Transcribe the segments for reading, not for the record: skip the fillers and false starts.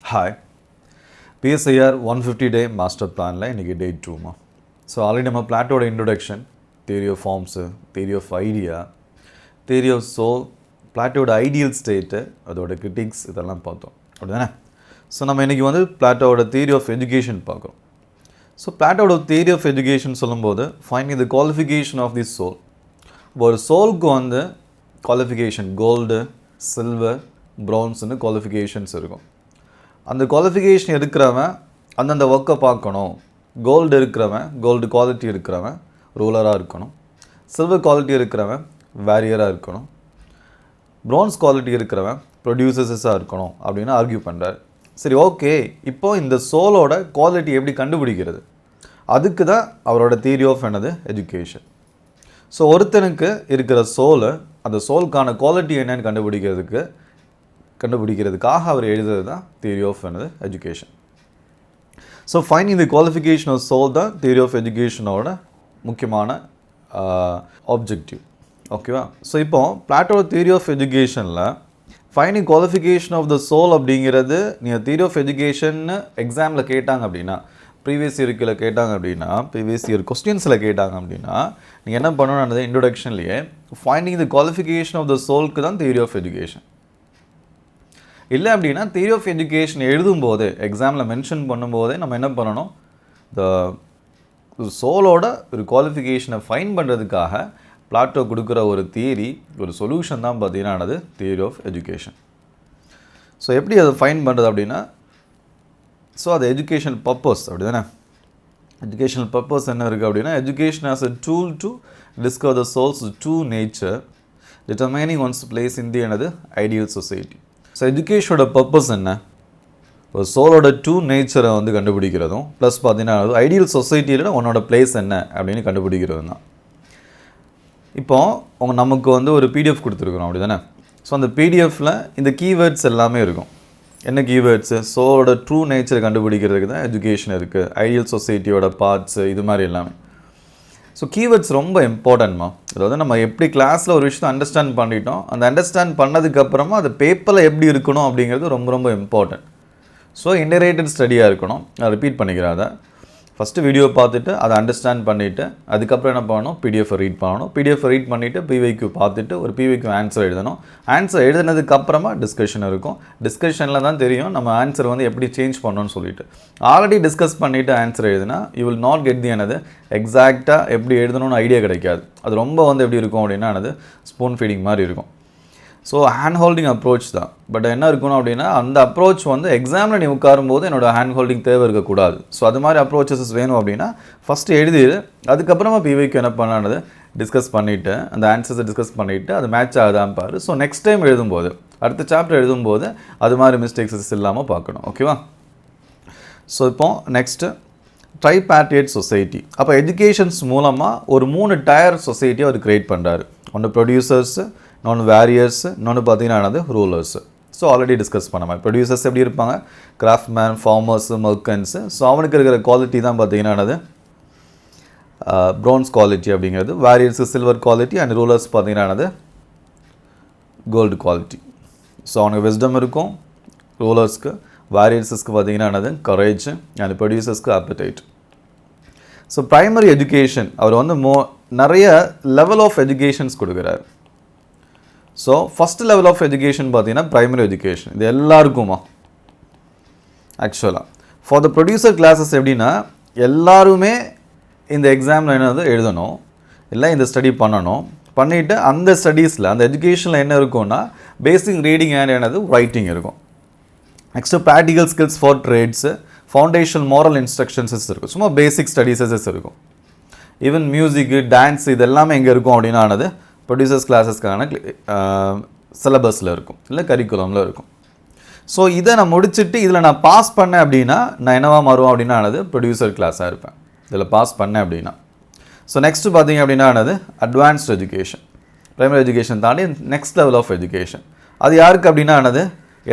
Hi, PSIR 150 day master plan la iniki day 2 ma. So already நம்ம Plato introduction, theory of forms, theory of idea, theory of soul, Plato ideal state, அதோட critics இதெல்லாம் பார்த்தோம். அப்படிதானே? So நம்ம இன்னைக்கு வந்து Plato theory of education பார்க்கிறோம். So Plato theory of education சொல்லும்போது finding the qualification of the soul. ஒரு சோல்க்கு வந்து qualification gold, silver, bronze னு qualifications இருக்கும். அந்த குவாலிஃபிகேஷன் இருக்கிறவன் அந்தந்த ஒர்க்கை பார்க்கணும். கோல்டு இருக்கிறவன் கோல்டு குவாலிட்டி இருக்கிறவன் ரூலராக இருக்கணும். சில்வர் குவாலிட்டி இருக்கிறவன் வேரியராக இருக்கணும். ப்ரான்ஸ் குவாலிட்டி இருக்கிறவன் ப்ரொடியூசர்ஸாக இருக்கணும் அப்படின்னு ஆர்கியூ பண்ணுறாரு. சரி, ஓகே, இப்போது இந்த சோலோட குவாலிட்டி எப்படி கண்டுபிடிக்கிறது? அதுக்கு தான் அவரோட தியரி ஆஃப் என்னது எஜுகேஷன். ஸோ ஒருத்தனுக்கு இருக்கிற சோலை அந்த சோலுக்கான குவாலிட்டி என்னன்னு கண்டுபிடிக்கிறதுக்காக அவர் எழுதுறது தான் தியரி ஆஃப் என்னது education. So finding the qualification of soul தான் தியரி ஆஃப் எஜுகேஷனோட முக்கியமான ஆப்ஜெக்டிவ். ஓகேவா? ஸோ இப்போ பிளாட்டோ தியரி ஆஃப் எஜுகேஷனில் finding qualification of the soul அப்படிங்கிறது நீங்கள் தியரி ஆஃப் எஜுகேஷன் எக்ஸாமில் கேட்டாங்க அப்படின்னா, ப்ரீவியஸ் இயர்க்கில் கேட்டாங்க அப்படின்னா, ப்ரீவியஸ் இயர் கொஸ்டின்ஸில் கேட்டாங்க அப்படின்னா நீங்கள் என்ன பண்ணணும்னு இன்ட்ரொடக்ஷன்லேயே finding the qualification of the சோல்க்கு தான் தியரி ஆஃப் எஜுகேஷன். இல்லை அப்படின்னா தியரி ஆஃப் எஜுகேஷன் எழுதும்போது எக்ஸாமில் மென்ஷன் பண்ணும்போதே நம்ம என்ன பண்ணணும், த சோலோட ஒரு குவாலிஃபிகேஷனை ஃபைன் பண்ணுறதுக்காக பிளாட்டோ கொடுக்குற ஒரு தியரி, ஒரு சொல்யூஷன் தான் பார்த்தீங்கன்னா தியரி ஆஃப் எஜுகேஷன். ஸோ எப்படி அதை ஃபைன் பண்ணுறது அப்படின்னா, ஸோ அது எஜுகேஷன் பர்பஸ் அப்படி தானே. எஜுகேஷனல் பர்பஸ் என்ன இருக்குது அப்படின்னா, education as a tool to discover the soul's true nature determining one's place in the என்னது ஐடியல் சொசைட்டி. ஸோ எஜுகேஷனோட பர்பஸ் என்ன? ஒரு சோலோட ட்ரூ நேச்சரை வந்து கண்டுபிடிக்கிறதும் ப்ளஸ் பார்த்தீங்கன்னா ஐடியல் சொசைட்டியில் உன்னோட பிளேஸ் என்ன அப்படின்னு கண்டுபிடிக்கிறது தான். இப்போது நமக்கு வந்து ஒரு பிடிஎஃப் கொடுத்துருக்குறோம் அப்படி தானே. ஸோ அந்த பிடிஎஃப்பில் இந்த கீவேர்ட்ஸ் எல்லாமே இருக்கும். என்ன கீவேர்ட்ஸு? சோலோட ட்ரூ நேச்சரை கண்டுபிடிக்கிறதுக்கு தான் எஜுகேஷன் இருக்குது, ஐடியல் சொசைட்டியோட பார்ட்ஸு, இது மாதிரி எல்லாமே. ஸோ கீவேர்ட்ஸ் ரொம்ப இம்பார்ட்டன்ட்மா. அதாவது நம்ம எப்படி கிளாஸில் ஒரு விஷயத்தை அண்டர்ஸ்டாண்ட் பண்ணிட்டோம், அந்த அண்டர்ஸ்டாண்ட் பண்ணதுக்கப்புறமா அது பேப்பரில் எப்படி இருக்கணும் அப்படிங்கிறது ரொம்ப ரொம்ப இம்பார்ட்டன்ட். ஸோ இன்டரேட்டட் ஸ்டடியாக இருக்கணும். நான் ரிப்பீட் பண்ணிக்கிறேன். அதை ஃபஸ்ட்டு வீடியோ பார்த்துட்டு அதை அண்டர்ஸ்டாண்ட் பண்ணிவிட்டு அதுக்கப்புறம் என்ன பண்ணணும், பிடிஎஃப் ரீட் பண்ணணும். பிடிஎஃப் ரீட் பண்ணிவிட்டு பிவைக்யூ பார்த்துட்டு ஒரு பிவைக்யூ ஆன்சர் எழுதணும். ஆன்சர் எழுதுனதுக்கப்புறமா டிஸ்கஷன் இருக்கும். டிஸ்கஷனில் தான் தெரியும் நம்ம ஆன்சர் வந்து எப்படி சேஞ்ச் பண்ணணும்னு சொல்லிட்டு. ஆல்ரெடி டிஸ்கஸ் பண்ணிவிட்டு ஆன்சர் எழுதுனா you will not get the என்னது எக்ஸாக்டாக எப்படி எழுதணும்னு ஐடியா கிடைக்காது. அது ரொம்ப வந்து எப்படி இருக்கும் அப்படின்னா அது ஸ்பூன் ஃபீடிங் மாதிரி இருக்கும். ஸோ ஹேண்ட் ஹோல்டிங் அப்ரோச் தான். பட் என்ன இருக்கணும் அப்படின்னா, அந்த அப்ரோச் வந்து எக்ஸாமில் நீ உட்காரும்போது என்னோட ஹேண்ட் ஹோல்டிங் தேவை இருக்கக்கூடாது. ஸோ அது மாதிரி அப்ரோச்சஸ் வேணும் அப்படின்னா ஃபஸ்ட்டு எழுதிடு, அதுக்கப்புறமா பிவைக்கு என்ன பண்ணானது டிஸ்கஸ் பண்ணிவிட்டு அந்த ஆன்சர்ஸை டிஸ்கஸ் பண்ணிவிட்டு அது மேட்ச் ஆகுதான் பாரு. ஸோ நெக்ஸ்ட் டைம் எழுதும்போது, அடுத்த சாப்டர் எழுதும்போது அது மாதிரி மிஸ்டேக்ஸஸ் இல்லாமல் பார்க்கணும். ஓகேவா? ஸோ இப்போது நெக்ஸ்ட்டு ட்ரைபார்டைட் சொசைட்டி. அப்போ எஜுகேஷன்ஸ் மூலமாக ஒரு 3 டயர் சொசைட்டியை அவர் க்ரியேட் பண்ணுறாரு. ஒன்று ப்ரொடியூசர்ஸு, இன்னொன்று வேரியர்ஸு, இன்னொன்று பார்த்தீங்கன்னா ரூலர்ஸு. ஸோ ஆல்ரெடி டிஸ்கஸ் பண்ண மாதிரி ப்ரொடியூசர்ஸ் எப்படி இருப்பாங்க, கிராஃப்ட்மேன், ஃபார்மர்ஸு, மர்க்கன்ஸு. ஸோ அவனுக்கு இருக்கிற குவாலிட்டி தான் பார்த்தீங்கன்னா ப்ரான்ஸ் குவாலிட்டி அப்படிங்கிறது. Warriors silver quality and rulers பார்த்தீங்கன்னா கோல்டு குவாலிட்டி. ஸோ அவனுக்கு விஸ்டம் இருக்கும் ரூலர்ஸ்க்கு, வேரியர்ஸஸ்க்கு பார்த்தீங்கன்னா கரேஜ் அண்ட் ப்ரொடியூசர்ஸ்க்கு ஆப்படைட். ஸோ ப்ரைமரி எஜுகேஷன் அவர் வந்து நிறைய லெவல் ஆஃப் எஜுகேஷன்ஸ் கொடுக்குறாரு. So first level of education பார்த்தீங்கன்னா ப்ரைமரி எஜுகேஷன். இது எல்லாருக்குமா ஆக்சுவலாக ஃபார் த ப்ரொடியூசர் கிளாஸஸ் எப்படின்னா, எல்லாருமே இந்த எக்ஸாமில் என்னது எழுதணும், இல்லை இந்த ஸ்டடி பண்ணணும். பண்ணிவிட்டு அந்த ஸ்டடீஸில் அந்த எஜுகேஷனில் என்ன இருக்கும்னா பேசிக் ரீடிங் அண்ட் என்னது ரைட்டிங் இருக்கும். Next practical skills for trades, foundation moral instructions இருக்கும். சும்மா பேசிக் ஸ்டடீஸஸ் இருக்கும். ஈவன் மியூசிக்கு, டான்ஸ் இது எல்லாமே எங்கே இருக்கும் அப்படின்னானது ப்ரொடியூசர்ஸ் கிளாஸஸ்க்கான சிலபஸில் இருக்கும், இல்லை கரிக்குலமில் இருக்கும். ஸோ இதை நான் முடிச்சுட்டு இதில் நான் பாஸ் பண்ணேன் அப்படின்னா நான் என்னவா மாறுவேன் அப்படின்னா ப்ரொடியூசர் கிளாஸாக இருப்பேன் இதில் பாஸ் பண்ணேன் அப்படின்னா. ஸோ நெக்ஸ்ட்டு பார்த்தீங்க அப்படின்னா அட்வான்ஸ்ட் எஜுகேஷன். ப்ரைமரி எஜுகேஷன் தாண்டி நெக்ஸ்ட் லெவல் ஆஃப் எஜுகேஷன். அது யாருக்கு அப்படின்னா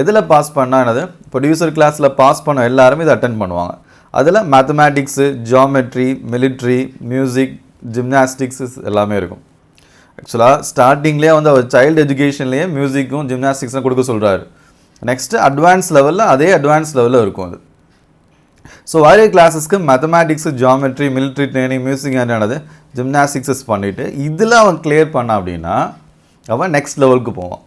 எதில் பாஸ் பண்ணால் ப்ரொடியூசர் கிளாஸில் பாஸ் பண்ண எல்லாருமே இதை அட்டென்ட் பண்ணுவாங்க. அதில் mathematics, geometry, military, music, gymnastics எல்லாமே இருக்கும். ஆக்சுவலாக ஸ்டார்டிங்லேயே வந்து அவர் சைல்டு எஜுகேஷன்லேயே மியூசிக்கும் ஜிம்னாஸ்டிக்ஸும் கொடுக்க சொல்கிறாரு. நெக்ஸ்ட்டு அட்வான்ஸ் லெவலில் அதே அட்வான்ஸ் லெவலில் இருக்கும் அது. ஸோ வாரியர் கிளாஸஸ்க்கு mathematics, geometry, military training, music என்னது ஜிம்னாஸ்டிக்ஸஸ் பண்ணிவிட்டு இதில் அவன் கிளியர் பண்ணான் அப்படின்னா அவன் நெக்ஸ்ட் லெவலுக்கு போவான்.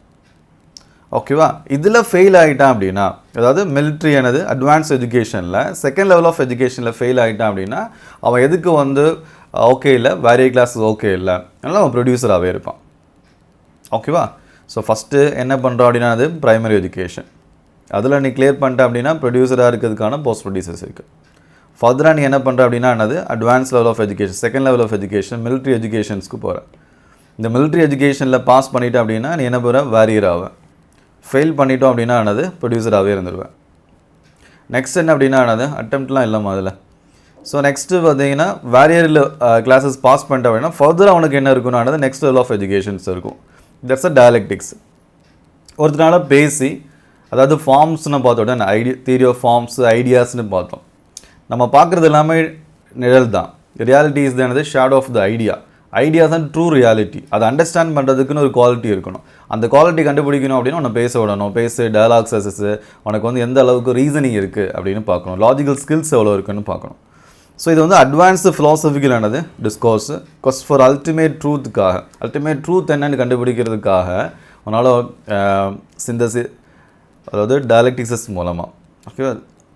ஓகேவா? இதில் ஃபெயில் ஆகிட்டான் அப்படின்னா, அதாவது மிலிட்ரி என்னது அட்வான்ஸ் எஜுகேஷனில் செகண்ட் லெவல் ஆஃப் எஜுகேஷனில் ஃபெயில் ஆகிட்டான் அப்படின்னா அவன் எதுக்கு வந்து ஓகே இல்லை, வாரியர் கிளாஸஸ் ஓகே இல்லை, அதனால் அவன் ப்ரொடியூசராகவே இருப்பான். ஓகேவா? ஸோ ஃபஸ்ட்டு என்ன பண்ணுறோம் அப்படின்னா அது ப்ரைமரி எஜுகேஷன். அதில் நீ கிளியர் பண்ணிட்ட அப்படின்னா ப்ரொடியூசராக இருக்கிறதுக்கான போஸ்ட் ப்ரொடியூசர்ஸ் இருக்குது. ஃபர்தராக நீ என்ன பண்ணுற அப்படின்னா என்னது advance level of education, second level of education, military எஜுகேஷன்ஸ்க்கு போகிற. இந்த மிலிட்ரி எஜுகேஷனில் பாஸ் பண்ணிட்டேன் அப்படின்னா நீ என்ன போகிற வாரியர் ஆவேன். ஃபெயில் பண்ணிட்டோம் அப்படின்னா என்னது ப்ரொடியூசராகவே இருந்துருவேன். நெக்ஸ்ட் என்ன அப்படின்னா என்னது அட்டெம்ப்ட்லாம் இல்லாமல் அதில். ஸோ நெக்ஸ்ட்டு பார்த்தீங்கன்னா வாரியரில் கிளாஸஸ் பாஸ் பண்ணிட்டேன் அப்படின்னா ஃபர்தராக அவனுக்கு என்ன இருக்குன்னு ஆனது நெக்ஸ்ட் லெவல் ஆஃப் எஜுகேஷன்ஸ் இருக்கும். That's a dialectics. ஒருத்தனால பேசி, அதாவது ஃபார்ம்ஸ்னு பார்த்தோட தியரி ஆஃப் ஃபார்ம்ஸ், ஐடியாஸ்னு பார்த்தோம். நம்ம பார்க்குறது எல்லாமே நிழல் தான். ரியாலிட்டி இஸ் தானது shadow of the idea. Idea தான் ட்ரூ ரியாலிட்டி. அதை அண்டர்ஸ்டாண்ட் பண்ணுறதுக்குன்னு ஒரு குவாலிட்டி இருக்கணும். அந்த குவாலிட்டி கண்டுபிடிக்கணும் அப்படின்னா உன்னை பேச விடணும். டயலாக்ஸ் அசஸ், உனக்கு வந்து எந்த அளவுக்கு ரீசனிங் இருக்குது அப்படின்னு பார்க்கணும். லாஜிக்கல் ஸ்கில்ஸ் எவ்வளோ இருக்குன்னு பார்க்கணும். ஸோ இது வந்து அட்வான்ஸ்டு ஃபிலாசபிக்கலானது டிஸ்கோர்ஸ் கொஸ்ட் ஃபார் அல்டிமேட் ட்ரூத்துக்காக. அல்டிமேட் ட்ரூத் என்னன்னு கண்டுபிடிக்கிறதுக்காக உன்னால் அதாவது டயலெக்டிக்ஸஸ் மூலமாக ஓகேவா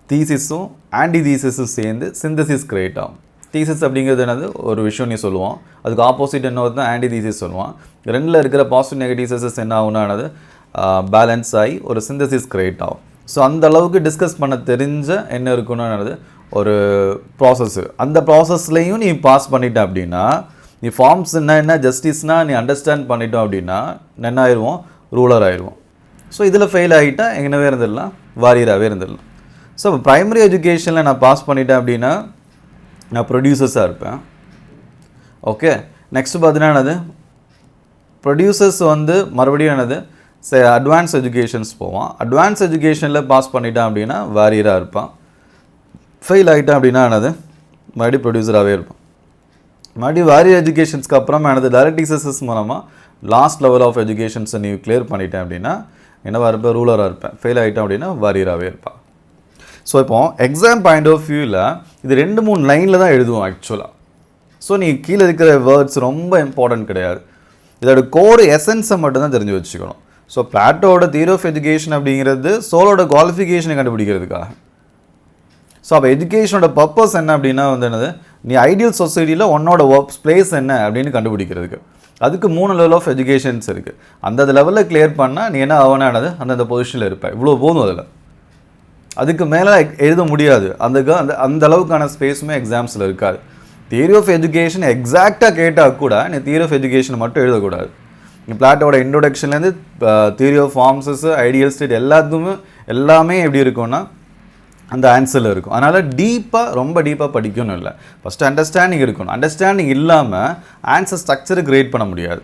தீசிஸும் ஆன்டி தீசிஸும் சேர்ந்து சிந்தசிஸ் கிரியேட் ஆகும். தீசிஸ் அப்படிங்கிறது என்னது ஒரு விஷயம் நீ சொல்லுவான், அதுக்கு ஆப்போசிட் என்ன வருது ஆன்டி தீசிஸ் சொல்லுவான். ரெண்டில் இருக்கிற பாசிட்டிவ் நெகட்டிவ்ஸஸ் என்ன ஆகுனானது பேலன்ஸ் ஆகி ஒரு சிந்தசிஸ் கிரியேட் ஆகும். ஸோ அந்த அளவுக்கு டிஸ்கஸ் பண்ண தெரிஞ்ச என்ன இருக்குன்னு ஒரு ப்ராசஸ்ஸு. அந்த ப்ராசஸ்லையும் நீ பாஸ் பண்ணிட்ட அப்படின்னா நீ ஃபார்ம்ஸ் என்ன ஜஸ்டிஸ்னால் நீ அண்டர்ஸ்டாண்ட் பண்ணிட்டோம் அப்படின்னா என்ன ஆயிடுவோம், ரூலர் ஆயிடுவோம். ஸோ இதில் ஃபெயில் ஆகிட்டா எங்கனவே இருந்துடலாம், வாரியராகவே இருந்துடலாம். ஸோ ப்ரைமரி எஜுகேஷனில் நான் பாஸ் பண்ணிட்டேன் அப்படின்னா நான் ப்ரொடியூசர்ஸாக இருப்பேன். ஓகே, நெக்ஸ்ட்டு பார்த்தீங்கன்னா என்னது ப்ரொடியூசர்ஸ் வந்து மறுபடியும் என்னது அட்வான்ஸ் எஜுகேஷன்ஸ் போவான். அட்வான்ஸ் எஜுகேஷனில் பாஸ் பண்ணிட்டான் அப்படின்னா வாரியராக இருப்பான். ஃபெயில் ஆகிட்டான் அப்படின்னா என்னது மறுபடியும் ப்ரொடியூசராகவே இருப்பான். மறுபடியும் வாரியர் எஜுகேஷன்ஸ்க்கு அப்புறமா எனது டயலெக்டிக்ஸஸ் மூலமாக லாஸ்ட் லெவல் ஆஃப் எஜுகேஷன்ஸை நீ கிளியர் பண்ணிட்டேன் அப்படின்னா என்னவாக இருப்பேன், ரூலராக இருப்பேன். ஃபெயில் ஆகிட்டான் அப்படின்னா வாரியராகவே இருப்பான். ஸோ இப்போ எக்ஸாம் பாயிண்ட் ஆஃப் வியூவில் இது 2-3 லைனில் தான் எழுதுவோம் ஆக்சுவலாக. ஸோ நீ கீழே இருக்கிற வேர்ட்ஸ் ரொம்ப இம்பார்ட்டன்ட் கிடையாது. இதோட கோர் எசன்ஸை மட்டும்தான் தெரிஞ்சு வச்சுக்கணும். ஸோ பிளாட்டோட தியரி ஆஃப் எஜுகேஷன் அப்படிங்கிறது சோலோட குவாலிஃபிகேஷனை கண்டுபிடிக்கிறதுக்காக. ஸோ அப்போ எஜுகேஷனோட பர்பஸ் என்ன அப்படின்னா வந்து என்னது நீ ஐடியல் சொசைட்டியில் உன்னோட ஒர்க் பிளேஸ் என்ன அப்படின்னு கண்டுபிடிக்கிறதுக்கு. அதுக்கு 3 லெவல் ஆஃப் எஜுகேஷன்ஸ் இருக்குது. அந்த லெவலில் கிளியர் பண்ணால் நீ என்ன ஆவனானது அந்தந்த பொசிஷனில் இருப்பேன். இவ்வளோ போதும். அதில் அதுக்கு மேலே எழுத முடியாது. அந்த அளவுக்கான ஸ்பேஸுமே எக்ஸாம்ஸில் இருக்காது. தியரி ஆஃப் எஜுகேஷன் எக்ஸாக்டாக கேட்டால் கூட நீ தியரி ஆஃப் எஜுகேஷன் மட்டும் எழுதக்கூடாது. நீ பிளாட்டோட இன்ட்ரோடக்ஷன்லேருந்து தியரி ஆஃப் ஃபார்ம்ஸஸ், ஐடியல் ஸ்டேட் எல்லாமே எப்படி இருக்கும்னா அந்த ஆன்சரில் இருக்கும். அதனால் ரொம்ப டீப்பாக படிக்கணும் இல்லை. ஃபஸ்ட்டு அண்டர்ஸ்டாண்டிங் இருக்கணும். அண்டர்ஸ்டாண்டிங் இல்லாமல் ஆன்சர் ஸ்ட்ரக்சரை கிரியேட் பண்ண முடியாது.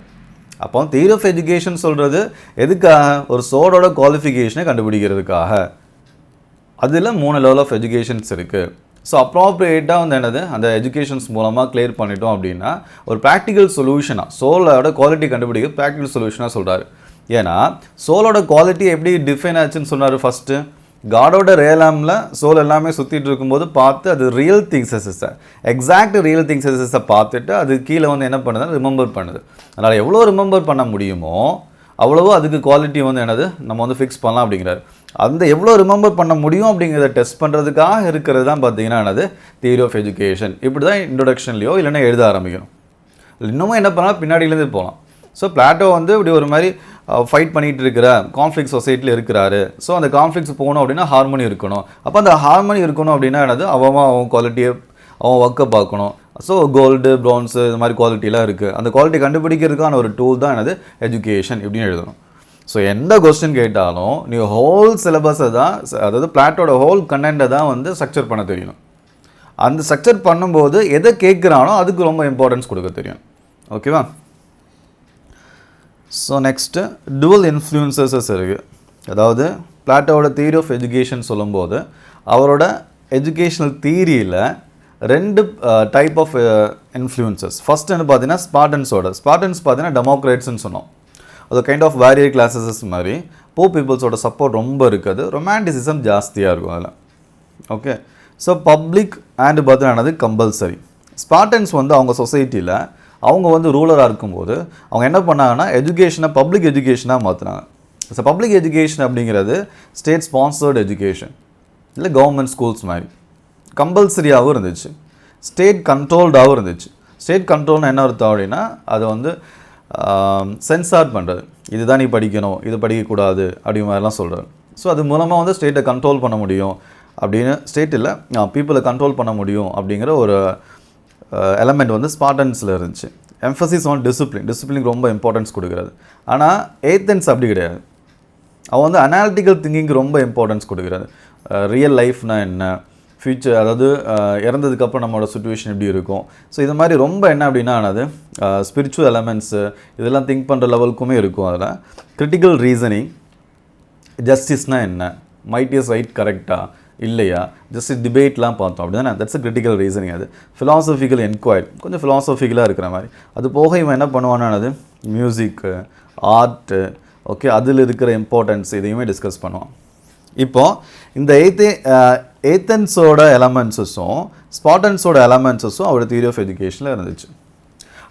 அப்போ தியரி ஆஃப் எஜுகேஷன் சொல்கிறது எதுக்காக, ஒரு சோடோட குவாலிஃபிகேஷனை கண்டுபிடிக்கிறதுக்காக. அதில் 3 லெவல் ஆஃப் எஜுகேஷன்ஸ் இருக்குது. ஸோ அப்ராப்ரியேட்டாக வந்து என்னது அந்த எஜுகேஷன்ஸ் மூலமாக கிளியர் பண்ணிட்டோம் அப்படின்னா ஒரு ப்ராக்டிக்கல் சொல்யூஷனாக சோலோட குவாலிட்டி கண்டுபிடிக்க ப்ராக்டிக்கல் சொல்யூஷனாக சொல்கிறாரு. ஏன்னா சோலோட குவாலிட்டி எப்படி டிஃபைன் ஆச்சுன்னு சொன்னார். ஃபஸ்ட்டு காடோட ரியலாமில் சோல் எல்லாமே சுற்றிட்டு இருக்கும்போது பார்த்து அது ரியல் திங்ஸஸை எக்ஸாக்ட் ரியல் திங்ஸஸை பார்த்துட்டு அது கீழே வந்து என்ன பண்ணுதுன்னா ரிமெம்பர் பண்ணுது. அதனால் எவ்வளோ ரிமெம்பர் பண்ண முடியுமோ அவ்வளவோ அதுக்கு குவாலிட்டி வந்து என்னது நம்ம வந்து ஃபிக்ஸ் பண்ணலாம் அப்படிங்கிறாரு. அந்த எவ்வளோ ரிமெம்பர் பண்ண முடியும் அப்படிங்கிறத டெஸ்ட் பண்ணுறதுக்காக இருக்கிறது தான் பார்த்தீங்கன்னா என்னது தியரி ஆஃப் எஜுகேஷன். இப்படி தான் இன்ட்ரொடக்ஷன்லையோ இல்லைன்னா எழுத ஆரம்பிக்கணும். இன்னமும் என்ன பண்ணால் பின்னாடியிலேருந்து போகலாம். ஸோ பிளாட்டோ வந்து இப்படி ஒரு மாதிரி ஃபைட் பண்ணிகிட்டு இருக்கிற கான்ஃப்ளிக்ட் சொசைட்டியில் இருக்கிறாரு. ஸோ அந்த கான்ஃப்ளிக்ஸ் போகணும் அப்படின்னா ஹார்மோனி இருக்கணும். அப்போ அந்த ஹார்மோனி இருக்கணும் அப்படின்னா என்னது அவன் குவாலிட்டியை அவன் ஒர்க்கை பார்க்கணும். ஸோ கோல்டு, ப்ரான்ஸு இது மாதிரி குவாலிட்டிலாம் இருக்குது. அந்த குவாலிட்டி கண்டுபிடிக்கிறதுக்கான ஒரு டூல் தான் என்னது எஜுகேஷன் இப்படின்னு எழுதணும். ஸோ எந்த கொஸ்டின் கேட்டாலும் நீ ஹோல் சிலபஸை தான், அதாவது பிளாட்டோட ஹோல் கண்டென்ட்டை தான் வந்து ஸ்ட்ரக்சர் பண்ண தெரியணும். அந்த ஸ்ட்ரக்சர் பண்ணும்போது எதை கேட்குறானோ அதுக்கு ரொம்ப இம்பார்ட்டன்ஸ் கொடுக்க தெரியும். ஓகேவா? ஸோ நெக்ஸ்ட்டு டுவல் இன்ஃப்ளூயன்சஸஸ் இருக்குது. அதாவது பிளாட்டோட தியரி ஆஃப் எஜுகேஷன் சொல்லும்போது அவரோட எஜுகேஷனல் தியரியில் 2 டைப் ஆஃப் இன்ஃப்ளூயன்சஸ். ஃபஸ்ட் என்ன பார்த்தீங்கன்னா ஸ்பார்டன்ஸ் பார்த்தீங்கன்னா டெமோக்ரேட்ஸ்ன்னு சொன்னோம். அது கைண்ட் ஆஃப் வாரியர் கிளாஸஸ் மாதிரி. poor peopleஸோட சப்போர்ட் ரொம்ப இருக்காது, ரொமான்டிசிசம் ஜாஸ்தியாக இருக்கும் அதில். ஓகே, ஸோ பப்ளிக் அண்ட் பார்த்தீங்கன்னா கம்பல்சரி. ஸ்பார்டன்ஸ் வந்து அவங்க சொசைட்டியில் அவங்க வந்து ரூலராக இருக்கும்போது அவங்க என்ன பண்ணாங்கன்னா எஜுகேஷனை பப்ளிக் எஜுகேஷனாக மாற்றினாங்க. ஸோ பப்ளிக் எஜுகேஷன் அப்படிங்கிறது ஸ்டேட் ஸ்பான்சர்டு எஜுகேஷன், இல்லை கவர்மெண்ட் ஸ்கூல்ஸ் மாதிரி கம்பல்சரியாகவும் இருந்துச்சு, ஸ்டேட் கண்ட்ரோல்டாகவும் இருந்துச்சு. ஸ்டேட் கண்ட்ரோல்னு என்ன அர்த்தம் அப்படின்னா அதை வந்து சென்சார் பண்ணுறது, இதுதான் நீ படிக்கணும், இது படிக்கக்கூடாது அப்படிங்கிற மாதிரிலாம் சொல்கிறாரு. ஸோ அது மூலமாக வந்து ஸ்டேட்டை கண்ட்ரோல் பண்ண முடியும் அப்படின்னு, ஸ்டேட்டில் பீப்புளை கண்ட்ரோல் பண்ண முடியும் அப்படிங்கிற ஒரு எலமெண்ட் வந்து ஸ்பார்டன்ஸில் இருந்துச்சு. எம்ஃபசிஸ் ஆன் டிசிப்ளினுக்கு ரொம்ப இம்பார்ட்டன்ஸ் கொடுக்குறது. ஆனால் ஏத்தன்ஸ் அப்படி கிடையாது, அவன் வந்து அனாலிட்டிக்கல் திங்கிங்க்கு ரொம்ப இம்பார்ட்டன்ஸ் கொடுக்குறாரு. ரியல் லைஃப்னா என்ன, ஃப்யூச்சர், அதாவது இறந்ததுக்கப்புறம் நம்மளோட சுச்சுவேஷன் எப்படி இருக்கும். ஸோ இது மாதிரி ரொம்ப என்ன அப்படின்னா அது ஸ்பிரிச்சுவல் எலமெண்ட்ஸு இதெல்லாம் திங்க் பண்ணுற லெவலுக்குமே இருக்கும். அதில் கிரிட்டிக்கல் ரீசனிங், ஜஸ்டிஸ்னால் என்ன, மைட் இஸ் ரைட் கரெக்டாக இல்லையா, ஜஸ்ட் டிபேட்லாம் பார்த்தோம் அப்படி தானே, தட்ஸ் கிரிட்டிக்கல் ரீசனிங். அது ஃபிலாசபிக்கல் என்கொயரி, கொஞ்சம் ஃபிலாசபிக்கலாக இருக்கிற மாதிரி. அது போக இவன் என்ன பண்ணுவானது மியூசிக்கு, ஆர்ட்டு, ஓகே, அதில் இருக்கிற இம்பார்ட்டன்ஸ் இதையுமே டிஸ்கஸ் பண்ணுவான். இப்போது இந்த ஏத்தன்ஸோட எலமெண்ட்ஸஸும் ஸ்பார்டன்ஸோட எலமெண்ட்ஸஸும் அவரோட தியரி ஆஃப் எஜுகேஷனில் இருந்துச்சு.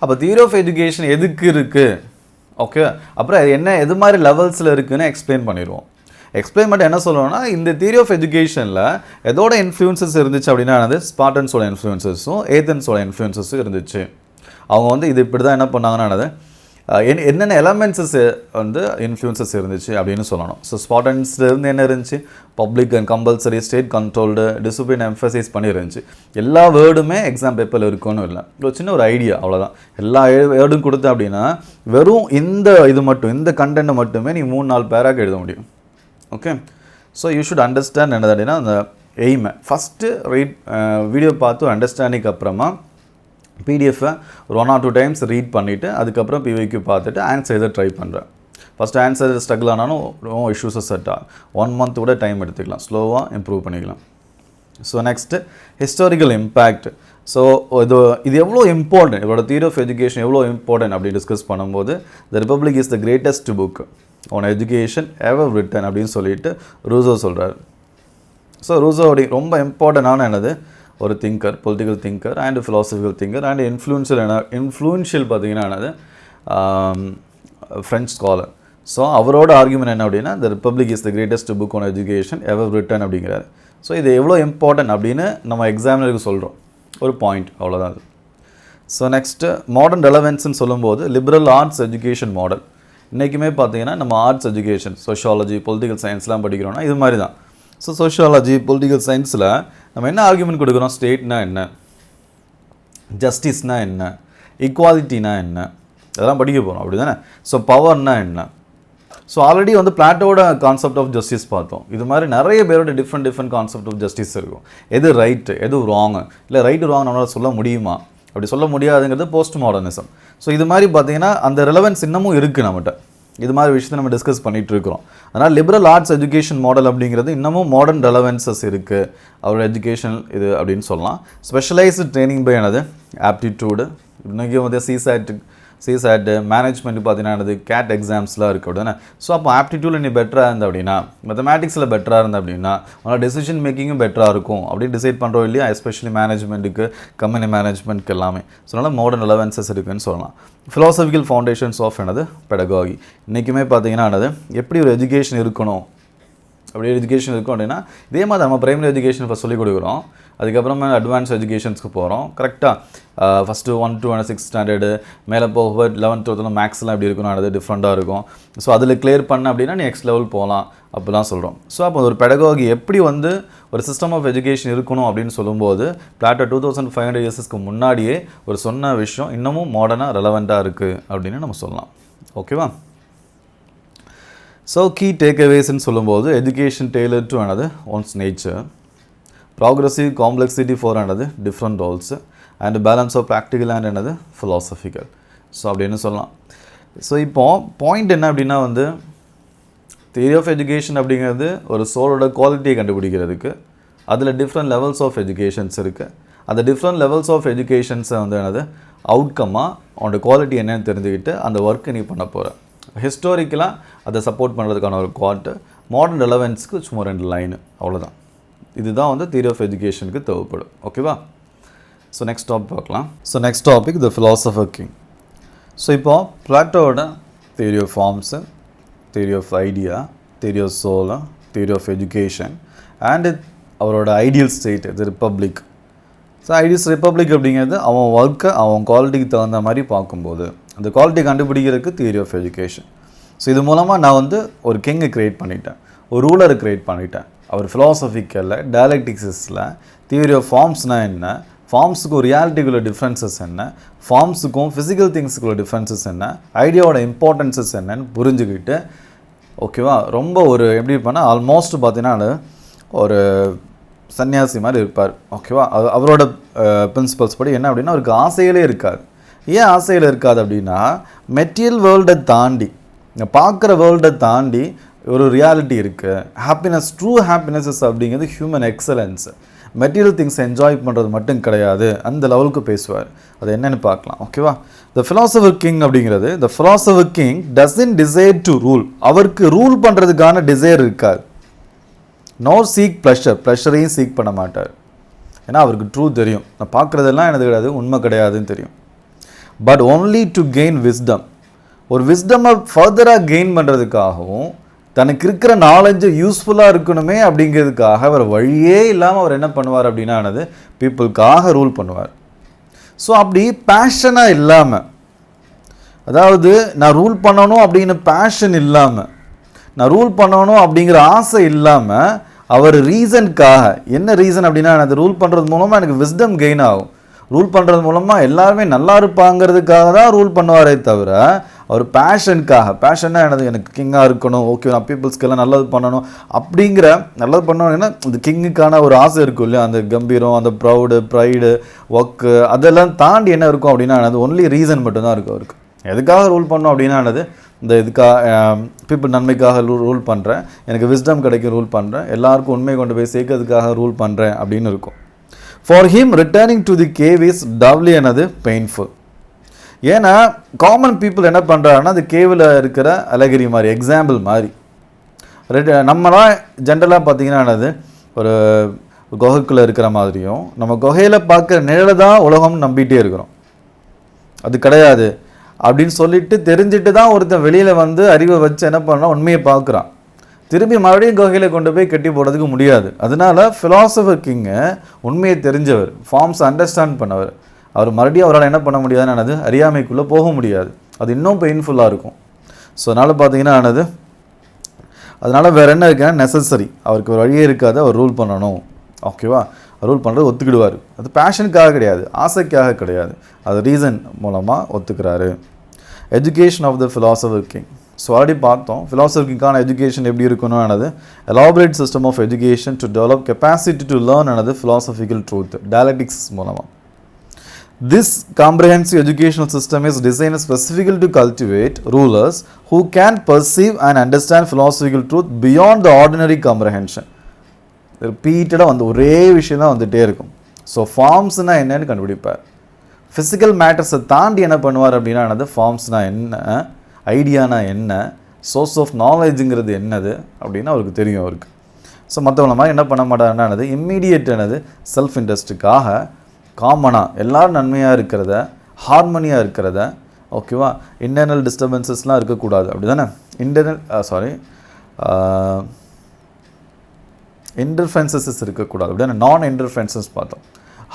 அப்போ தியரி ஆஃப் எஜுகேஷன் எதுக்கு இருக்குது, ஓகே, அப்புறம் என்ன எது மாதிரி லெவல்ஸில் இருக்குதுன்னு எக்ஸ்பிளைன் பண்ணிடுவோம். எக்ஸ்பிளைன் பண்ணி என்ன சொல்லணும்னா, இந்த தியரி ஆஃப் எஜுகேஷனில் எதோட இன்ஃப்ளூயன்சஸ் இருந்துச்சு அப்படின்னா ஸ்பார்டன்ஸோட இன்ஃப்ளூயன்சஸும் ஏத்தன்ஸோட இன்ஃப்ளூயன்சஸும் இருந்துச்சு. அவங்க வந்து இது இப்படி தான் என்ன பண்ணாங்கன்னா என்னென்ன எலமெண்ட்ஸஸ் வந்து இன்ஃப்ளூயன்சஸ் இருந்துச்சு அப்படின்னு சொல்லணும். ஸோ ஸ்பார்டன்ஸ்லேருந்து என்ன இருந்துச்சு, public and compulsory, state controlled, discipline emphasize பண்ணி இருந்துச்சு. எல்லா வேர்டுமே எக்ஸாம் பேப்பரில் இருக்குன்னு இல்லை, ஒரு சின்ன ஒரு ஐடியா அவ்வளோதான். எல்லா வேர்டும் கொடுத்த அப்படின்னா வெறும் இது மட்டும், இந்த கண்டென்ட்டை மட்டுமே நீ 3-4 பேராக எழுத முடியும். Okay, so you should understand என்னது அப்படின்னா அந்த எய்மை ஃபஸ்ட்டு வீடியோ பார்த்து அண்டர்ஸ்டாண்டிங் அப்புறமா பிடிஎஃப்பை ஒரு 1 or 2 டைம்ஸ் ரீட் பண்ணிவிட்டு அதுக்கப்புறம் பிவிக்யூ பார்த்துட்டு ஆன்சர் எதை ட்ரை பண்ணுறேன். ஃபஸ்ட்டு ஆன்சர் ஸ்ட்ரகிள் ஆனாலும் ரொம்ப இஷ்யூஸை செட் ஆகும், 1 month கூட டைம் எடுத்துக்கலாம், ஸ்லோவாக இம்ப்ரூவ் பண்ணிக்கலாம். So next historical impact. So இது எவ்வளோ இம்பார்ட்டன்ட், இவரோட தியரி ஆஃப் எஜுகேஷன் எவ்வளோ இம்பார்ட்டன்ட் அப்படின்னு டிஸ்கஸ் பண்ணும்போது the Republic is the greatest book on education ever written அப்படின்னு சொல்லிட்டு ரூசோ சொல்கிறார். ஸோ ரூசோ அப்படி ரொம்ப இம்பார்ட்டண்டான என்னது ஒரு thinker, political thinker and philosophical thinker and influential பார்த்தீங்கன்னா என்னது ஃப்ரெஞ்ச் ஸ்காலர். ஸோ அவரோட ஆர்குமெண்ட் என்ன அப்படின்னா the Republic is the greatest book on education ever written அப்படிங்கிறாரு. ஸோ இது எவ்வளோ இம்பார்ட்டன்ட் அப்படின்னு நம்ம எக்ஸாமினருக்கு சொல்கிறோம், ஒரு பாயிண்ட், அவ்வளோதான் அது. ஸோ நெக்ஸ்ட்டு மாடர்ன் ரெலவென்ஸ்ன்னு சொல்லும்போது லிபரல் ஆர்ட்ஸ் எஜுகேஷன் மாடல். இன்றைக்குமே பார்த்தீங்கன்னா நம்ம ஆர்ட்ஸ் எஜுகேஷன், சோஷியாலஜி, பொலிட்டிக்கல் சயின்ஸ்லாம் படிக்கிறோன்னா இது மாதிரி தான். ஸோ சோஷியாலஜி, பொலிட்டிக்கல் சயின்ஸில் நம்ம என்ன ஆர்குமெண்ட் கொடுக்குறோம், ஸ்டேட்னா என்ன, ஜஸ்டிஸ்னா என்ன, ஈக்குவாலிட்டினா என்ன, அதெல்லாம் படிக்க போகிறோம் அப்படி தானே. ஸோ பவர்னா என்ன. ஸோ ஆல்ரெடி வந்து பிளாட்டோட கான்செப்ட் ஆஃப் ஜஸ்டிஸ் பார்த்தோம். இது மாதிரி நிறைய பேரோட டிஃப்ரெண்ட் கான்செப்ட் ஆஃப் ஜஸ்டிஸ் இருக்கும். எது ரைட்டு, எது ராங்கு, இல்லை ரைட்டு ராங் நம்மளால் சொல்ல முடியுமா, அப்படி சொல்ல முடியாதுங்கிறது போஸ்ட் மாடர்னிசம். ஸோ இது மாதிரி பார்த்தீங்கன்னா அந்த ரெலவென்ஸ் இன்னமும் இருக்குது நம்மகிட்ட. இது மாதிரி விஷயத்தை நம்ம டிஸ்கஸ் பண்ணிகிட்டு இருக்கிறோம். அதனால் லிபரல் ஆர்ட்ஸ் எஜுகேஷன் மாடல் அப்படிங்கிறது இன்னமும் மாடர்ன் ரெலவென்சஸ் இருக்குது அவரோட எஜுகேஷன் இது அப்படின்னு சொல்லலாம். ஸ்பெஷலைஸ்டு ட்ரைனிங் பை என்னது ஆப்டிடியூடு, இன்றைக்கி வந்து சிசாட் மேனேஜ்மெண்ட் பார்த்தீங்கன்னா கேட் எக்ஸாம்ஸ்லாம் இருக்குது அப்படின்னா. ஸோ அப்போ ஆப்டிடியூடில் நீ பெட்டராக இருந்த அப்படின்னா, மேத்தமேட்டிக்ஸில் பெட்டராக இருந்த அப்படின்னா உங்களோட டெசிஷன் மேக்கிங்கும் பெட்டராக இருக்கும் அப்படின்னு டிசைட் பண்ணுறோம் இல்லையா, எஸ்பெஷலி மேனேஜ்மெண்ட்டுக்கு, கம்பெனி மேனேஜ்மெண்ட்க்கு எல்லாமே. ஸோ அதனால் மாடர்ன் ரெலவென்சஸ் இருக்குதுன்னு சொல்லலாம். ஃபிலாசபிக்கல் ஃபவுண்டேஷன்ஸ் ஆஃப் என்னது பெடகாகி. இன்றைக்குமே பார்த்தீங்கன்னா என்னது எப்படி ஒரு எஜுகேஷன் இருக்கணும், அப்படி எஜுகேஷன் இருக்கும் அப்படின்னா இதே மாதிரி நம்ம பிரைமரி எஜுகேஷன் ஃபஸ்ட் சொல்லிக் கொடுக்குறோம், அதுக்கப்புறமா அட்வான்ஸ் எஜுகேஷன்ஸ்க்கு போகிறோம். கரெக்டாக ஃபஸ்ட்டு 1 to 6 ஸ்டாண்டர்டு மேலே போக 11th 12th மேக்ஸ்லாம் எப்படி இருக்கணும், அது டிஃப்ரெண்ட்டாக இருக்கும். ஸோ அதில் கிளியர் பண்ண அப்படின்னா நீ நெக்ஸ்ட் லெவல் போகலாம் அப்படிலாம் சொல்கிறோம். ஸோ அப்போ ஒரு பெடகாகி எப்படி வந்து ஒரு சிஸ்டம் ஆஃப் எஜுகேஷன் இருக்கணும் அப்படின்னு சொல்லும்போது பிளாட்டோ 2500 இயர்ஸ்க்கு முன்னாடியே ஒரு சொன்ன விஷயம் இன்னமும் மாடர்னாக ரெலவெண்ட்டாக இருக்குது அப்படின்னு நம்ம சொல்லலாம். ஓகேவா? ஸோ கீ டேக்அவேஸ்ன்னு சொல்லும்போது education tailor to another one's nature, progressive complexity for another different roles and balance of practical and another philosophical. So அப்படின்னு சொல்லலாம். ஸோ இப்போ பாயிண்ட் என்ன அப்படின்னா வந்து தியரி ஆஃப் எஜுகேஷன் அப்படிங்கிறது ஒரு சோலோட குவாலிட்டியை கண்டுபிடிக்கிறதுக்கு அதில் டிஃப்ரெண்ட் லெவல்ஸ் ஆஃப் எஜுகேஷன்ஸ் இருக்குது. அந்த டிஃப்ரெண்ட் லெவல்ஸ் ஆஃப் எஜுகேஷன்ஸை வந்து என்னது அவுட்கம்மாக அவனோட குவாலிட்டி என்னன்னு தெரிஞ்சுக்கிட்டு அந்த ஒர்க்கை நீ பண்ண போகிற. ஹிஸ்டாரிக்கலாக அதை சப்போர்ட் பண்ணுறதுக்கான ஒரு குவாட், மாடர்ன் ரெலவென்ஸ்க்கு சும்மா 2 லைனு, அவ்வளோதான். இதுதான் வந்து தியரி ஆஃப் எஜுகேஷனுக்கு தேவைப்படும். ஓகேவா? ஸோ நெக்ஸ்ட் டாபிக் பார்க்கலாம். So next topic the philosopher king. So இப்போ பிளாட்டோட theory of forms, theory of idea, theory of soul, theory of education and அவரோட ஐடியல் ஸ்டேட் இது ரிப்பப்ளிக். ஸோ ஐடியல்ஸ் ரிப்பப்ளிக் அப்படிங்கிறது அவன் ஒர்க்கை அவன் குவாலிட்டிக்கு தகுந்த மாதிரி பார்க்கும்போது அந்த குவாலிட்டி கண்டுபிடிக்கிறதுக்கு தியரி ஆஃப் எஜுகேஷன். ஸோ இது மூலமாக நான் வந்து ஒரு கிங்கை க்ரியேட் பண்ணிட்டேன், ஒரு ரூலரை க்ரியேட் பண்ணிட்டேன். அவர் ஃபிலாசபிக்கலில் டயலெக்டிக்ஸில் தியரி ஆஃப் ஃபார்ம்ஸ்னால் என்ன, ஃபார்ம்ஸுக்கும் ரியாலிட்டிக்குள்ள டிஃப்ரென்சஸ் என்ன, ஃபார்ம்ஸுக்கும் ஃபிசிக்கல் திங்ஸுக்குள்ள டிஃப்ரென்சஸ் என்ன, ஐடியாவோட இம்பார்ட்டன்சஸ் என்னன்னு புரிஞ்சுக்கிட்டு, ஓகேவா, ரொம்ப ஒரு எப்படி இருப்பான்னா ஆல்மோஸ்ட் பார்த்தீங்கன்னா ஒரு சன்னியாசி மாதிரி இருப்பார். ஓகேவா? அவரோட பிரின்சிபல்ஸ் படி என்ன அப்படின்னா அவருக்கு ஆசைகளே இருக்காது. ஏன் ஆசைகள் இருக்காது அப்படின்னா மெட்டீரியல் வேர்ல்டை தாண்டி, பார்க்குற வேர்ல்டை தாண்டி ஒரு ரியாலிட்டி இருக்குது. ஹாப்பினஸ், ட்ரூ ஹாப்பினஸஸ் அப்படிங்கிறது human excellence. Material things enjoy பண்ணுறது மட்டும் கிடையாது, அந்த லெவலுக்கு பேசுவார். அது என்னென்னு பார்க்கலாம். ஓகேவா? த ஃபிலாசபர் கிங் அப்படிங்கிறது, the philosopher king doesn't desire to rule. அவருக்கு ரூல் பண்ணுறதுக்கான டிசைர் இருக்காது. நோர் சீக் ப்ளஷர், ப்ளஷரையும் சீக் பண்ண மாட்டார். ஏன்னா அவருக்கு ட்ரூ தெரியும், நான் பார்க்குறதெல்லாம் எனக்கு கிடையாது, உண்மை கிடையாதுன்னு தெரியும். But only to gain wisdom. ஒரு விஸ்டமை ஃபர்தராக கெயின் பண்ணுறதுக்காகவும் தனக்கு இருக்கிற நாலேஜை யூஸ்ஃபுல்லாக இருக்கணுமே அப்படிங்கிறதுக்காக அவர் வழியே இல்லாமல் அவர் என்ன பண்ணுவார் அப்படின்னா பீப்புளுக்காக ரூல் பண்ணுவார். ஸோ அப்படி பேஷனாக இல்லாமல், அதாவது நான் ரூல் பண்ணணும் அப்படின்னு பேஷன் இல்லாமல், நான் ரூல் பண்ணணும் அப்படிங்கிற ஆசை இல்லாமல் அவர் ரீசனுக்காக, என்ன ரீசன் அப்படின்னா அந்த ரூல் பண்ணுறது மூலமாக எனக்கு விஸ்டம் கெயின் ஆகும், ரூல் பண்ணுறது மூலமாக எல்லாருமே நல்லா இருப்பாங்கிறதுக்காக தான் ரூல் பண்ணுவாரே தவிர அவர் பேஷனுக்காக, பேஷன்னா எனக்கு கிங்காக இருக்கணும், ஓகே நான் பீப்புள்ஸ்க்கெல்லாம் நல்லது பண்ணணும் அப்படிங்கிற, நல்லது பண்ணணும்னா இந்த கிங்குக்கான ஒரு ஆசை இருக்கும் இல்லையா, அந்த கம்பீரம், அந்த ப்ரைடு, ஒர்க்கு, அதெல்லாம் தாண்டி என்ன இருக்கும் அப்படின்னா ஒன்லி ரீசன் மட்டும்தான் இருக்கும் அவருக்கு. எதுக்காக ரூல் பண்ணோம் அப்படின்னா இந்த இதுக்காக பீப்புள் நன்மைக்காக ரூல் பண்ணுறேன், எனக்கு விஸ்டம் கிடைக்கும் ரூல் பண்ணுறேன், எல்லாருக்கும் உண்மை கொண்டு போய் சேர்க்கறதுக்காக ரூல் பண்ணுறேன் அப்படின்னு இருக்கும். For him returning to the cave is doubly painful. ஏன்னா காமன் பீப்புள் என்ன பண்ணுறாங்கன்னா அது கேவில் இருக்கிற அலகிரி மாதிரி, எக்ஸாம்பிள் மாதிரி. நம்மளாம் ஜென்ரலாக பார்த்தீங்கன்னா ஒரு குகைக்குள்ளே இருக்கிற மாதிரியும் நம்ம குகையில் பார்க்குற நிழலை தான் உலகம்னு நம்பிகிட்டே இருக்கிறோம். அது கிடையாது அப்படின்னு சொல்லிட்டு தெரிஞ்சுட்டு தான் ஒருத்தன் வெளியில் வந்து அறிவை வச்சு என்ன பண்ணுறான், உண்மையை பார்க்குறான். திரும்பி மறுபடியும் குகையில் கொண்டு போய் கட்டி போடுறதுக்கு முடியாது. அதனால ஃபிலாசபர் கிங்கு உண்மையை தெரிஞ்சவர், ஃபார்ம்ஸ் அண்டர்ஸ்டாண்ட் பண்ணவர். அவர் மறுபடியும் அவரால் என்ன பண்ண முடியாதுன்னு அறியாமைக்குள்ளே போக முடியாது, அது இன்னும் பெயின்ஃபுல்லாக இருக்கும். ஸோ அதனால் பார்த்தீங்கன்னா அதனால் வேறு என்ன இருக்குன்னா நெசசரி, அவருக்கு ஒரு வழியே இருக்காது, அவர் ரூல் பண்ணணும். ஓகேவா? ரூல் பண்ணுறது ஒத்துக்கிடுவார். அது பேஷனுக்காக கிடையாது, ஆசைக்காக கிடையாது, அது ரீசன் மூலமாக ஒத்துக்கிறாரு. Education of the philosopher king. So already பார்த்தோம் ஃபிலாசபர் கிங்கான எஜுகேஷன் எப்படி இருக்கணும். Elaborate system of education to develop capacity to learn philosophical truth dialectics மூலமாக. This comprehensive educational system is designed specifically to cultivate rulers who can perceive and understand philosophical truth beyond the ordinary comprehension. ரிப்பீட்டடாக ஒரே விஷயம் தான் வந்துகிட்டே இருக்கும். So ஃபார்ம்ஸ்னால் என்னன்னு கண்டுபிடிப்பார். Physical மேட்டர்ஸை தாண்டி என்ன பண்ணுவார் அப்படின்னா ஃபார்ம்ஸ்னால் என்ன, ஐடியானா என்ன, சோர்ஸ் ஆஃப் நாலேஜுங்கிறது என்னது அப்படின்னு அவருக்கு தெரியும் அவருக்கு. ஸோ மற்றவங்கள மாதிரி என்ன பண்ண மாட்டாருன்னா இம்மீடியட் செல்ஃப் இன்ட்ரெஸ்ட்டுக்காக காமனாக எல்லோரும் நன்மையாக இருக்கிறத, ஹார்மோனியாக இருக்கிறத, ஓகேவா, இன்டர்னல் டிஸ்டர்பன்சஸ்லாம் இருக்கக்கூடாது அப்படி தானே, இன்டர்ஃபரன்சஸ் இருக்கக்கூடாது அப்படின்னா நான் இன்டர்ஃபரன்சஸ் பார்த்தோம்.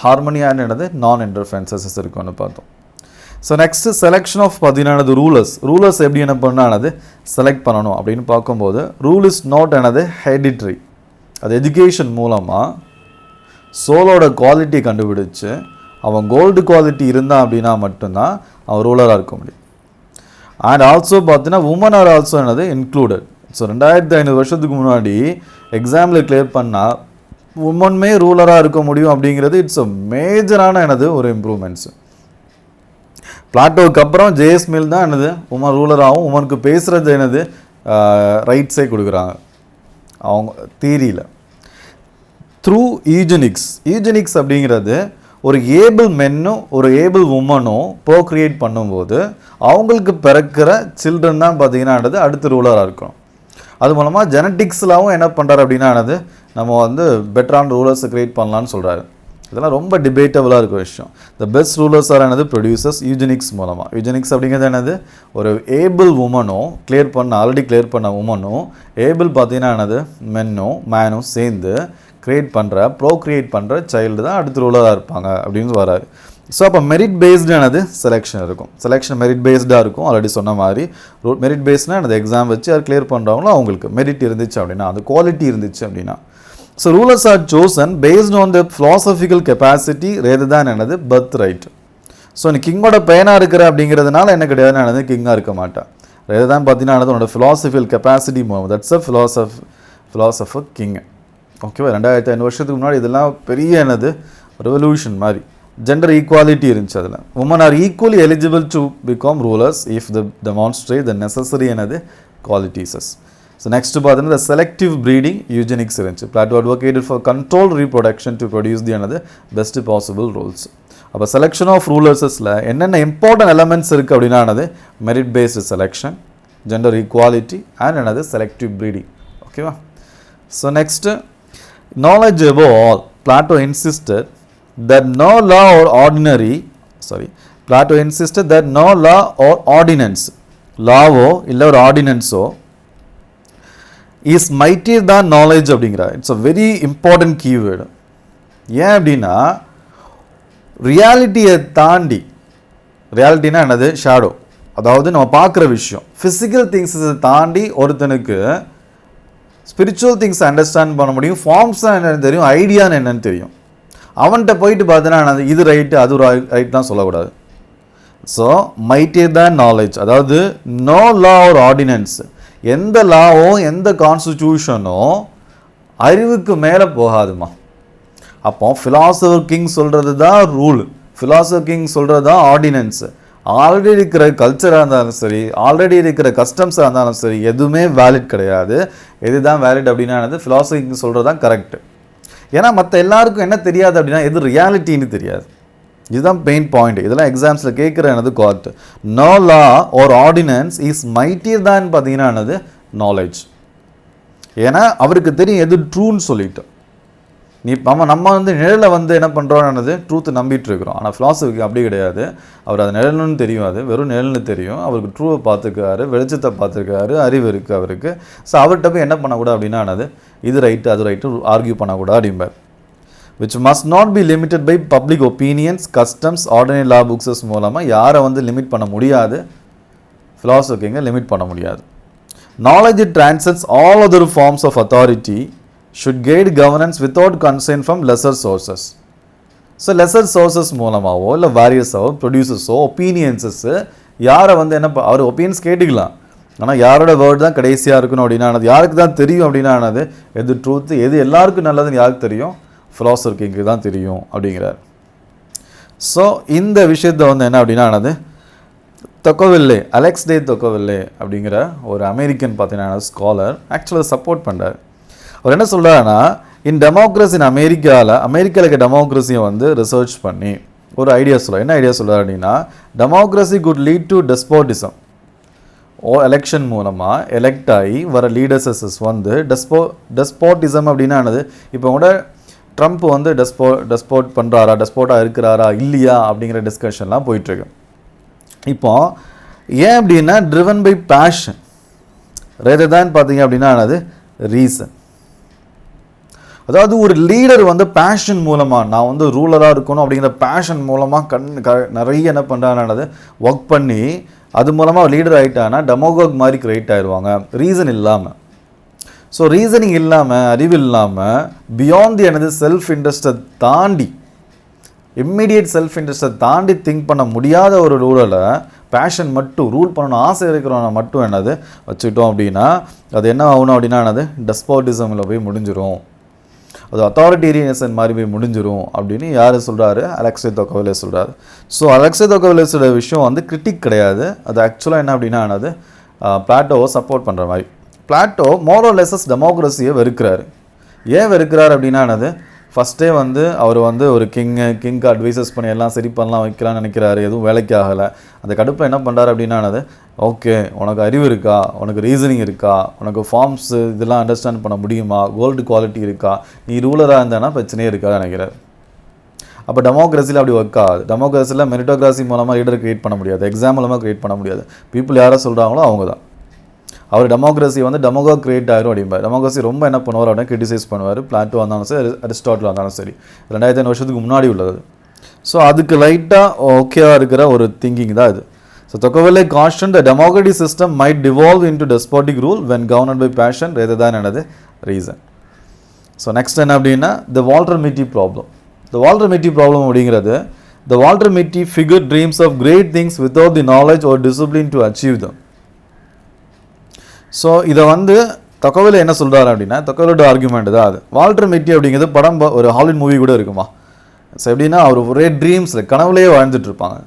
ஹார்மோனியானது நான் இன்டர்ஃபரன்சஸ் இருக்குன்னு பார்த்தோம். ஸோ நெக்ஸ்ட்டு செலெக்ஷன் ஆஃப் பார்த்தீங்கன்னா ரூலர்ஸ் எப்படி என்ன பண்ணால் செலக்ட் பண்ணணும் அப்படின்னு பார்க்கும்போது ரூல் இஸ் நாட் ஹெரிடிட்ரி. அது எஜுகேஷன் மூலமாக சோலோட குவாலிட்டி கண்டுபிடிச்சு அவன் கோல்டு குவாலிட்டி இருந்தான் அப்படின்னா மட்டும்தான் அவன் ரூலராக இருக்க முடியும். அண்ட் ஆல்சோ பார்த்தீங்கன்னா women are also included. So 2500 வருஷத்துக்கு முன்னாடி எக்ஸாமில் கிளியர் பண்ணால் உமன்மே ரூலராக இருக்க முடியும் அப்படிங்கிறது இட்ஸ் அ மேஜரான ஒரு இம்ப்ரூவ்மெண்ட்ஸு. பிளாட்டோவுக்கு அப்புறம் ஜேஎஸ் மில் தான் உமன் ரூலராகவும் உமனுக்கு பேசுகிறது ரைட்ஸே கொடுக்குறாங்க அவங்க தியரியில். த்ரூ ஈஜெனிக்ஸ் அப்படிங்கிறது ஒரு ஏபிள் மென்னும் ஒரு ஏபிள் உமனும் ப்ரோக்ரியேட் பண்ணும்போது அவங்களுக்கு பிறக்கிற சில்ட்ரன் தான் பார்த்தீங்கன்னானது அடுத்த ரூலராக இருக்கும். அது மூலமாக ஜெனட்டிக்ஸ்லாவும் என்ன பண்ணுறாரு அப்படின்னானது நம்ம வந்து பெட்டரான ரூலர்ஸை க்ரியேட் பண்ணலான்னு சொல்கிறாரு. இதெல்லாம் ரொம்ப டிபேட்டபுளாக இருக்க விஷயம். த பெஸ்ட் ரூலர்ஸ் ஆர் என்னது ப்ரொடியூசர்ஸ் யூஜெனிக்ஸ் மூலமாக. யூஜெனிக்ஸ் அப்படிங்கிறது என்னது, ஒரு ஏபிள் உமனும் ஆல்ரெடி கிளியர் பண்ண உமனும் ஏபிள் பார்த்தீங்கன்னா என்னது மேனும் சேர்ந்து ப்ரோக்ரியேட் பண்ணுற சைல்டு தான் அடுத்த ரூலராக இருப்பாங்க அப்படின்னு வராரு. ஸோ அப்போ மெரிட் பேஸ்டு என்னது செலெக்ஷன் இருக்கும். செலெக்ஷன் மெரிட் பேஸ்டாக இருக்கும். ஆல்ரெடி சொன்ன மாதிரி மெரிட் பேஸ்னால் அந்த எக்ஸாம் வச்சு அது கிளியர் பண்ணுறவங்களும் அவங்களுக்கு மெரிட் இருந்துச்சு அப்படின்னா, அது குவாலிட்டி இருந்துச்சு அப்படின்னா. So rulers are chosen based on the philosophical capacity rather than என்னது பர்த் ரைட். ஸோ நீ கிங்கோட பையனாக இருக்கிற அப்படிங்கிறதுனால என்ன கிடையாது, என்னது கிங்காக இருக்க மாட்டேன். ரேதர் தான் பார்த்தீங்கன்னா உன்னோட philosophical capacity மூலம். That's a philosopher king. ஓகேவா? 2500 வருஷத்துக்கு முன்னாடி இதெல்லாம் பெரிய என்னது ரெவல்யூஷன் மாதிரி. ஜெண்டர் ஈக்குவாலிட்டி இருந்துச்சு. அதில் women are equally eligible to become rulers if the demonstrate the necessary என்னது குவாலிட்டிஸஸ். ஸோ நெக்ஸ்ட் பார்த்தீங்கன்னா த செலக்டிவ் ப்ரீடிங் யூஜெனிக்ஸ் இருந்துச்சு. Plato advocated for control reproduction to produce the என்னது பெஸ்ட் பாசிபிள் ரூல்ஸ். அப்போ selection of ரூலர்ஸில் என்னென்ன important elements இருக்குது அப்படின்னா merit based selection, gender equality and என்னது செலக்டிவ் ப்ரீடிங். ஓகேவா? So next knowledge above all. Plato insisted that no law or ordinance, law-ஓ இல்லை ஒரு ஆர்டினன்ஸோ is mightier than knowledge அப்படிங்கிறார். It's a very important keyword. ஏன் அப்படின்னா ரியாலிட்டியை தாண்டி, ரியாலிட்டினா என்னது ஷேடோ, அதாவது நம்ம பார்க்குற விஷயம், ஃபிசிக்கல் திங்ஸை தாண்டி ஒருத்தனுக்கு ஸ்பிரிச்சுவல் திங்ஸ் அண்டர்ஸ்டாண்ட் பண்ண முடியும். ஃபார்ம்ஸ்லாம் என்னென்னு தெரியும், ஐடியான்னு என்னென்னு தெரியும். அவன்கிட்ட போயிட்டு பார்த்தீங்கன்னா இது ரைட்டு அது ரைட் தான் சொல்லக்கூடாது. ஸோ மைட்டியர் தான் நாலேஜ், அதாவது நோ லா ஒரு ஆர்டினன்ஸ், எந்த லாவோ எந்த கான்ஸ்டிடியூஷனோ அறிவுக்கு மேலே போகாதுமா. அப்போ ஃபிலாசபர் கிங் சொல்கிறது தான் ரூல், ஃபிலாசபர் கிங் சொல்கிறது தான் ஆர்டினன்ஸு. ஆல்ரெடி இருக்கிற கல்ச்சராக இருந்தாலும் சரி, ஆல்ரெடி இருக்கிற கஸ்டம்ஸாக இருந்தாலும் சரி, எதுவுமே வேலிட் கிடையாது. எது தான் வேலிட் அப்படின்னா ஃபிலாசபி சொல்கிறது தான் கரெக்டு. ஏன்னா மற்ற எல்லாருக்கும் என்ன தெரியாது அப்படின்னா எது ரியாலிட்டின்னு தெரியாது. இதுதான் பெயின் பாயிண்ட். இதெல்லாம் எக்ஸாம்ஸில் கேட்குற என்னது காட். No law or ordinance is mightier தான் பார்த்தீங்கன்னா என்னது நாலேஜ். ஏன்னா அவருக்கு தெரியும் எது ட்ரூன்னு சொல்லிட்டு. நம்ம வந்து நிழலை வந்து என்ன பண்ணுறோம்னது ட்ரூத்து நம்பிட்டு இருக்கிறோம். ஆனால் ஃபிலாசபிக்கு அப்படி கிடையாது. அவர் அது நிழல்னு தெரியும், அது வெறும் நிழல்னு தெரியும். அவருக்கு ட்ரூவை பார்த்துருக்காரு, வெளிச்சத்தை பார்த்துருக்காரு, அறிவு இருக்குது அவருக்கு. ஸோ அவர்கிட்ட போய் என்ன பண்ணக்கூடாது அப்படின்னா இது ரைட்டு அது ரைட்டு ஆர்கியூ பண்ணக்கூடாது அப்படிம்பார். which must not be limited by public opinions, customs, ordinary law books மூலமாக யாரை வந்து லிமிட் பண்ண முடியாது, ஃபிலாசபிங்க லிமிட் பண்ண முடியாது. knowledge transcends all other forms of authority, should guide governance without consent from lesser sources. So lesser sources மூலமாகவோ இல்லை வேரியஸாவோ ப்ரொடியூசர்ஸோ ஒப்பீனியன்ஸஸ்ஸு யாரை வந்து என்ன அவர் ஒப்பீனியன்ஸ் கேட்டுக்கலாம். ஆனால் யாரோட வேர்டு தான் கடைசியாக இருக்கணும் அப்படின்னா யாருக்கு தான் தெரியும் அப்படின்னா எது ட்ரூத்து எது எல்லாருக்கும் நல்லதுன்னு யாருக்கு தெரியும், ஃபிலாசபர் கிங்க்கு தான் தெரியும் அப்படிங்கிறார். ஸோ இந்த விஷயத்தை வந்து என்ன அப்படின்னா தொக்கோவில்லே, அலெக்ஸ் டே தொக்கோவில்லே அப்படிங்கிற ஒரு அமெரிக்கன் பார்த்தீங்கன்னா ஸ்காலர் ஆக்சுவலாக சப்போர்ட் பண்ணுறார். அவர் என்ன சொல்கிறாருன்னா இன் டெமோக்ரஸி இன் அமெரிக்காவில் இருக்க டெமோக்ரஸியை வந்து ரிசர்ச் பண்ணி ஒரு ஐடியா சொல்கிறார். என்ன ஐடியா சொல்கிறார் அப்படின்னா democracy could lead to despotism. Election மூலமாக எலெக்ட் ஆகி வர லீடர்ஸஸ் வந்து டெஸ்போட்டிசம் அப்படின்னா என்னது, இப்போ கூட ட்ரம்ப் வந்து டெஸ்போர்ட் பண்ணுறாரா, டெஸ்போர்ட்டாக இருக்கிறாரா இல்லையா அப்படிங்கிற டிஸ்கஷன்லாம் போயிட்டுருக்கு. இப்போ ஏன் அப்படின்னா ட்ரிவன் பை பேஷன் ரேதர் தான் பார்த்தீங்க அப்படின்னா என்னது ரீசன். அதாவது ஒரு லீடர் வந்து பேஷன் மூலமாக நான் வந்து ரூலராக இருக்கணும் அப்படிங்கிற பேஷன் மூலமாக நிறைய என்ன பண்ணுறாங்கன்னது ஒர்க் பண்ணி அது மூலமாக லீடர் ஆகிட்டாங்கன்னா டெமோகாக் மாதிரி கிரியேட் ஆயிடுவாங்க ரீசன் இல்லாமல். ஸோ ரீசனிங் இல்லாமல், அறிவு இல்லாமல், பியாண்ட் எனது செல்ஃப் இன்ட்ரெஸ்ட்டை தாண்டி, இம்மிடியேட் செல்ஃப் இன்ட்ரெஸ்ட்டை தாண்டி திங்க் பண்ண முடியாத ஒரு ரூலரை பேஷன் மட்டும் ரூல் பண்ணணும் ஆசை இருக்கிறவனை மட்டும் என்னது வச்சுக்கிட்டோம் அப்படின்னா அது என்ன ஆகணும் அப்படின்னா என்னது டெஸ்போட்டிசமில் போய் முடிஞ்சிடும், அது அத்தாரிட்டேரியனிசம் மாதிரி போய் முடிஞ்சிடும் அப்படின்னு யார் சொல்கிறாரு, அலெக்ஸே தொக்கோவில்லே சொல்கிறாரு. ஸோ அலெக்ஸே தொக்கோவில்லேஸோட விஷயம் வந்து கிரிட்டிக் கிடையாது, அது ஆக்சுவலாக என்ன அப்படின்னா என்னது பிளாட்டோவை சப்போர்ட் பண்ணுற மாதிரி. பிளாட்டோ மோரல் லெஸஸ் டெமோக்ரஸியை வெறுக்கிறாரு. ஏன் வெறுக்கிறார் அப்படின்னா என்னது ஃபஸ்ட்டே வந்து அவர் வந்து ஒரு கிங்க்கு அட்வைசஸ் பண்ணி எல்லாம் சரி பண்ணலாம் வைக்கலாம்னு நினைக்கிறாரு, எதுவும் வேலைக்கு ஆகலை. அந்த கடுப்பில் என்ன பண்ணுறாரு அப்படின்னானது, ஓகே உனக்கு அறிவு இருக்கா, உனக்கு ரீசனிங் இருக்கா, உனக்கு ஃபார்ம்ஸு இதெல்லாம் அண்டர்ஸ்டாண்ட் பண்ண முடியுமா, கோல்டு குவாலிட்டி இருக்கா, நீ ரூலராக இருந்தானா பிரச்சனையே இருக்காது நினைக்கிறார். அப்போ டெமோக்ரஸியில் அப்படி ஒர்க் ஆகுது. டெமோக்ரஸியில் மெரிட்டோக்ராசி மூலமாக லீடர் க்ரியேட் பண்ண முடியாது, எக்ஸாம் மூலமாக க்ரியேட் பண்ண முடியாது. பீப்புள் யாரை சொல்கிறாங்களோ அவங்க தான். அவர் டெமோக்ரஸி வந்து டெமோகோ கிரியேட் ஆகிரும் அப்படிம்பார். டெமோக்ரஸி ரொம்ப என்ன பண்ணுவார் அப்படின்னா கிரிட்டிசைஸ் பண்ணுவார். பிளாட்டோ இருந்தாலும் சரி, அரிஸ்டாட்டில் இருந்தாலும் சரி, 2500 வருஷத்துக்கு முன்னாடி உள்ளது. ஸோ அதுக்கு லைட்டாக ஓகேவாக இருக்கிற ஒரு திங்கிங் தான் இது. So Tocqueville cautioned the democratic system might devolve into despotic rule when governed by passion rather than another reason. So next என்ன அப்படின்னா the Walter Mitty problem. The Walter Mitty problem அப்படிங்கிறது, the Walter Mitty figure dreams of great things without the knowledge or discipline to achieve them. So இதை வந்து Tocqueville என்ன சொல்கிறாரு அப்படின்னா, Tocquevilleோட argument தான் அது. வால்டர் மிட்டி அப்படிங்கிறது படம், ஒரு ஹாலிவுட் மூவி கூட இருக்குமா. ஸோ எப்படின்னா அவர் ஒரே ட்ரீம்ஸில் கனவுலேயே வாழ்ந்துட்டு இருப்பாங்க.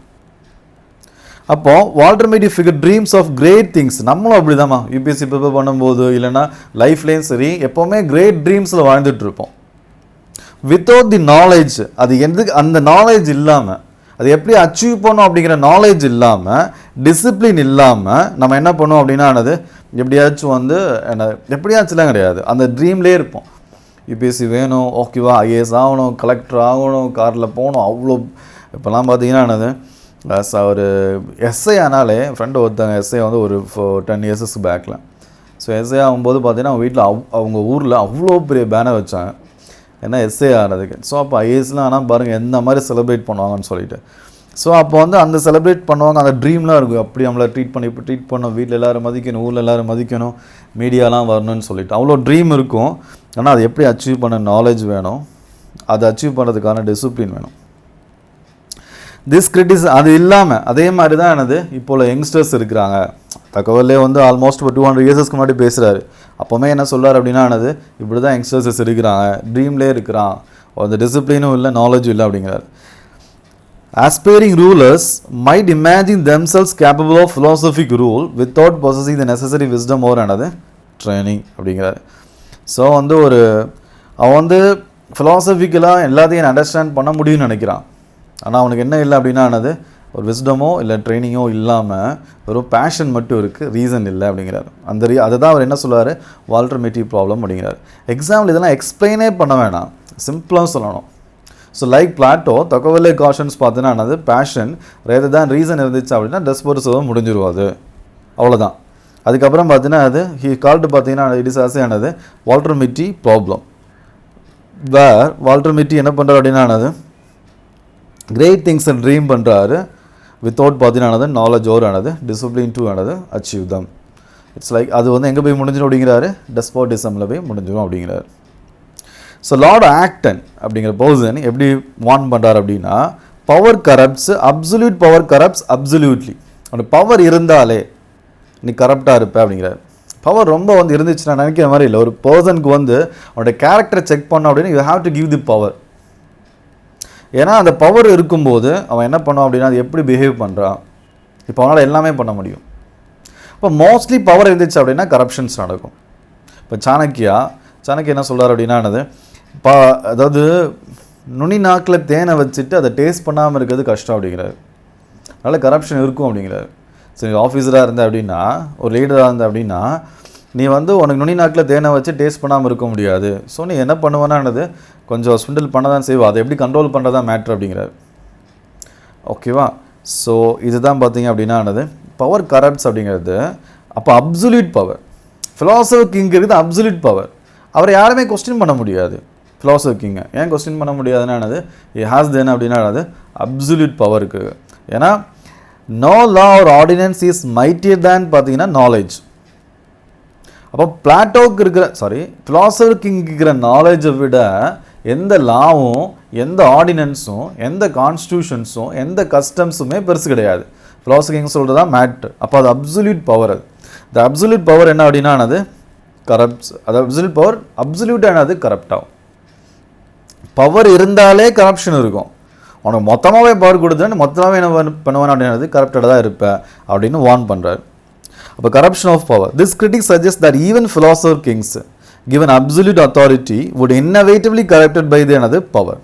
அப்போது Walter Mitty figure dreams of great things. நம்மளும் அப்படி தான்மா யூபிஎஸ்சி ப்ரிப்பேர் பண்ணும்போது இல்லைனா லைஃப்லேயும் சரி எப்போவுமே கிரேட் ட்ரீம்ஸில் வாழ்ந்துட்டு இருப்போம். வித்தவுட் தி நாலேஜ், அது எதுக்கு அந்த நாலேஜ் இல்லாமல், அது எப்படி அச்சீவ் பண்ணோம் அப்படிங்கிற நாலேஜ் இல்லாமல், டிசிப்ளின் இல்லாமல் நம்ம என்ன பண்ணோம் அப்படின்னா அது எப்படியாச்சும் வந்து என்ன எப்படியாச்சும்லாம் கிடையாது, அந்த ட்ரீம்லேயே இருப்போம். யூபிஎஸ்சி வேணும், ஓகேவா, ஐஏஎஸ் ஆகணும், கலெக்டர் ஆகணும், காரில் போகணும், அவ்வளோ. இப்போலாம் பார்த்தீங்கன்னா என்னது ஒரு எஸ்ஐ ஆனாலே, ஃப்ரெண்டு ஒருத்தவங்க எஸ்ஐ வந்து ஒரு 10 இயர்ஸுக்கு பேக்கில். ஸோ எஸ்ஐ ஆகும்போது பார்த்தீங்கன்னா அவங்க வீட்டில் அவங்க ஊரில் அவ்வளோ பெரிய பேனர் வச்சாங்க ஏன்னா எஸ்ஐ ஆகிறதுக்கு. ஸோ அப்போ ஐஏஎஸ்லாம் ஆனால் பாருங்கள் எந்த மாதிரி செலிப்ரேட் பண்ணுவாங்கன்னு சொல்லிட்டு. ஸோ அப்போ வந்து அந்த செலிப்ரேட் பண்ணுவாங்க, அந்த ட்ரீம்லாம் இருக்கும். அப்படி நம்மளை ட்ரீட் பண்ணணும், வீட்டில் எல்லோரும் மதிக்கணும், ஊரில் எல்லோரும் மதிக்கணும், மீடியாலாம் வரணும்னு சொல்லிட்டு அவ்வளோ ட்ரீம் இருக்கும். ஆனால் அது எப்படி அச்சீவ் பண்ண நாலேஜ் வேணும், அதை அச்சீவ் பண்ணுறதுக்கான டிசிப்ளின் வேணும். அது இல்லாமல் அதே மாதிரி தான் என்னது இப்போ யங்ஸ்டர்ஸ் இருக்கிறாங்க. Tocqueville வந்து ஆல்மோஸ்ட் ஒரு 200 இயர்ஸ்க்கு முன்னாடி பேசுகிறாரு. அப்போவுமே என்ன சொல்கிறார் அப்படின்னா என்னது, இப்படி தான் யங்ஸ்டர்ஸஸ் இருக்கிறாங்க, ட்ரீம்லேயே இருக்கிறான், அந்த டிசிப்ளினும் இல்லை, நாலேஜும் இல்லை அப்படிங்கிறார். Aspiring rulers might imagine themselves capable of philosophic rule without possessing the necessary wisdom or another training அப்படிங்கிறார். ஸோ வந்து அவன் வந்து ஃபிலாசபிக்கலாக எல்லாத்தையும் அண்டர்ஸ்டாண்ட் பண்ண முடியும்னு நினைக்கிறான். ஆனால் அவனுக்கு என்ன இல்லை அப்படின்னா என்னது, ஒரு விஸ்டமோ இல்லை ட்ரைனிங்கோ இல்லாமல் ஒரு பேஷன் மட்டும் இருக்குது, ரீசன் இல்லை அப்படிங்கிறார். அதை தான் அவர் என்ன சொல்லுவார், வால்டர் மிட்டி ப்ராப்ளம் அப்படிங்கிறார். எக்ஸாம்பிள் இதெல்லாம் எக்ஸ்பிளைனே பண்ண வேணாம், சிம்பிளாக சொல்லணும். So like Plato, Tocqueville cautions பார்த்தீங்கன்னா என்னது, பேஷன் ரேதர் தான் ரீசன் இருந்துச்சு அப்படின்னா டெஸ்போரிசம் முடிஞ்சிருவாது, அவ்வளோதான். அதுக்கப்புறம் பார்த்தீங்கன்னா அது கால்டு பார்த்தீங்கன்னா இட் இஸ் ஆஸ் என்னது வால்டர் மிட்டி ப்ராப்ளம். வால்டர் மிட்டி என்ன பண்ணுறாரு அப்படின்னா என்னது, கிரேட் திங்ஸை ட்ரீம் பண்ணுறாரு வித்தவுட் பார்த்தீங்கன்னா நாலேஜ் ஓர் ஆனது டிசிப்ளின் டு ஆனது அச்சீவ் தம். இட்ஸ் லைக் அது வந்து எங்கே போய் முடிஞ்சிடும் அப்படிங்கிறாரு, டெஸ்போட்டிசமில் போய் முடிஞ்சிடும் அப்படிங்கிறாரு. ஸோ லார்ட் ஆக்டன் அப்படிங்கிற பர்சன் எப்படி வார்ன் பண்ணுறாரு அப்படின்னா, power corrupts, absolute power corrupts absolutely. அப்படி பவர் இருந்தாலே நீ கரப்டாக இருப்ப அப்படிங்கிறார். பவர் ரொம்ப வந்து இருந்துச்சுன்னா நினைக்கிற மாதிரி இல்லை. ஒரு பர்சனுக்கு வந்து அவனுடைய கேரக்டரை செக் பண்ண அப்படின்னா you have to give the power. ஏன்னா அந்த பவர் இருக்கும்போது அவன் என்ன பண்ணுவான் அப்படின்னா அது எப்படி பிஹேவ் பண்ணுறான், இப்போ அவனால் எல்லாமே பண்ண முடியும். இப்போ மோஸ்ட்லி பவர் இருந்துச்சு அப்படின்னா கரப்ஷன்ஸ் நடக்கும். இப்போ சாணக்கியா என்ன சொல்கிறார் அப்படின்னா என்னது, அதாவது நுனி நாக்கில் தேனை வச்சுட்டு அதை டேஸ்ட் பண்ணாமல் இருக்கிறது கஷ்டம் அப்படிங்கிறாரு. அதனால் கரப்ஷன் இருக்கும் அப்படிங்கிறாரு. சரி, ஆஃபீஸராக இருந்த அப்படின்னா, ஒரு லீடராக இருந்த அப்படின்னா, நீ வந்து உனக்கு நுனி நாக்கில் தேனை வச்சு டேஸ்ட் பண்ணாமல் இருக்க முடியாது. ஸோ நீ என்ன பண்ணுவேன்னானது கொஞ்சம் ஸ்விண்டில் பண்ண தான் செய்வோம், அதை எப்படி கண்ட்ரோல் பண்ணுறதா மேட்ரு அப்படிங்கிறாரு. ஓகேவா. ஸோ இதுதான் பார்த்தீங்க அப்படின்னா என்னது பவர் கரப்ட்ஸ் அப்படிங்கிறது. அப்போ அப்சல்யூட் பவர், ஃபிலாசபர் கிங் இருக்குது அப்சல்யூட் பவர். அவரை யாருமே கொஸ்டின் பண்ண முடியாது. ஃபிலாசபர் கிங்கை ஏன் கொஸ்டின் பண்ண முடியாதுன்னா என்னது, இ ஹாஸ் தென் அப்படின்னா என்னது அப்சல்யூட் பவருக்கு. ஏன்னா no law or ordinance is mightier than பார்த்தீங்கன்னா நாலேஜ். அப்போ பிளாட்டோவுக்கு இருக்கிற ஃபிலாசபர் கிங்க்கு இருக்கிற நாலேஜை விட எந்த லாவும், எந்த ஆர்டினன்ஸும், எந்த கான்ஸ்டியூஷன்ஸும், எந்த கஸ்டம்ஸுமே பெருசு கிடையாது. ஃபிலாசபர் கிங் சொல்கிறது தான் மேட்ரு. அப்போ அது அப்சல்யூட் பவர். அது இந்த அப்சல்யூட் பவர் என்ன அப்படின்னா அது கரப்ட்ஸ். அது அப்சல்யூட் பவர் அப்சல்யூட்டாக என்னது கரப்ட் ஆகும். பவர் இருந்தாலே கரப்ஷன் இருக்கும். உனக்கு மொத்தமாகவே பவர் கொடுத்தேன்னு மொத்தமாகவே என்ன பண்ணுவான் அப்படின்றது கரப்டடாக தான் இருப்பேன் அப்படின்னு வார்ன் பண்ணுறாரு. அப்போ corruption of power. This critic suggest that even philosopher kings given absolute authority would inevitably corrupted by the another power.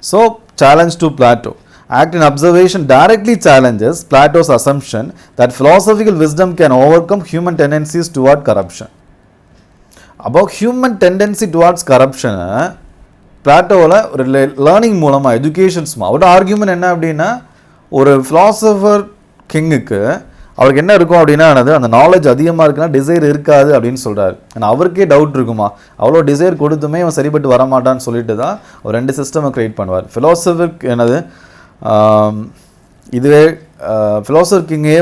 So challenge to Plato. Acton observation directly challenges Plato's assumption that philosophical wisdom can overcome human tendencies toward corruption. About human tendency towards corruption, பிளாட்டோவில் ஒரு learning மூலமாக educations அவரோட argument என்ன அப்படின்னா, ஒரு philosopher கிங்குக்கு அவருக்கு என்ன இருக்கும் அப்படின்னா, அந்த நாலேஜ் அதிகமாக இருக்குன்னா டிசைர் இருக்காது அப்படின்னு சொல்கிறாரு. ஆனால் அவருக்கே டவுட் இருக்குமா, அவ்வளோ டிசைர் கொடுத்துமே அவன் சரிப்பட்டு வரமாட்டான்னு சொல்லிட்டு தான் அவர் 2 சிஸ்டமை க்ரியேட் பண்ணுவார். ஃபிலாசபர் இதுவே ஃபிலாசபர் கிங்கே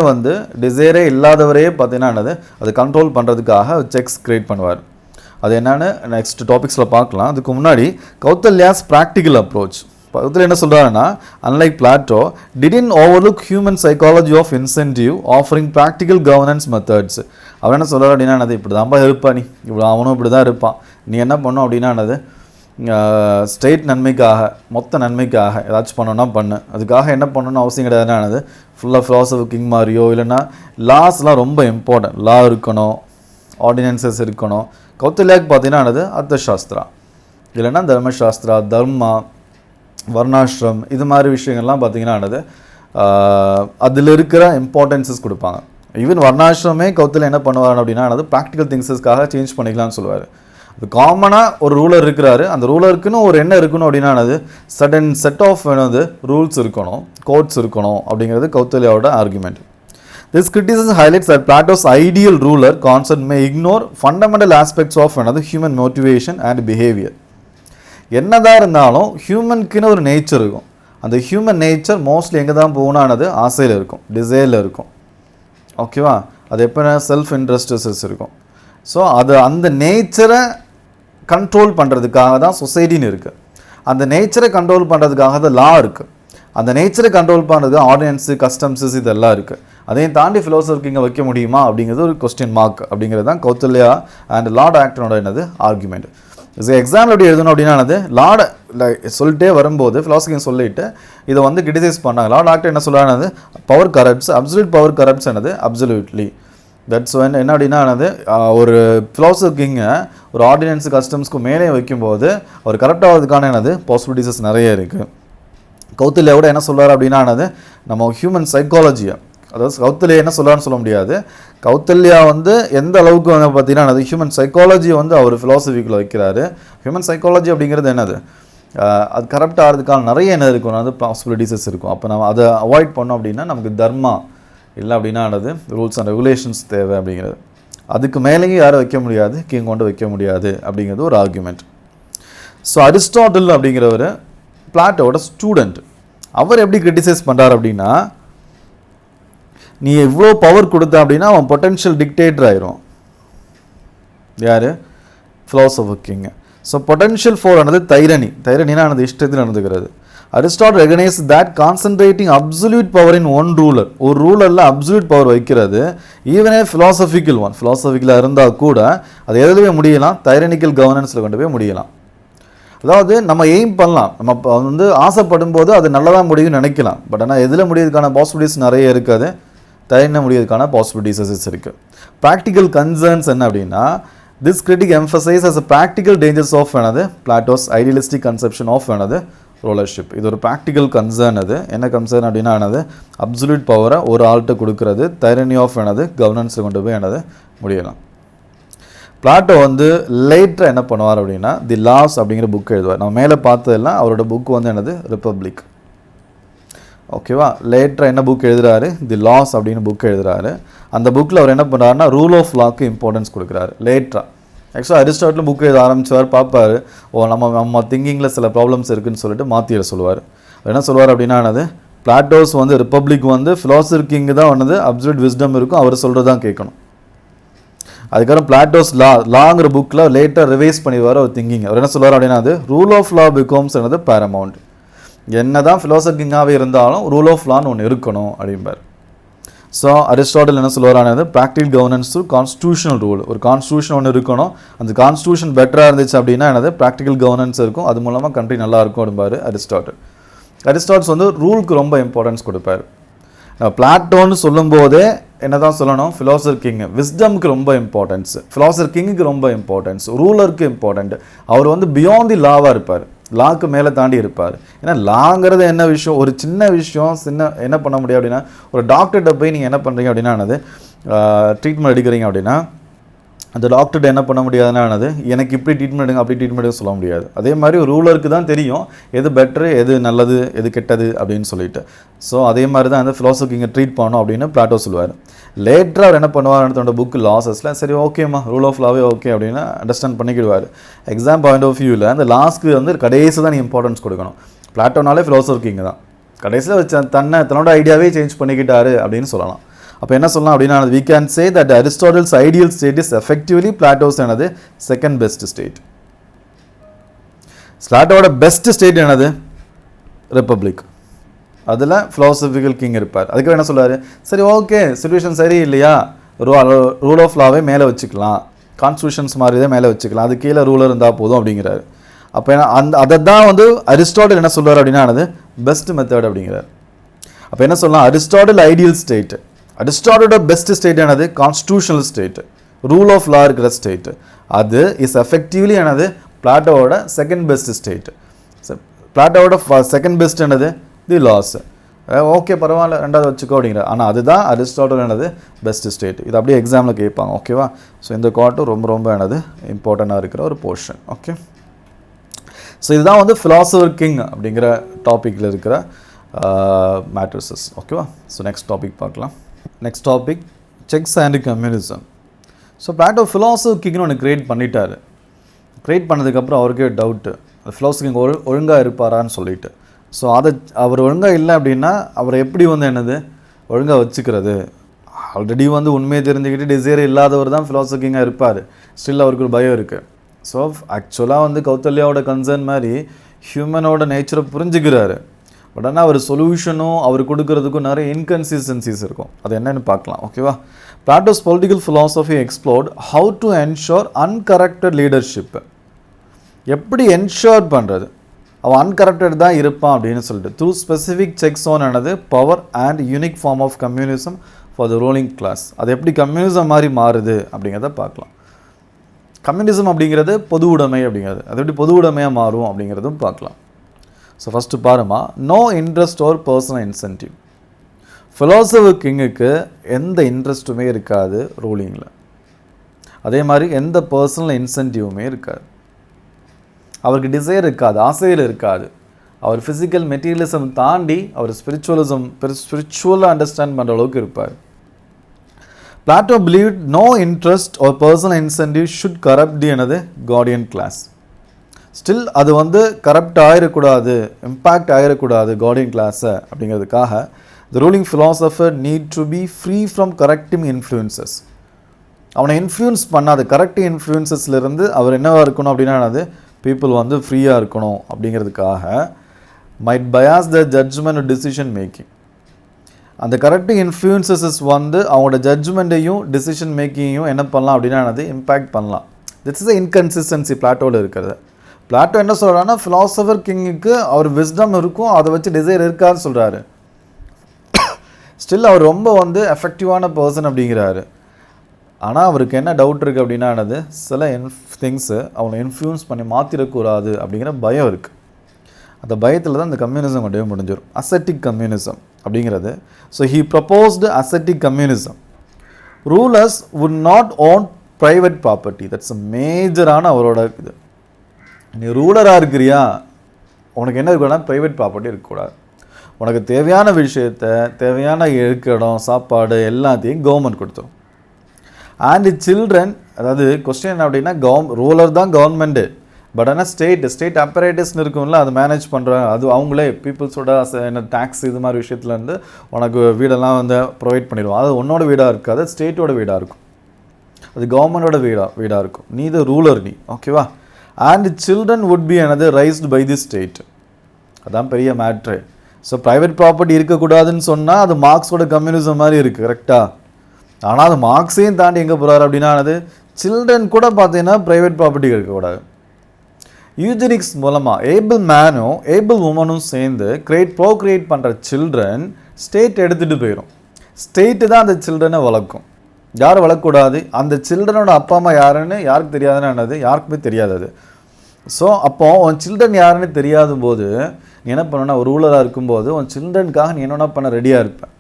டிசைரே இல்லாதவரே பார்த்தீங்கன்னா அது கண்ட்ரோல் பண்ணுறதுக்காக செக்ஸ் க்ரியேட் பண்ணுவார். அது என்னன்னு நெக்ஸ்ட் டாபிக்ஸில் பார்க்கலாம். அதுக்கு முன்னாடி கௌதல்யாஸ் ப்ராக்டிக்கல் அப்ரோச். கௌதல்யா என்ன சொல்கிறாருன்னா, unlike Plato didn't overlook human psychology of incentive offering practical governance methods. அவர் என்ன சொல்கிறார் அப்படின்னா, இப்படி தான்ப்பா இருப்பா, நீ இப்படி அவனும் இப்படி தான் இருப்பான், நீ என்ன பண்ணும் அப்படின்னா ஸ்டேட் நன்மைக்காக மொத்த நன்மைக்காக ஏதாச்சும் பண்ணணும்னா பண்ணு, அதுக்காக என்ன பண்ணணும்னு அவசியம் கிடையாதுன்னா ஃபுல்லாக ஃபிலாசபர் கிங் மாதிரியோ இல்லைன்னா லாஸ்லாம் ரொம்ப இம்பார்ட்டன்ட், லா இருக்கணும், ஆர்டினன்சஸ் இருக்கணும். கௌதல்யாவுக்கு பார்த்தீங்கன்னா அர்த்தசாஸ்திரா இல்லைன்னா தர்மசாஸ்திரா, தர்மா, வர்ணாசிரம், இது மாதிரி விஷயங்கள்லாம் பார்த்தீங்கன்னா அதில் இருக்கிற இம்பார்ட்டன்ஸஸ் கொடுப்பாங்க. ஈவன் வர்ணாசிரமே கௌதல்யா என்ன பண்ணுவார் அப்படின்னா ப்ராக்டிக்கல் திங்ஸஸ்க்காக சேஞ்ச் பண்ணிக்கலாம்னு சொல்லுவார். அது காமனாக ஒரு ரூலர் இருக்கிறாரு, அந்த ரூலருக்குன்னு ஒரு என்ன இருக்கணும் அப்படின்னா சடன் செட் ஆஃப் ரூல்ஸ் இருக்கணும், கோட்ஸ் இருக்கணும் அப்படிங்கிறது கௌதல்யாவோட argument. This criticism highlights that Plato's ideal ruler concept may ignore fundamental aspects of human motivation and behavior. என்னதான் இருந்தாலும் ஹியூமனுக்குன்னு ஒரு நேச்சர் இருக்கும். அந்த ஹியூமன் நேச்சர் மோஸ்ட்லி எங்கே தான் போகணும்னு ஆசையில் இருக்கும், டிசைரில் இருக்கும். ஓகேவா, அது எப்போ செல்ஃப் இன்ட்ரெஸ்டஸ் இருக்கும். ஸோ அது அந்த நேச்சரை கண்ட்ரோல் பண்ணுறதுக்காக தான் சொசைட்டின்னு இருக்குது. அந்த நேச்சரை கண்ட்ரோல் பண்ணுறதுக்காக தான் லா இருக்குது. அந்த நேச்சரை கண்ட்ரோல் பண்ணுறதுக்கு ஆர்டினன்ஸு, கஸ்டம்ஸஸ் இதெல்லாம் இருக்குது. அதையும் தாண்டி ஃபிலாசபர் கிங்கை வைக்க முடியுமா அப்படிங்கிறது ஒரு கொஸ்டின் மார்க். அப்படிங்கிறது தான் கௌதல்யா அண்ட் லார்ட் ஆக்டனோட ஆர்குமெண்ட். எக்ஸாம்பிள் எப்படி எழுதணும் அப்படின்னா, லார்ட் சொல்லிட்டே வரும்போது ஃபிலாசபர் சொல்லிட்டு இதை கிரிட்டிசைஸ் பண்ணாங்க. லார்ட் ஆக்டன் என்ன சொல்கிறாங்க, power corrupts, absolute power corrupts absolutely. That's என்ன அப்படின்னா ஒரு ஃபிலாசபர் கிங்கை ஒரு ஆர்டினன்ஸ் கஸ்டம்ஸ்க்கு மேலே வைக்கும்போது அவர் கரெக்ட் ஆகிறதுக்கான பாசிபிலிட்டிஸஸ் நிறைய இருக்குது. கௌதல்யாவோட என்ன சொல்கிறார் அப்படின்னா நம்ம ஹியூமன் சைக்காலஜியை, அதாவது கௌதல்யா என்ன சொல்கிறான்னு சொல்ல முடியாது, கௌதல்யா எந்த அளவுக்கு பார்த்தீங்கன்னா ஹியூமன் சைக்காலஜியை அவர் ஃபிலாசபிக்குள்ளே வைக்கிறாரு. ஹியூமன் சைக்காலஜி அப்படிங்கிறது என்னது, அது கரெக்ட் ஆகிறதுக்கான நிறைய என்ன இருக்கும், பாசிபிலிட்டிஸஸ் இருக்கும். அப்போ நம்ம அதை அவாய்ட் பண்ணோம் அப்படின்னா நமக்கு தர்மா இல்லை அப்படின்னா ரூல்ஸ் அண்ட் ரெகுலேஷன்ஸ் தேவை அப்படிங்கிறது. அதுக்கு மேலேயும் யாரும் வைக்க முடியாது, கிங் கொண்டு வைக்க முடியாது அப்படிங்கிறது ஒரு ஆர்குமெண்ட். ஸோ அரிஸ்டாட்டில் அப்படிங்கிறவர் பிளாட்டோட ஸ்டூடெண்ட். அவர் எப்படி கிரிட்டிசைஸ் பண்ணுறார் அப்படின்னா, நீ எவ்வளோ பவர் கொடுத்த அப்படின்னா அவன் பொட்டென்ஷியல் டிக்டேட்டர் ஆயிரும். யார், philosopher king. So potential for தைரனினா இஷ்டத்தில் நடந்துக்கிறது. Aristotle recognise that concentrating absolute power in one ruler, ஒரு ரூலரில் அப்சல்யூட் பவர் வைக்கிறது ஈவனே ஃபிலாசபிக்கலாக இருந்தால் கூட அது எதுலேயே முடியலாம், தைரனிக்கல் கவர்னன்ஸில் கொண்டு போய் முடியலாம். அதாவது நம்ம எய்ம் பண்ணலாம், நம்ம ஆசைப்படும் போது அது நல்லதாக முடியும்னு நினைக்கலாம். பட் ஆனால் எதில் முடியறதுக்கான பாசிபிலிட்டிஸ் நிறைய இருக்காது, தைரியம் முடியறதுக்கான பாசிபிலிட்டிஸஸ் இருக்குது. ப்ராக்டிக்கல் கன்சர்ன்ஸ் என்ன அப்படின்னா, this critic emphasize as a practical dangers of Plato's idealistic conception of rulership. இது ஒரு ப்ராக்டிக்கல் கன்சர்ன். அது என்ன கன்சர்ன் அப்படின்னா அப்சல்யூட் பவரை ஒரு ஆள்கிட்ட கொடுக்கறது, தைரணி ஆஃப் கவர்னன்ஸை கொண்டு போய் முடியலாம். பிளாட்டோ லேட்டர் என்ன பண்ணுவார் அப்படின்னா தி லாஸ் அப்படிங்கிற புக் எழுதுவார். நம்ம மேலே பார்த்ததெல்லாம் அவரோட புக் ரிப்பப்ளிக். ஓகேவா, லேட்டர் என்ன புக் எழுதுறாரு, தி லாஸ் அப்படின்னு புக் எழுதுறாரு. அந்த புக்கில் அவர் என்ன பண்ணுறாருன்னா ரூல் ஆஃப் லாக்கு இம்பார்ட்டன்ஸ் கொடுக்குறாரு லேட்டராக. ஆக்சுவலாக அரிஸ்டாட்டில் புக் எழுத ஆரம்பிச்சவர் பார்ப்பார், நம்ம திங்கிங்கில் சில ப்ராப்ளம்ஸ் இருக்குதுன்னு சொல்லிட்டு மாற்றிட சொல்லுவார். என்ன சொல்லுவார் அப்படின்னா பிளாட்டோஸ் ரிப்பப்ளிக் ஃபிலாசபர் கிங் தான் அப்சல்யூட் விஸ்டம் இருக்கும், அவர் சொல்கிறது தான் கேட்கணும். அதுக்கப்புறம் பிளாட்டோஸ் லாங்கிற புக்கில் லேட்டர் ரிவைஸ் பண்ணிடுவார் அவர் திங்கிங். அவர் என்ன சொல்லுவார் அப்படின்னா rule of law becomes paramount. என்ன தான் ஃபிலாசபர் கிங்காகவே இருந்தாலும் ரூல் ஆஃப் லான்னு ஒன்று இருக்கணும் அப்படிம்பார். ஸோ அரிஸ்டாட்டில் என்ன சொல்லுவாரானது practical governance through constitutional rule. ஒரு கான்ஸ்டியூஷன் ஒன்று இருக்கணும், அந்த கான்ஸ்டியூஷன் பெட்டராக இருந்துச்சு அப்படின்னா ப்ராக்டிக்கல் கவர்னன்ஸ் இருக்கும், அது மூலமாக கண்ட்ரி நல்லா இருக்கும் அப்படிம்பார் அரிஸ்டாட்டில்ஸ் ரூலுக்கு ரொம்ப இம்பார்ட்டன்ஸ் கொடுப்பார். பிளாட்டோன்னு சொல்லும்போதே என்னதான் சொல்லணும், ஃபிலாசபர் கிங் விஸ்டம்க்கு ரொம்ப இம்பார்ட்டன்ஸ், ஃபிலாசபர் கிங்குக்கு ரொம்ப இம்பார்ட்டன்ஸ், ரூலருக்கு இம்பார்ட்டன்ட். அவர் வந்து பியாண்ட் தி லாவாக இருப்பார், லாக்கு மேலே தாண்டி இருப்பார். ஏன்னா லாங்கிறது என்ன விஷயம், ஒரு சின்ன விஷயம், என்ன பண்ண முடியும் அப்படின்னா, ஒரு டாக்டர்கிட்ட போய் நீங்கள் என்ன பண்ணுறீங்க அப்படின்னா ட்ரீட்மெண்ட் எடுக்கிறீங்க அப்படின்னா அந்த டாக்டர்கிட்ட என்ன பண்ண முடியாதுன்னா எனக்கு இப்படி ட்ரீட்மெண்ட் எடுங்க அப்படி ட்ரீட்மெண்ட் எடுங்க சொல்ல முடியாது. அதே மாதிரி ஒரு ரூலருக்கு தான் தெரியும் எது பெட்ரு, எது நல்லது, எது கெட்டது அப்படின்னு சொல்லிட்டு. ஸோ அதே மாதிரி தான் அந்த ஃபிலாசபர் கிங்கை ட்ரீட் பண்ணணும் அப்படின்னு பிளாட்டோ சொல்லுவார். லேட்டராக அவர் என்ன பண்ணுவார், தன்னோட புக் லாஸஸில் சரி ஓகேம்மா ரூல் ஆஃப் லாவே ஓகே அப்படின்னு அண்டர்ஸ்டாண்ட் பண்ணிக்கிடுவார். எக்ஸாம் பாயிண்ட் ஆஃப் வியூவில் அந்த லாஸ்க்கு வந்து கடைசி தான் நீ இம்பார்ட்டன்ஸ் கொடுக்கணும். பிளாட்டோனாலே ஃபிலாசபர் கிங் தான், கடைசியில் வச்சு தன்னோட ஐடியாவே சேஞ்ச் பண்ணிக்கிட்டாரு அப்படின்னு சொல்லலாம். அப்போ என்ன சொல்லலாம் அப்படின்னா, we can say that Aristotle's ideal state is effectively Plato's என்னது செகண்ட் பெஸ்ட் ஸ்டேட். பிளாட்டோட பெஸ்ட் ஸ்டேட் என்னது ரிப்பப்ளிக். அதில் ஃபிலாசபிக்கல் கிங் இருப்பார். அதுக்கு என்ன சொல்லுவார், சரி ஓகே சிச்சுவேஷன் சரி இல்லையா, ரூல் ஆஃப் லாவே மேலே வச்சுக்கலாம், கான்ஸ்டியூஷன்ஸ் மாதிரி தான் மேலே வச்சுக்கலாம், அது கீழே ரூலர் இருந்தால் போதும் அப்படிங்கிறாரு. அப்போ அதை தான் வந்து அரிஸ்டாட்டில் என்ன சொல்லுவார் அப்படின்னா பெஸ்ட் மெத்தட் அப்படிங்கிறார். அப்போ என்ன சொல்லலாம், அரிஸ்டாட்டில் ஐடியல் ஸ்டேட், அரிஸ்டாட்டிலோட பெஸ்ட் ஸ்டேட் என்னது constitutional state, rule of law இருக்கிற ஸ்டேட். அது இஸ் எஃபெக்டிவ்லி என்னது பிளாட்டோவோட செகண்ட் பெஸ்ட் ஸ்டேட். பிளாட்டோவோட செகண்ட் பெஸ்ட் என்னது தி லாஸ். ஓகே பரவாயில்ல ரெண்டாவது வச்சுக்கோ அப்படிங்கிற. ஆனால் அதுதான் அரிஸ்டாட்டில் என்னது பெஸ்ட் ஸ்டேட். இது அப்படியே எக்ஸாமில் கேட்பாங்க. ஓகேவா. ஸோ இந்த குவார்ட்டும் ரொம்ப ரொம்ப என்னது இம்பார்ட்டண்ட்டாக இருக்கிற ஒரு போர்ஷன். ஓகே. ஸோ இதுதான் வந்து ஃபிலாசபர் கிங் அப்படிங்கிற டாப்பிக்கில் இருக்கிற மேட்ரிசஸ். ஓகேவா. ஸோ நெக்ஸ்ட் டாபிக் பார்க்கலாம். Next topic sex and communism. So Plato philosopher கிங்னு ஒன்று க்ரியேட் பண்ணிட்டார். க்ரியேட் பண்ணதுக்கப்புறம் அவருக்கே டவுட்டு, ஃபிலாசபர் கிங் ஒழுங்காக இருப்பாரான்னு சொல்லிட்டு. ஸோ அதை அவர் ஒழுங்காக இல்லை அப்படின்னா அவரை எப்படி வந்து என்னது ஒழுங்காக வச்சுக்கிறது. ஆல்ரெடி வந்து உண்மையை தெரிஞ்சுக்கிட்டு டிசைர் இல்லாதவர் தான் ஃபிலாசபர் கிங்காக இருப்பார். ஸ்டில் அவருக்கு ஒரு பயம் இருக்குது. ஸோ ஆக்சுவலாக வந்து கௌதல்யாவோட கன்சர்ன் மாதிரி ஹியூமனோட நேச்சரை புரிஞ்சுக்கிறாரு. பட் ஆனால் அவர் சொல்யூஷனும் அவர் கொடுக்கறதுக்கும் நிறைய இன்கன்சிஸ்டன்சிஸ் இருக்கும். அது என்னென்னு பார்க்கலாம். ஓகேவா. Plato's political philosophy explored how to ensure uncorrupted leadership. எப்படி என்ஷோர் பண்ணுறது, அவன் அன்கரப்டட் தான் இருப்பான் அப்படின்னு சொல்லிட்டு த்ரூ ஸ்பெசிஃபிக் செக்ஸ் ஆன் ஆனது power and unique form of communism for the ruling class. அது எப்படி கம்யூனிசம் மாதிரி மாறுது அப்படிங்கிறத பார்க்கலாம். கம்யூனிசம் அப்படிங்கிறது பொது உடைமை அப்படிங்கிறது, அது எப்படி பொது உடைமையாக மாறும் அப்படிங்கிறதும் பார்க்கலாம். ஸோ ஃபஸ்ட்டு பாருமா, no interest or personal incentive. Philosopher கிங்குக்கு எந்த இன்ட்ரெஸ்ட்டுமே இருக்காது ரூலிங்கில். அதே மாதிரி எந்த பர்சனல் இன்சென்டிவுமே இருக்காது. அவருக்கு டிசைர் இருக்காது, ஆசையில் இருக்காது. அவர் ஃபிசிக்கல் மெட்டீரியலிசம் தாண்டி அவர் ஸ்பிரிச்சுவலாக அண்டர்ஸ்டாண்ட் பண்ணுற அளவுக்கு இருப்பார். Plato believe no interest or personal incentive should corrupt the எனது கார்டியன் கிளாஸ். ஸ்டில் அது வந்து கரப்ட் ஆகிடக்கூடாது, இம்பேக்ட் ஆகிடக்கூடாது கார்டியன் கிளாஸை அப்படிங்கிறதுக்காக the ruling philosopher need to be free from correcting influences. அவனை இன்ஃப்ளூயன்ஸ் பண்ணாது, கரெக்டிங் இன்ஃப்ளூயன்சஸ்லேருந்து அவர் என்னவாக இருக்கணும் அப்படின்னா அது பீப்புள் வந்து ஃப்ரீயாக இருக்கணும் அப்படிங்கிறதுக்காக might bias the judgment decision making. அந்த கரெக்டிங் இன்ஃப்ளூயன்சஸ் வந்து அவங்களோட ஜட்ஜ்மெண்ட்டையும் டிசிஷன் மேக்கிங்கையும் என்ன பண்ணலாம் அப்படின்னா அது இம்பேக்ட் பண்ணலாம். திஸ் இஸ் இன்கன்சிஸ்டன்சி பிளாட்டோவில் இருக்கிறது. பிளாட்டோ என்ன சொல்கிறாருன்னா ஃபிலாசபர் கிங்குக்கு அவர் விஸ்டம் இருக்கும், அதை வச்சு டிசைர் இருக்காருன்னு சொல்கிறாரு. ஸ்டில் அவர் ரொம்ப வந்து எஃபெக்டிவான பர்சன் அப்படிங்கிறாரு. ஆனால் அவருக்கு என்ன டவுட் இருக்குது அப்படின்னா சில திங்ஸு அவனை இன்ஃப்ளூயன்ஸ் பண்ணி மாற்றிடக்கூடாது அப்படிங்கிற பயம் இருக்குது. அந்த பயத்தில் தான் இந்த கம்யூனிசம் கொண்டே முடிஞ்சிடும். அசெட்டிக் கம்யூனிசம் அப்படிங்கிறது. So he proposed ascetic communism. Rulers would not own private property. That's a மேஜரான அவரோட இது. நீ ரூலராக இருக்கிறியா, உனக்கு என்ன இருக்கக்கூடாது, ப்ரைவேட் ப்ராப்பர்ட்டி இருக்கக்கூடாது. உனக்கு தேவையான விஷயத்தை, தேவையான இடம், சாப்பாடு எல்லாத்தையும் கவர்மெண்ட் கொடுத்துரும். அண்ட் சில்ட்ரன், அதாவது கொஸ்டின் என்ன அப்படின்னா ரூலர் தான் கவர்மெண்ட்டு, பட் ஆனால் ஸ்டேட் அப்பரேட்டஸ்ன்னு இருக்கும்ல, அது மேனேஜ் பண்ணுறாங்க. அது அவங்களே பீப்புள்ஸோட என்ன டேக்ஸ் இது மாதிரி விஷயத்துலேருந்து உனக்கு வீடெல்லாம் வந்து ப்ரொவைட் பண்ணிடுவோம். அது உன்னோட வீடாக இருக்காது, ஸ்டேட்டோட வீடாக இருக்கும், அது கவர்மெண்டோட வீடாக இருக்கும். நீ இது ரூலர் நீ. ஓகேவா. And children would be another raised by the state. அதான் பெரிய மேட்ரு. ஸோ ப்ரைவேட் ப்ராப்பர்ட்டி இருக்கக்கூடாதுன்னு சொன்னால் அது மார்க்ஸோட கம்யூனிசம் மாதிரி இருக்குது, கரெக்டாக. ஆனால் அது மார்க்ஸையும் தாண்டி எங்கே போகிறாரு அப்படின்னா சில்ட்ரன் கூட பார்த்தீங்கன்னா ப்ரைவேட் ப்ராப்பர்ட்டி இருக்கக்கூடாது. யூஜெனிக்ஸ் மூலமாக ஏபிள் மேனும் ஏபிள் உமனும் சேர்ந்து ப்ரோக்ரியேட் பண்ணுற சில்ட்ரன் ஸ்டேட் எடுத்துகிட்டு போயிடும். ஸ்டேட்டு தான் அந்த சில்ட்ரனை வளர்க்கும். யார் வளர்க்கக்கூடாது? அந்த சில்ட்ரனோட அப்பா அம்மா யாருன்னு யாருக்கு தெரியாதுன்னு என்னது, யாருக்குமே தெரியாது அது. ஸோ அப்போது உன் சில்ட்ரன் யாருன்னு தெரியாத போது நீ என்ன பண்ணணும்னா, ஒரு ரூலராக இருக்கும்போது உன் சில்ட்ரனுக்காக நீ என்னென்ன பண்ண ரெடியாக இருப்பேன்.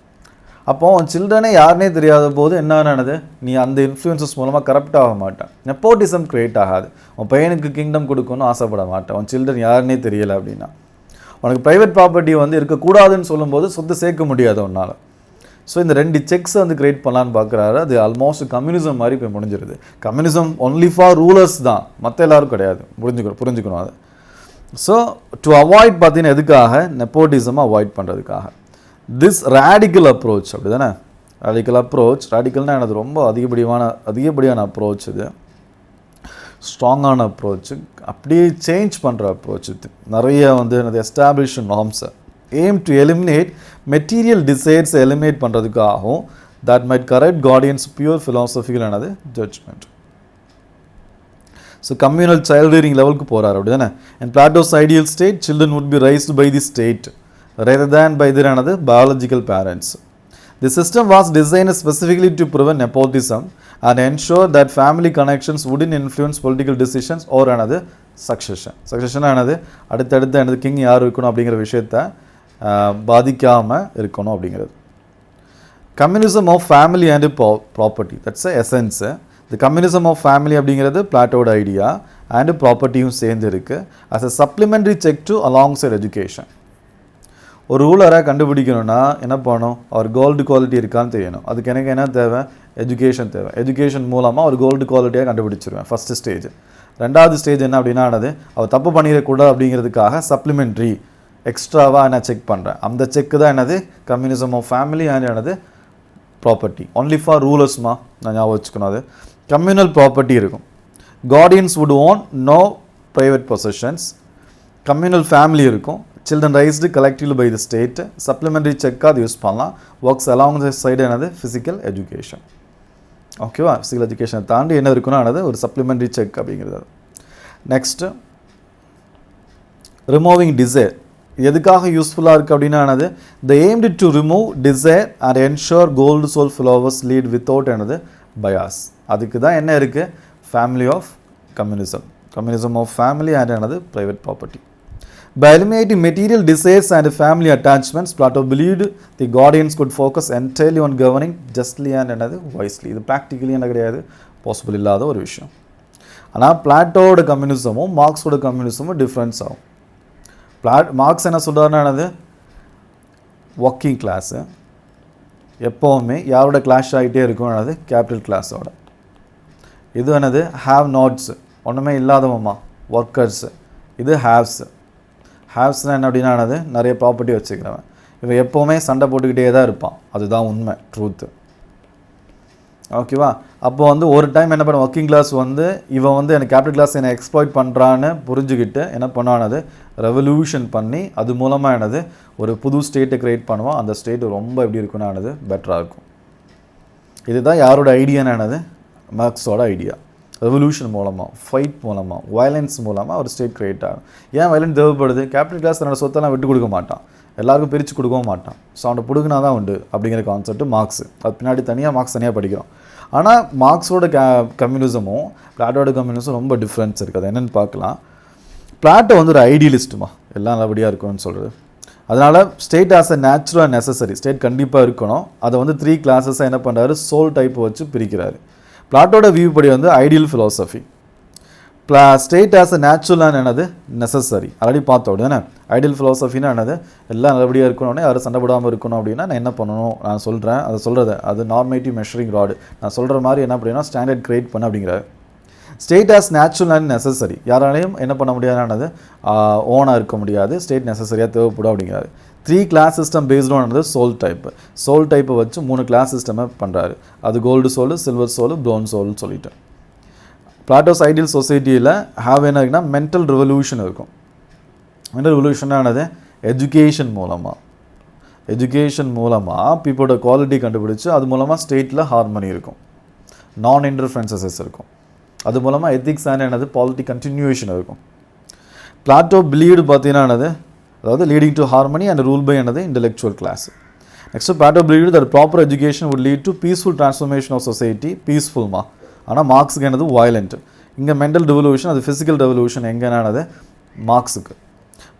அப்போது உன் சில்ட்ரனே யாருனே தெரியாத போது என்னது, நீ அந்த இன்ஃப்ளூயன்சஸ் மூலமாக கரப்ட் ஆக மாட்டேன், நெப்போட்டிசம் க்ரியேட் ஆகாது. உன் பையனுக்கு கிங்டம் கொடுக்கணும்னு ஆசைப்பட மாட்டேன் உன் சில்ட்ரன் யாருன்னே தெரியலை அப்படின்னா. உனக்கு ப்ரைவேட் ப்ராப்பர்ட்டி வந்து இருக்கக்கூடாதுன்னு சொல்லும்போது சொத்து சேர்க்க முடியாது உன்னால். ஸோ இந்த 2 செக்ஸை வந்து கிரியேட் பண்ணலான்னு பார்க்குறாரு. அது ஆல்மோஸ்ட் கம்யூனிசம் மாதிரி போய் முடிஞ்சிருது. கம்யூனிசம் ஒன்லி ஃபார் ரூலர்ஸ் தான், மற்ற எல்லாரும் கிடையாது. புரிஞ்சுக்கணும் அது. ஸோ டு அவாய்ட் பார்த்தீங்கன்னா எதுக்காக, நெப்போட்டிசமாக அவாய்ட் பண்ணுறதுக்காக திஸ் ரேடிக்கல் அப்ரோச். அப்படி தானே ரேடிக்கல் அப்ரோச். ரேடிக்கல்னால் எனது ரொம்ப அதிகப்படியான அப்ரோச். இது ஸ்ட்ராங்கான அப்ரோச்சு, அப்படியே சேஞ்ச் பண்ணுற அப்ரோச். இது நிறைய வந்து எனது எஸ்டாப்ளிஷ் நார்ம்ஸை aim to eliminate material desires eliminate பண்ணுறதுக்காகவும் that might correct guardians pure philosophical another judgment. So communal child rearing லெவலுக்கு போகிறார். அப்படி தானே. In Plato's ideal state, children would be raised by the state rather than by their another biological parents. The system was designed specifically to prevent nepotism and ensure that family connections wouldn't influence political decisions or another succession. Succession ஆனது அடுத்தடுத்து எனது king யார் இருக்கணும் அப்படிங்கிற விஷயத்தை பாதிக்காமல் இருக்கணும் அப்படிங்கிறது. Communism of family and property, that's essence. இந்த கம்யூனிசம் ஆஃப் ஃபேமிலி அப்படிங்கிறது பிளாட்டோட ஐடியா அண்ட் ப்ராப்பர்ட்டியும் சேர்ந்து இருக்குது. As a supplementary check to alongside education. ஒரு ரூலரை கண்டுபிடிக்கணும்னா என்ன பண்ணணும், அவர் கோல்டு குவாலிட்டி இருக்கான்னு தெரியணும். அதுக்கு எனக்கு என்ன தேவை, எஜுகேஷன் தேவை. எஜுகேஷன் மூலமாக ஒரு கோல்டு குவாலிட்டியாக கண்டுபிடிச்சிருவேன் ஃபஸ்ட்டு ஸ்டேஜ். ரெண்டாவது ஸ்டேஜ் என்ன அப்படின்னா, அவர் தப்பு பண்ணிடக்கூடாது அப்படிங்கிறதுக்காக சப்ளிமெண்ட்ரி எக்ஸ்ட்ராவாக நான் செக் பண்ணுறேன். அந்த செக்கு தான் என்னது, கம்யூனிசம் ஆஃப் ஃபேமிலி அண்ட் என்னது ப்ராப்பர்ட்டி. ஒன்லி ஃபார் ரூலர்ஸ்மா, நான் ஞாபகம் வச்சுக்கணும். அது கம்யூனல் ப்ராப்பர்ட்டி இருக்கும். Guardians would own no private possessions. Communal family இருக்கும். Children raised collectively by the state. Supplementary செக்காக அது யூஸ் பண்ணலாம். ஒர்க்ஸ் அலாங் த சைடு என்னது, ஃபிசிக்கல் எஜுகேஷன். ஓகேவா? ஃபிசிக்கல் எஜுகேஷனை தாண்டி என்ன இருக்குன்னா என்னது, ஒரு சப்ளிமெண்ட்ரி செக் அப்படிங்கிறது. Next removing desire. எதுக்காக யூஸ்ஃபுல்லாக இருக்குது அப்படின்னா என்னது, the aimed to remove desire and ensure gold soul followers lead without என்னது பயாஸ். அதுக்கு தான் என்ன இருக்குது, family of communism, communism of family and என்னது private property. By eliminating material desires and family attachments, Plato believed the guardians could focus entirely on governing justly and another wisely. இது practically என்ன கிடையாது, possible இல்லாத ஒரு விஷயம். ஆனால் பிளாட்டோட கம்யூனிசமும் மார்க்ஸோட கம்யூனிசமும் difference ஆகும். Marks என்ன சொல்கிறாருன்னா என்னது, ஒர்க்கிங் கிளாஸு எப்போவுமே யாரோட கிளாஷ் ஆகிட்டே இருக்கும், என்னது கேபிட்டல் கிளாஸோட. இது என்னது ஹாவ் நாட்ஸு, ஒன்றுமே இல்லாதவமா ஒர்க்கர்ஸு. இது ஹேவ்ஸு. ஹேவ்ஸ்னால் என்ன அப்படின்னா என்னது, நிறைய ப்ராப்பர்ட்டி வச்சுக்கிறவன். இவன் எப்போவுமே சண்டை போட்டுக்கிட்டே தான் இருப்பான். அதுதான் உண்மை, ட்ரூத்து. ஓகேவா? அப்போ வந்து ஒரு டைம் என்ன பண்ண, ஒர்க்கிங் கிளாஸ் வந்து இவன் வந்து எனக்கு கேபிட்டல் கிளாஸ் என்னை எக்ஸ்ப்ளாய்ட் பண்ணுறான்னு புரிஞ்சுக்கிட்டு என்ன பண்ணானது, ரெவல்யூஷன் பண்ணி அது மூலமாக என்னது ஒரு புது ஸ்டேட்டை க்ரியேட் பண்ணுவான். அந்த ஸ்டேட்டு ரொம்ப எப்படி இருக்குன்னா என்னது பெட்டராக இருக்கும். இதுதான் யாரோட ஐடியான்னு என்னது, மார்க்ஸோட ஐடியா. ரெவல்யூஷன் மூலமாக, ஃபைட் மூலமாக, வயலன்ஸ் மூலமாக ஒரு ஸ்டேட் க்ரியேட் ஆகும். ஏன் வயலன்ஸ் தேவைப்படுது, கேபிட்டல் கிளாஸ் தன்னோட சொத்தெல்லாம் விட்டு கொடுக்க மாட்டான், எல்லாருக்கும் பிரித்து கொடுக்கவும் மாட்டான். ஸோ அவனை பிடுங்கினா தான் உண்டு அப்படிங்கிற கான்செப்ட் மார்க்ஸ். அது பின்னாடி தனியாக மார்க்ஸ் தனியாக படிக்கிறோம். ஆனால் மார்க்ஸோட கம்யூனிசமும் பிளாட்டோட கம்யூனிசம் ரொம்ப டிஃப்ரென்ஸ் இருக்குது. அது என்னென்னு பார்க்கலாம். பிளாட்டோ வந்து ஒரு ஐடியலிஸ்ட்டுமா, எல்லாம் நல்லபடியாக இருக்கும்னு சொல்கிறது. அதனால் state as a natural and necessary, state கண்டிப்பாக இருக்கணும். அதை வந்து 3 கிளாஸஸாக என்ன பண்ணுறாரு, சோல் டைப் வச்சு பிரிக்கிறாரு. பிளாட்டோட வியூ படி வந்து ideal philosophy, state as a natural and என்னது நெசசரி. ஆல்ரெடி பார்த்தோம் அப்படி தானே. ஐடியல் ஃபிலாசபின்னா என்னது, எல்லாம் நல்லபடியாக இருக்கணும்னே, யாரும் சண்டை போடாமல் இருக்கணும் அப்படின்னா நான் என்ன பண்ணணும், நான் சொல்கிறேன், அதை சொல்கிறது அது நார்மேட்டிவ் மெஷரிங் ராடு, நான் சொல்கிற மாதிரி என்ன அப்படின்னா ஸ்டாண்டர்ட் கிரியேட் பண்ண அப்படிங்கிறாரு. State as natural and necessary, யாராலையும் என்ன பண்ண முடியாதுனானது ஓனாக இருக்க முடியாது, ஸ்டேட் நெசசரியாக தேவைப்படும் அப்படிங்கிறாரு. 3 class system based on soul type. Soul டைப்பை வச்சு 3 கிளாஸ் சிஸ்டமை பண்ணுறாரு. அது gold soul, silver soul, brown சோல்னு சொல்லிட்டு. பிளாட்டோஸ் ஐடியல் சொசைட்டியில் ஹாவ் என்ன இருக்குன்னா மென்டல் ரெவல்யூஷன் இருக்கும். மென்டல் ரெவல்யூஷனானது எஜுகேஷன் மூலமாக, எஜுகேஷன் மூலமாக பீப்புளோட குவாலிட்டி கண்டுபிடிச்சி அது மூலமாக ஸ்டேட்டில் ஹார்மனி இருக்கும், நான் இன்டர்ஃபரன்சஸ் இருக்கும். அது மூலமாக எத்திக்ஸ் அண்ட் என்னது பாலிட்டி கண்டினியூவேஷன் இருக்கும். பிளாட்டோ பிலீவ்டு பார்த்தீங்கன்னா என்னது, அதாவது leading to harmony and rule by என்னது intellectual class. Next Plato believed that proper education would lead to peaceful transformation of society. பீஸ்ஃபுல்மா, ஆனால் மார்க்ஸுக்கு என்னது violent. இங்கே மென்டல் ரெவல்யூஷன், அது ஃபிசிக்கல் ரெவல்யூஷன் எங்கே என்னது மார்க்ஸுக்கு.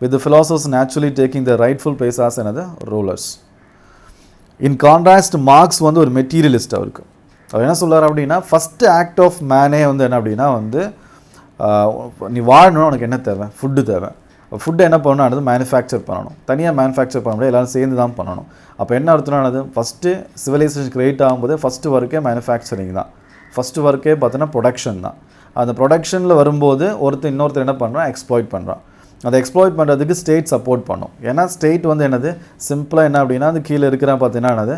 with the philosophers naturally taking the rightful place as another rulers. In contrast, Marx வந்து ஒரு materialist. அவருக்கு அவர் என்ன சொல்கிறார் அப்படின்னா, ஃபஸ்ட்டு ஆக்ட் ஆஃப் மேனே வந்து என்ன அப்படின்னா வந்து நீ வாழணும்னா உனக்கு என்ன தேவை, ஃபுட்டு தேவை. ஃபுட்டு என்ன பண்ணணும், அது மேனுஃபேக்சர் பண்ணணும். தனியாக மேனுஃபேக்சர் பண்ண முடியாது, எல்லோரும் சேர்ந்து தான் பண்ணணும். அப்போ என்ன அர்த்தம்னா, ஃபஸ்ட்டு சிவிலைசேஷன் கிரியேட் ஆகும்போது ஃபஸ்ட்டு ஒர்க்கே மேனுஃபேக்சரிங் தான். ஃபஸ்ட்டு ஒர்க்கே பார்த்தோன்னா ப்ரொடக்ஷன் தான். அந்த ப்ரொடக்ஷனில் வரும்போது இன்னொருத்தர் என்ன பண்ணுறான், எக்ஸ்ப்ளாய்ட் பண்ணுறான். அதை எக்ஸ்ப்ளாய்ட் பண்ணுறதுக்கு ஸ்டேட் சப்போர்ட் பண்ணும். ஏன்னா ஸ்டேட் வந்து என்னது சிம்பிளாக என்ன அப்படின்னா, அது கீழே இருக்கிற பார்த்தீங்கன்னா என்னது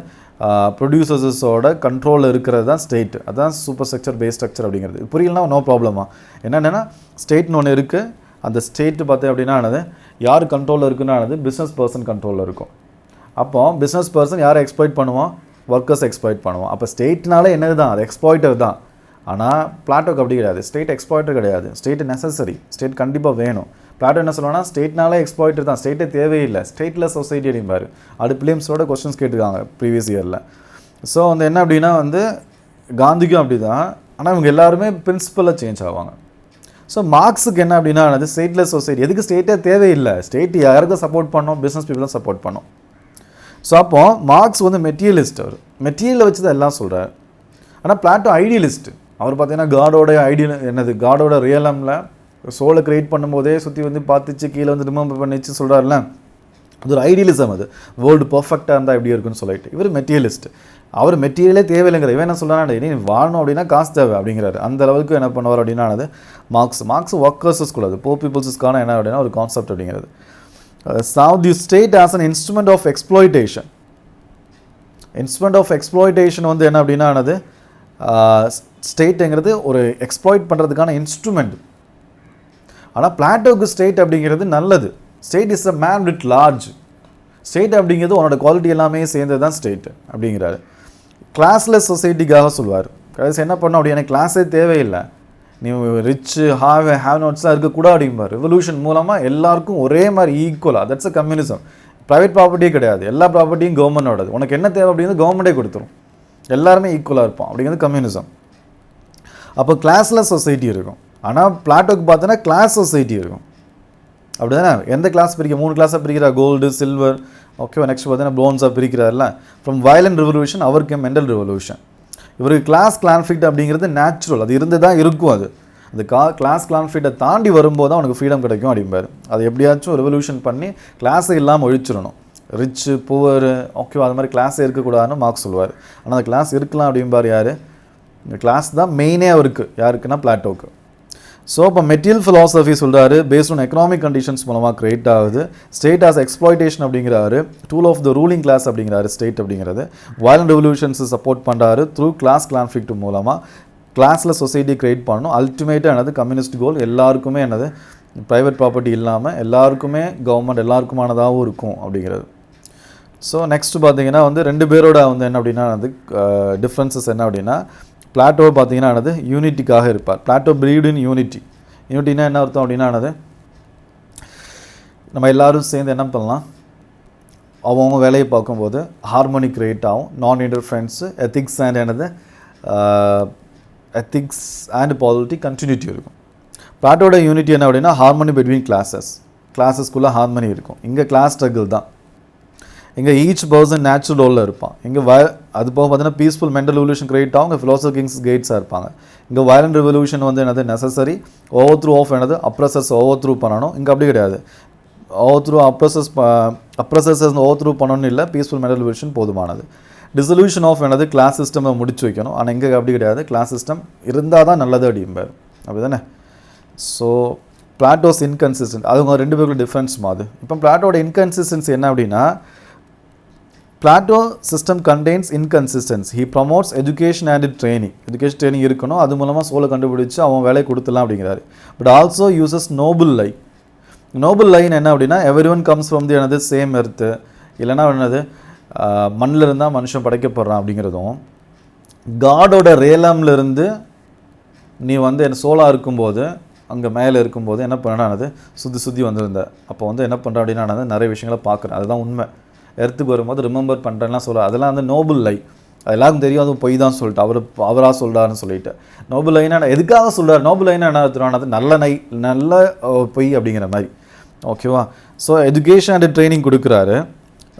ப்ரொடியூசர்ஸோட கண்ட்ரோலில் இருக்கிறது தான் ஸ்டேட். அதுதான் சூப்பர் ஸ்ட்ரக்சர் பேஸ் ஸ்ட்ரக்சர் அப்படிங்கிறது. புரியலனா நோ ப்ராப்ளமா. என்னென்னா ஸ்டேட்னு ஒன்று இருக்குது. அந்த ஸ்டேட்டு பார்த்தேன் அப்படின்னா என்னது யார் கண்ட்ரோலில் இருக்குன்னா பிஸ்னஸ் பர்சன் கண்ட்ரோலில் இருக்கும். அப்போ பிஸ்னஸ் பர்சன் யாரை எக்ஸ்ப்ளாய்ட் பண்ணுவான், ஒர்க்கர்ஸ் எக்ஸ்ப்ளாய்ட் பண்ணுவான். அப்போ ஸ்டேட்னால என்னது தான், அது எக்ஸ்ப்ளாய்டர் தான். ஆனால் பிளாட்டோக்கு அப்படி கிடையாது. ஸ்டேட் எக்ஸ்ப்ளாய்டர் கிடையாது. ஸ்டேட் நெசசரி, ஸ்டேட் கண்டிப்பாக வேணும். பிளாட்டோ என்ன சொல்லுவாங்கன்னா, ஸ்டேட்னாலே எக்ஸ்ப்ளாய்டர் தான், ஸ்டேட்டே தேவையில்லை, ஸ்டேட்லெஸ் சொசைட்டி அப்படிம்பாரு. அது பிலிம்ஸோட கொஸ்டின்ஸ் கேட்டுருக்காங்க ப்ரீவியஸ் இயரில். ஸோ வந்து என்ன அப்படின்னா வந்து காந்திக்கும் அப்படி தான். ஆனால் இவங்க எல்லாருமே பிரின்சிபலாக சேஞ்ச் ஆவாங்க. ஸோ மார்க்ஸுக்கு என்ன அப்படின்னா ஸ்டேட்லெஸ் சொசைட்டி. எதுக்கு ஸ்டேட்டே தேவையில்லை, ஸ்டேட் யாருக்கும் சப்போர்ட் பண்ணோம், பிஸ்னஸ் பீப்புளும் சப்போர்ட் பண்ணோம். ஸோ அப்போ மார்க்ஸ் வந்து மெட்டீரியலிஸ்ட். அவர் மெட்டீரியலை வச்சு தான் எல்லாம் சொல்கிறார். ஆனால் பிளாட்டோ ஐடியலிஸ்ட்டு. அவர் பார்த்தீங்கன்னா காடோட ஐடியல் என்னது, காடோட ரியலமில் சோலை க்ரியேட் பண்ணும்போதே சுற்றி வந்து பார்த்துச்சு, கீழே வந்து ரிமம்பர் பண்ணிச்சு சொல்கிறாருல, அது ஒரு ஐடியலிசம். அது வேர்ல்டு பர்ஃபெக்டாக இருந்தால் எப்படி இருக்குன்னு சொல்லிட்டு இவர் மெட்டீரியலிஸ்ட். அவர் மெட்டீரியலே தேவையில்லைங்கிற. இவன் என்ன சொல்கிறான், நீ வாழணும் அப்படின்னா காசு தேவை அப்படிங்கிறாரு. அந்த அளவுக்கு என்ன பண்ணுவார் அப்படின்னா மார்க்ஸ் ஒர்க்கர்ஸஸ்குள்ளது போ பீப்புள்ஸஸ்க்கான என்ன அப்படின்னா ஒரு கான்செப்ட் அப்படிங்கிறது. Now the state as an instrument of exploitation. Instrument of exploitation வந்து என்ன அப்படின்னா ஸ்டேட்டுங்கிறது ஒரு எக்ஸ்ப்ளாய்ட் பண்ணுறதுக்கான இன்ஸ்ட்ருமெண்ட். ஆனால் பிளாட்டோக்கு ஸ்டேட் அப்படிங்கிறது நல்லது. State is a man with large. State அப்படிங்கிறது உன்னோட குவாலிட்டி எல்லாமே சேர்ந்தது தான் ஸ்டேட் அப்படிங்கிறாரு. கிளாஸ்லெஸ் சொசைட்டிக்காக சொல்லுவார். கடைசி என்ன பண்ணோம் அப்படி, எனக்கு கிளாஸே தேவையில்லை, நீ ரிச்சு ஹேவ் நோட்ஸ்லாம் இருக்கக்கூடாது அப்படிம்பார். ரெவல்யூஷன் மூலமாக எல்லாருக்கும் ஒரே மாதிரி ஈக்குவலாக, தட்ஸ் அ கம்யூனிசம். ப்ரைவேட் ப்ராப்பர்ட்டியே கிடையாது, எல்லா ப்ராப்பர்ட்டியும் கவர்மெண்டோடது. உனக்கு என்ன தேவை அப்படிங்கிறது கவர்மெண்ட்டே கொடுத்துரும், எல்லாருமே ஈக்குவலாக இருப்பான் அப்படிங்கிறது கம்யூனிசம். அப்போ கிளாஸ்லெஸ் சொசைட்டி இருக்கும். ஆனால் பிளாட்டோக்கு பார்த்தோன்னா கிளாஸ் சொசைட்டி இருக்கும். அப்படி தானே, எந்த கிளாஸ் பிரிக்க 3 கிளாஸாக பிரிக்கிறா, கோல்டு சில்வர், ஓகேவா. நெக்ஸ்ட் பார்த்தீங்கன்னா ப்ரோன்ஸாக பிரிக்கிறார்ல. ஃப்ரம் வயலண்ட் ரெவல்யூஷன் அவருக்கு மெண்டல் ரெவல்யூஷன். இவருக்கு கிளாஸ் கான்ஃப்ளிக்ட் அப்படிங்கிறது நேச்சுரல், அது இருந்து தான் இருக்கும். அது கிளாஸ் கான்ஃப்ளிக்டை தாண்டி வரும்போது தான் அவனுக்கு ஃப்ரீடம் கிடைக்கும் அப்படிம்பாரு. அது எப்படியாச்சும் ரெவல்யூஷன் பண்ணி கிளாஸை இல்லாமல் ஒழிச்சிடணும், ரிச்சு புவர், ஓகேவா, அது மாதிரி கிளாஸே இருக்கக்கூடாதுன்னு மார்க்ஸ் சொல்லுவார். ஆனால் அந்த கிளாஸ் இருக்கலாம் அப்படிம்பார். யார், இந்த கிளாஸ் தான் மெயினே அவருக்கு, யாருக்குன்னா பிளாட்டோக்கு. ஸோ இப்போ மெட்டீரியல் ஃபிலாசபி சொல்கிறாரு, பேஸ்ட் ஆன் எக்கனாமிக் கண்டிஷன்ஸ் மூலமாக கிரியேட் ஆகுது. ஸ்டேட் ஆஸ் எக்ஸ்ப்ளாய்டேஷன் அப்படிங்கிறாரு, tool of the ruling class அப்படிங்கிறாரு ஸ்டேட் அப்படிங்கிறது. வயலண்ட் ரெவல்யூஷன்ஸை சப்போர்ட் பண்ணுறாரு த்ரூ கிளாஸ் கான்ஃப்ளிக்ட் மூலமாக. கிளாஸில் சொசைட்டி கிரியேட் பண்ணணும். அல்டிமேட்டாக என்னது கம்யூனிஸ்ட் கோல், எல்லாருக்குமே என்னது ப்ரைவேட் ப்ராப்பர்ட்டி இல்லாமல் எல்லாருக்குமே கவர்மெண்ட் எல்லாருக்குமானதாகவும் இருக்கும் அப்படிங்கிறது. ஸோ நெக்ஸ்ட் பார்த்தீங்கன்னா வந்து 2 பேரோட வந்து என்ன அப்படின்னா டிஃப்ரென்சஸ் என்ன அப்படின்னா, பிளாட்டோ பார்த்தீங்கன்னா யூனிட்டிக்காக இருப்பார். Plato believed in unity. யூனிட்டினா என்ன அர்த்தம் அப்படின்னா நம்ம எல்லோரும் சேர்ந்து என்ன பண்ணலாம், அவங்க வேலையை பார்க்கும்போது ஹார்மோனி கிரியேட் ஆகும், நான் interference, ethics and ethics and polity continuity இருக்கும். பிளாட்டோட யூனிட்டி என்ன அப்படின்னா ஹார்மோனி பிட்வீன் கிளாஸஸ்க்குள்ளே ஹார்மோனி இருக்கும். இங்கே கிளாஸ் ஸ்ட்ரகிள் தான். இங்கே ஈச் பர்சன் நேச்சுரல் ரோலில் இருப்பான். இங்கே அது போக பார்த்தீங்கன்னா பீஸ்ஃபுல் மென்டல் ரெவல்யூஷன் கிரியேட் ஆகும். இங்கே ஃபிலாசபர் கிங்ஸ் கேட்ஸாக இருப்பாங்க. இங்கே வயலண்ட் ரெவல்யூஷன் வந்து என்னது நெசசரி, ஓவர் த்ரூ ஆஃப் என்னது அப்ரஸர்ஸ் ஓவர் த்ரூ பண்ணணும். இங்கே அப்படி கிடையாது, over through oppressors over through பண்ணணும்னு இல்லை, பீஸ்ஃபுல் மென்டல் ரெவல்யூஷன் போதுமானது. டிசல்யூஷன் ஆஃப் என்னது கிளாஸ் சிஸ்டமை முடிச்சு வைக்கணும். ஆனால் இங்கே அப்படி கிடையாது, கிளாஸ் சிஸ்டம் இருந்தால் தான் நல்லது அப்படிம்பார். அப்படி தானே. ஸோ பிளாட்டோஸ் இன்கன்சிஸ்டன்ட், அது உங்கள் 2 பேருக்கு டிஃப்ரென்ஸ் மாது. இப்போ பிளாட்டோட இன்கன்சிஸ்டன்சி என்ன அப்படின்னா, Plato system contains inconsistency. He promotes education and training. Education training இருக்கணும், அது மூலமாக சோலை கண்டுபிடிச்சு அவன் வேலையை கொடுத்துலாம் அப்படிங்கிறாரு. But also uses noble lie. Noble line என்ன அப்படின்னா, every one comes from the என்னது சேம் எர்த்து, இல்லைன்னா என்னது மண்ணில் இருந்தால் மனுஷன் படைக்கப்படுறான் அப்படிங்கிறதும், காடோட ரேலம்லேருந்து நீ வந்து என்ன சோலாக இருக்கும்போது அங்கே மேலே இருக்கும்போது என்ன பண்ணானது சுற்றி வந்துருந்த அப்போ வந்து என்ன பண்ணுற அப்படின்னா நிறைய விஷயங்களை பார்க்குறேன். அதுதான் உண்மை. எர்த்துக்கு வரும்போது ரிமெம்பர் பண்ணுறேன்லாம் சொல்ல, அதெல்லாம் வந்து நோபல் லை. அது எல்லாருக்கும் தெரியும், அதுவும் பொய் தான் சொல்லிட்டு அவராக சொல்கிறாருன்னு சொல்லிட்டு. நோபல் லைனா எதுக்காக சொல்கிறார்? நோபல் லைனா என்ன அர்த்தம்? அது நல்ல பொய் அப்படிங்கிற மாதிரி. ஓகேவா? ஸோ எஜுகேஷன் அண்ட் ட்ரைனிங் கொடுக்குறாரு,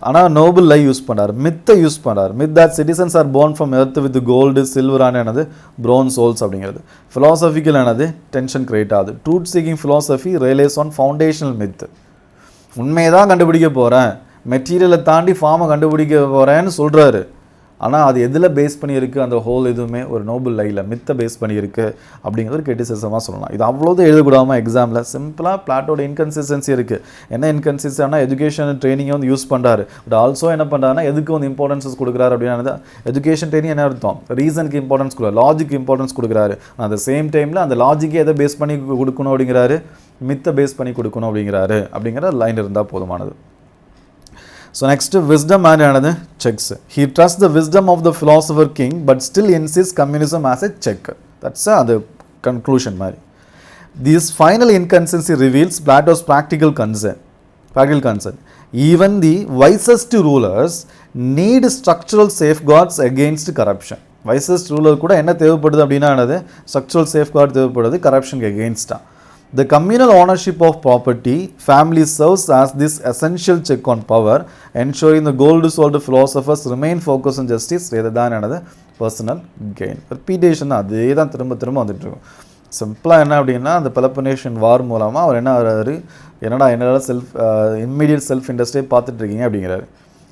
ஆனால் நோபல் லை யூஸ் பண்ணுறாரு, மித்தை யூஸ் பண்ணுறாரு. Myth that citizens are born from earth with gold சில்வரான என்னது ப்ரோன் சோல்ஸ் அப்படிங்கிறது. ஃபிலாசபிக்கல் என்னது டென்ஷன் கிரியேட் ஆகுது. Truth seeking philosophy relies on foundational myth. உண்மையை தான் கண்டுபிடிக்க போகிறேன், மெட்டீரியலை தாண்டி ஃபார்மை கண்டுபிடிக்க போகிறேன்னு சொல்கிறாரு. ஆனால் அது எதில் பேஸ் பண்ணியிருக்கு? அந்த ஹோல் எதுவுமே ஒரு நோபல் லையில் மித்தை பேஸ் பண்ணியிருக்கு அப்படிங்கிறது ஒரு கிரிட்டிசிசமாக சொல்லலாம். இது அவ்வளோதான் எழுதக்கூடாமல் எக்ஸாமில் சிம்பிளாக பிளாட்டோட இன்கன்சிஸ்டன்சி இருக்குது. என்ன இன்கன்சிஸ்டன்ட்னா எஜுகேஷன் ட்ரைனிங்கை வந்து யூஸ் பண்ணுறாரு, பட் ஆல்சோ என்ன பண்ணுறாருன்னா எதுக்கு வந்து இம்பார்ட்டன்ஸஸ் கொடுக்குறாரு அப்படின்னா, எஜுகேஷன் ட்ரைனிங் என்ன அர்த்தம்? ரீசனுக்கு இம்பார்ட்டன்ஸ் கொடுக்குறாரு, லாஜிக்கு இம்பார்ட்டன்ஸ் கொடுக்குறாரு. அந்த சேம் டைமில் அந்த லாஜிக்கை எதை பேஸ் பண்ணி கொடுக்கணும் அப்படிங்கிறாரு? மித்தை பேஸ் பண்ணி கொடுக்கணும் அப்படிங்கிற லைன் இருந்தால் போதுமானது. So next, wisdom and another checks. He trusts the wisdom of the philosopher king but still insists communism as a check. That's the conclusion. This final inconsistency reveals Plato's practical concern. Even the wisest rulers need structural safeguards against corruption. Wisest ruler கூட என்ன தேவைப்படுது அப்படின்னா என்னது? structural safeguard தேவைப்படுது corruption against. The communal ownership of property family serves as this essential check on power, ensuring the gold-souled philosophers remain focused on justice rather than another personal gain. Repetition அதே தான் திரும்ப வந்துட்டு இருக்கும். சிம்பிளாக என்ன அப்படின்னா, அந்த பெலப்பனேஷியன் வார் மூலமாக அவர் என்ன ஆகிறாரு, என்னடா இம்மிடியட் செல்ஃப் இண்டஸ்ட்ரியை பார்த்துட்டு இருக்கீங்க அப்படிங்கிறாரு.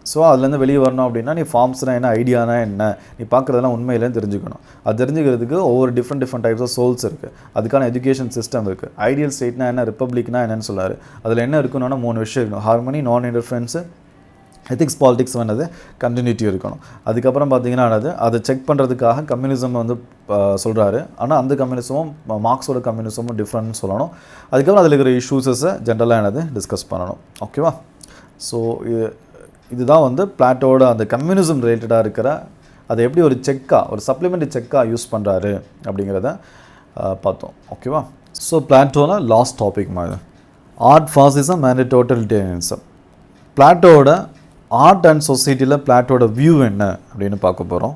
ஸோ அதுலேருந்து வெளியே வரணும் அப்படின்னா நீ ஃபார்ம்ஸ்னால் என்ன, ஐடியானா என்ன, நீ பார்க்குறதெல்லாம் உண்மையிலேன்னு தெரிஞ்சுக்கணும். அது தெரிஞ்சுக்கிறதுக்கு ஒவ்வொரு டிஃப்ரெண்ட் டைப்ஸ் ஆஃப் சோல்ஸ் இருக்குது, அதுக்கான எஜுகேஷன் சிஸ்டம் இருக்குது. ஐடியல் ஸ்டேட்னா என்ன, ரிப்பப்ளிக்னா என்னன்னு சொல்லாரு. அதில் என்ன இருக்கணும்னா 3 விஷயம் இருக்கணும்: ஹார்மனி, நான் இன்டர்ஃபரன்ஸு, எத்திக்ஸ், பாலிடிக்ஸ் வந்து கண்டினியூட்டி இருக்கணும். அதுக்கப்புறம் பார்த்தீங்கன்னா அதை செக் பண்ணுறதுக்காக கம்யூனிசம் வந்து சொல்கிறாரு. ஆனால் அந்த கம்யூனிசமும் மார்க்ஸோட கம்யூனிசமும் டிஃப்ரெண்ட்னு சொல்லணும். அதுக்கப்புறம் அதில் இருக்கிற இஷ்யூஸஸை ஜென்ரலாக டிஸ்கஸ் பண்ணணும். ஓகேவா? ஸோ இதுதான் வந்து பிளாட்டோட அந்த கம்யூனிசம் ரிலேட்டடாக இருக்கிற அதை எப்படி ஒரு செக்காக, ஒரு சப்ளிமெண்ட்ரி செக்காக யூஸ் பண்ணுறாரு அப்படிங்கிறத பார்த்தோம். ஓகேவா? ஸோ பிளாட்டோட லாஸ்ட் டாபிக் மாதிரி ஆர்ட், ஃபாசிசம் அண்ட் டோட்டலிட்டேரியனிசம். பிளாட்டோட ஆர்ட் அண்ட் சொசைட்டியில் பிளாட்டோட வியூ என்ன அப்படின்னு பார்க்க போகிறோம்.